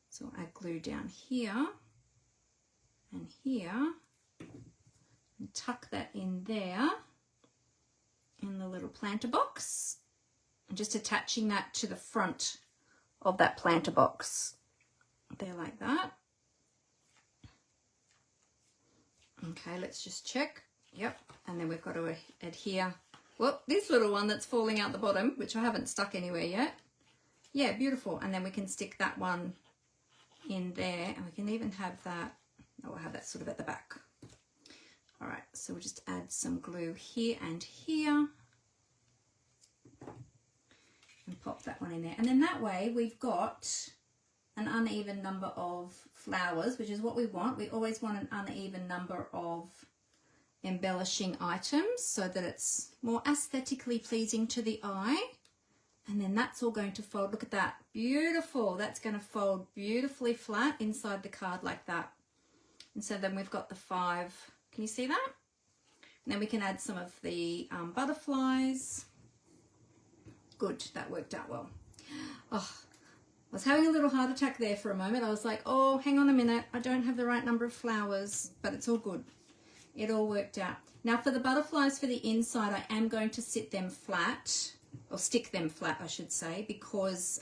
So we'll add glue down here and here. And tuck that in there in the little planter box. And just attaching that to the front of that planter box. There, like that. Okay, let's just check. Yep, and then we've got to adhere. Well, this little one that's falling out the bottom, which I haven't stuck anywhere yet. Yeah, beautiful. And then we can stick that one in there, and we can even have that. Oh, we'll have that sort of at the back. All right, so we'll just add some glue here and here. And pop that one in there. And then that way we've got an uneven number of flowers, which is what we want. We always want an uneven number of embellishing items so that it's more aesthetically pleasing to the eye. And then that's all going to fold. Look at that. Beautiful. That's going to fold beautifully flat inside the card like that. And so then we've got the 5. Can you see that? And then we can add some of the butterflies. Good, that worked out well. Oh, I was having a little heart attack there for a moment. I was like, oh, hang on a minute. I don't have the right number of flowers, but it's all good. It all worked out. Now for the butterflies for the inside, I am going to sit them flat, or stick them flat, I should say, because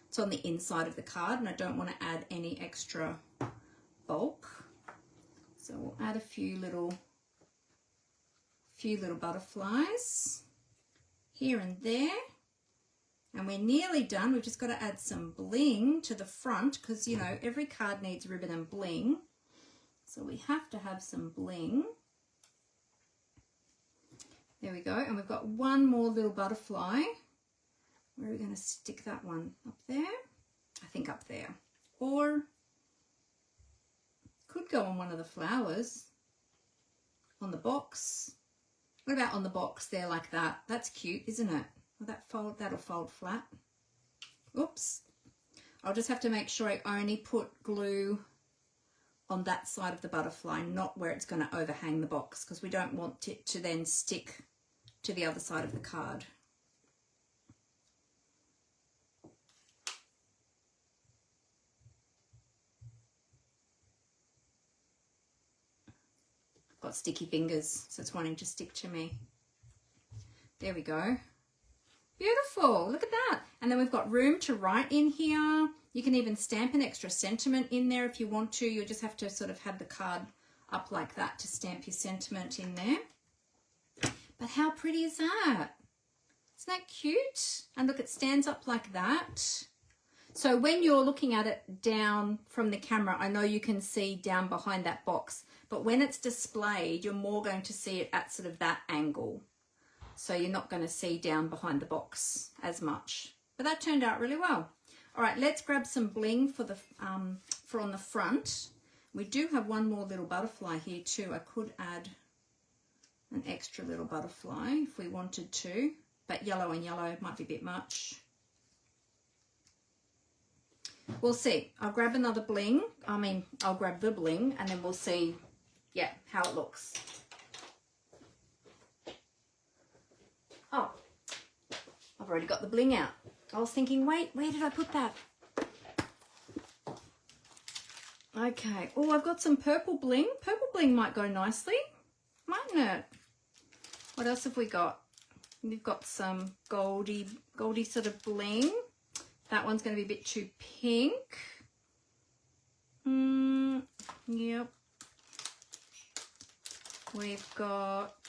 it's on the inside of the card and I don't want to add any extra bulk. So we'll add a few little butterflies here and there, and we're nearly done. We've just got to add some bling to the front because, you know, every card needs ribbon and bling, so we have to have some bling. There we go. And we've got one more little butterfly. Where are we going to stick that one? Up there? I think up there. Or could go on one of the flowers on the box. What about on the box there like that? That's cute, isn't it? Will that'll fold flat. Oops. I'll just have to make sure I only put glue on that side of the butterfly, not where it's going to overhang the box, because we don't want it to then stick to the other side of the card. I've got sticky fingers, so it's wanting to stick to me. There we go. Beautiful, look at that. And then we've got room to write in here. You can even stamp an extra sentiment in there if you want to. You'll just have to sort of have the card up like that to stamp your sentiment in there. But how pretty is that? Isn't that cute? And look, it stands up like that. So when you're looking at it down from the camera, I know you can see down behind that box, but when it's displayed, you're more going to see it at sort of that angle. So you're not going to see down behind the box as much. But that turned out really well. All right, let's grab some bling for the for on the front. We do have one more little butterfly here too. I could add an extra little butterfly if we wanted to, but yellow and yellow might be a bit much. We'll see. I'll grab another bling. I'll grab the bling and then we'll see, yeah, how it looks. Oh, I've already got the bling out. I was thinking, wait, where did I put that? Okay. Oh, I've got some purple bling. Purple bling might go nicely, mightn't it? What else have we got? We've got some goldy sort of bling. That one's going to be a bit too pink. Yep. We've got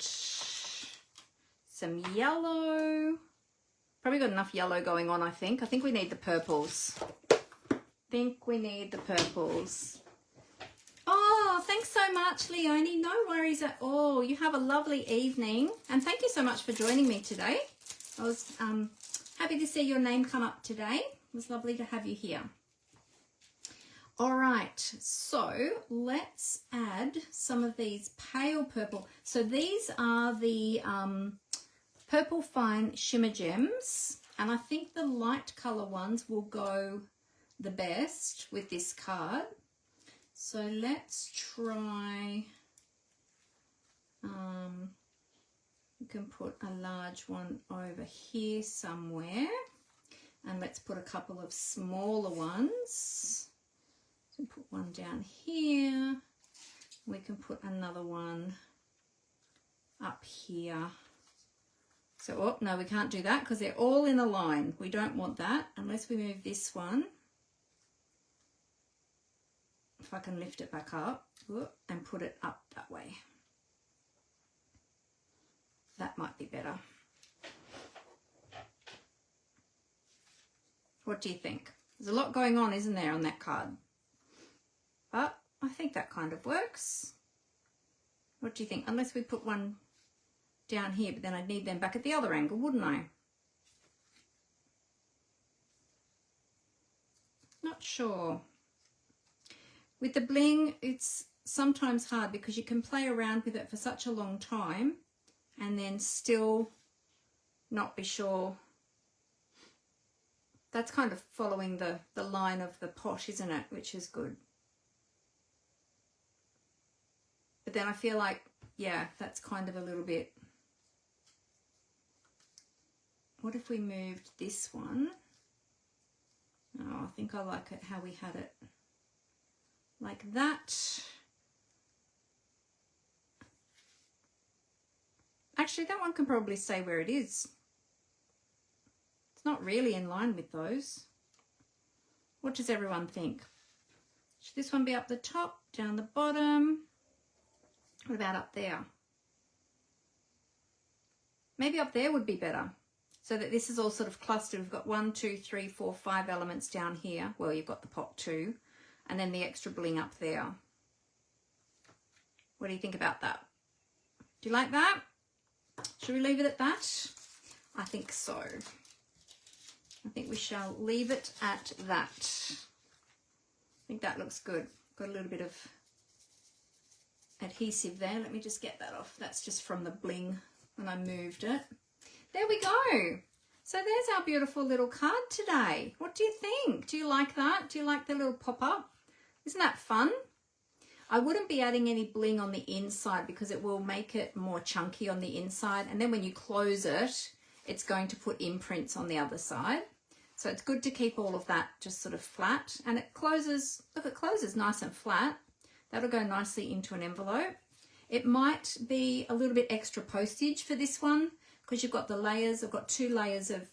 some yellow. Probably got enough yellow going on, I think. I think we need the purples. Oh, thanks so much, Leonie. No worries at all. You have a lovely evening. And thank you so much for joining me today. I was happy to see your name come up today. It was lovely to have you here. All right, so let's add some of these pale purple. So these are the Purple Fine Shimmer Gems, and I think the light color ones will go the best with this card. So let's try, you can put a large one over here somewhere, and let's put a couple of smaller ones. So put one down here, we can put another one up here. So, oh, no, we can't do that because they're all in a line. We don't want that unless we move this one. If I can lift it back up and put it up that way. That might be better. What do you think? There's a lot going on, isn't there, on that card? But I think that kind of works. What do you think? Unless we put one down here, but then I'd need them back at the other angle, wouldn't I? Not sure. With the bling, it's sometimes hard because you can play around with it for such a long time and then still not be sure. That's kind of following the line of the pot, isn't it? Which is good. But then I feel like, yeah, that's kind of a little bit. What if we moved this one? Oh, I think I like it how we had it. Like that. Actually, that one can probably stay where it is. It's not really in line with those. What does everyone think? Should this one be up the top, down the bottom? What about up there? Maybe up there would be better. So that this is all sort of clustered. We've got 1, 2, 3, 4, 5 elements down here. Well, you've got the pot too. And then the extra bling up there. What do you think about that? Do you like that? Should we leave it at that? I think so. I think we shall leave it at that. I think that looks good. Got a little bit of adhesive there. Let me just get that off. That's just from the bling when I moved it. There we go. So there's our beautiful little card today. What do you think? Do you like that? Do you like the little pop-up? Isn't that fun? I wouldn't be adding any bling on the inside because it will make it more chunky on the inside. And then when you close it, it's going to put imprints on the other side. So it's good to keep all of that just sort of flat. And it closes, look, it closes nice and flat. That'll go nicely into an envelope. It might be a little bit extra postage for this one because you've got the layers. I've got 2 layers of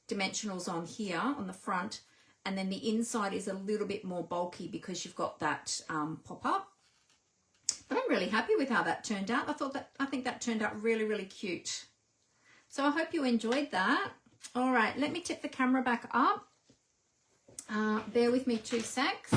dimensionals on here on the front. And then the inside is a little bit more bulky because you've got that pop-up. But I'm really happy with how that turned out. I think that turned out really, really cute. So I hope you enjoyed that. All right, let me tip the camera back up. Bear with me 2 secs.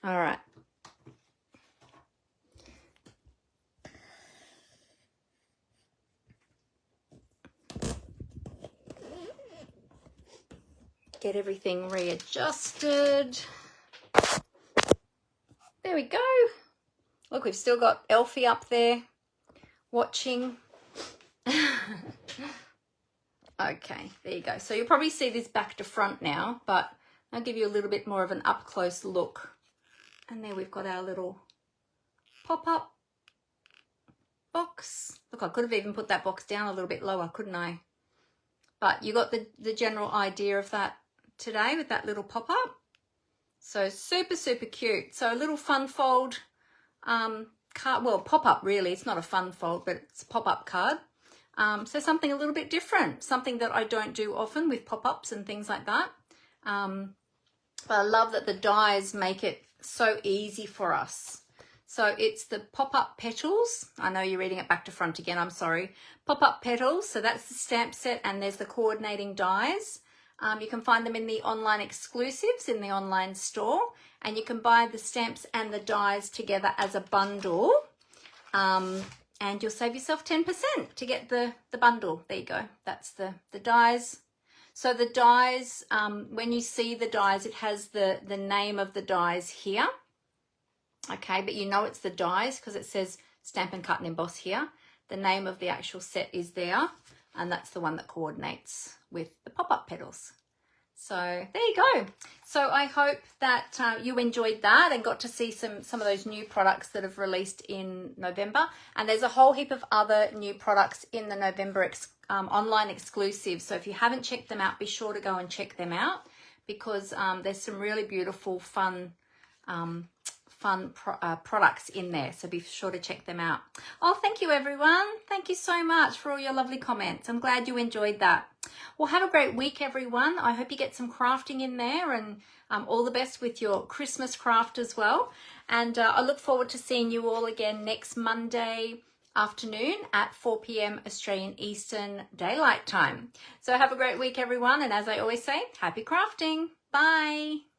All right. Get everything readjusted. There we go. Look, we've still got Elfie up there watching. Okay, there you go. So you'll probably see this back to front now, but I'll give you a little bit more of an up-close look. And there we've got our little pop-up box. Look, I could have even put that box down a little bit lower, couldn't I? But you got the general idea of that today with that little pop-up. So super, super cute. So a little fun fold card. Well, pop-up really. It's not a fun fold, but it's a pop-up card. So something a little bit different. Something that I don't do often with pop-ups and things like that. But I love that the dies make it so easy for us. So it's the pop-up Petals. I know you're reading it back to front again, I'm sorry. Pop-up Petals, so that's the stamp set, and there's the coordinating dies. You can find them in the online exclusives in the online store, and you can buy the stamps and the dies together as a bundle, and you'll save yourself 10% to get the bundle. There you go. That's the dies. So the dies, when you see the dies, it has the name of the dies here. Okay, but you know it's the dies because it says Stampin' Cut and Emboss here. The name of the actual set is there, and that's the one that coordinates with the pop-up petals. So there you go. So I hope that you enjoyed that and got to see some of those new products that have released in November. And there's a whole heap of other new products in the November online exclusive. So if you haven't checked them out, be sure to go and check them out, because there's some really beautiful, fun products in there, so be sure to check them out. Oh, thank you everyone. Thank you so much for all your lovely comments. I'm glad you enjoyed that. Well, have a great week everyone. I hope you get some crafting in there, and all the best with your Christmas craft as well. And I look forward to seeing you all again next Monday afternoon at 4 p.m. Australian Eastern Daylight Time. So have a great week everyone, and as I always say, happy crafting. Bye.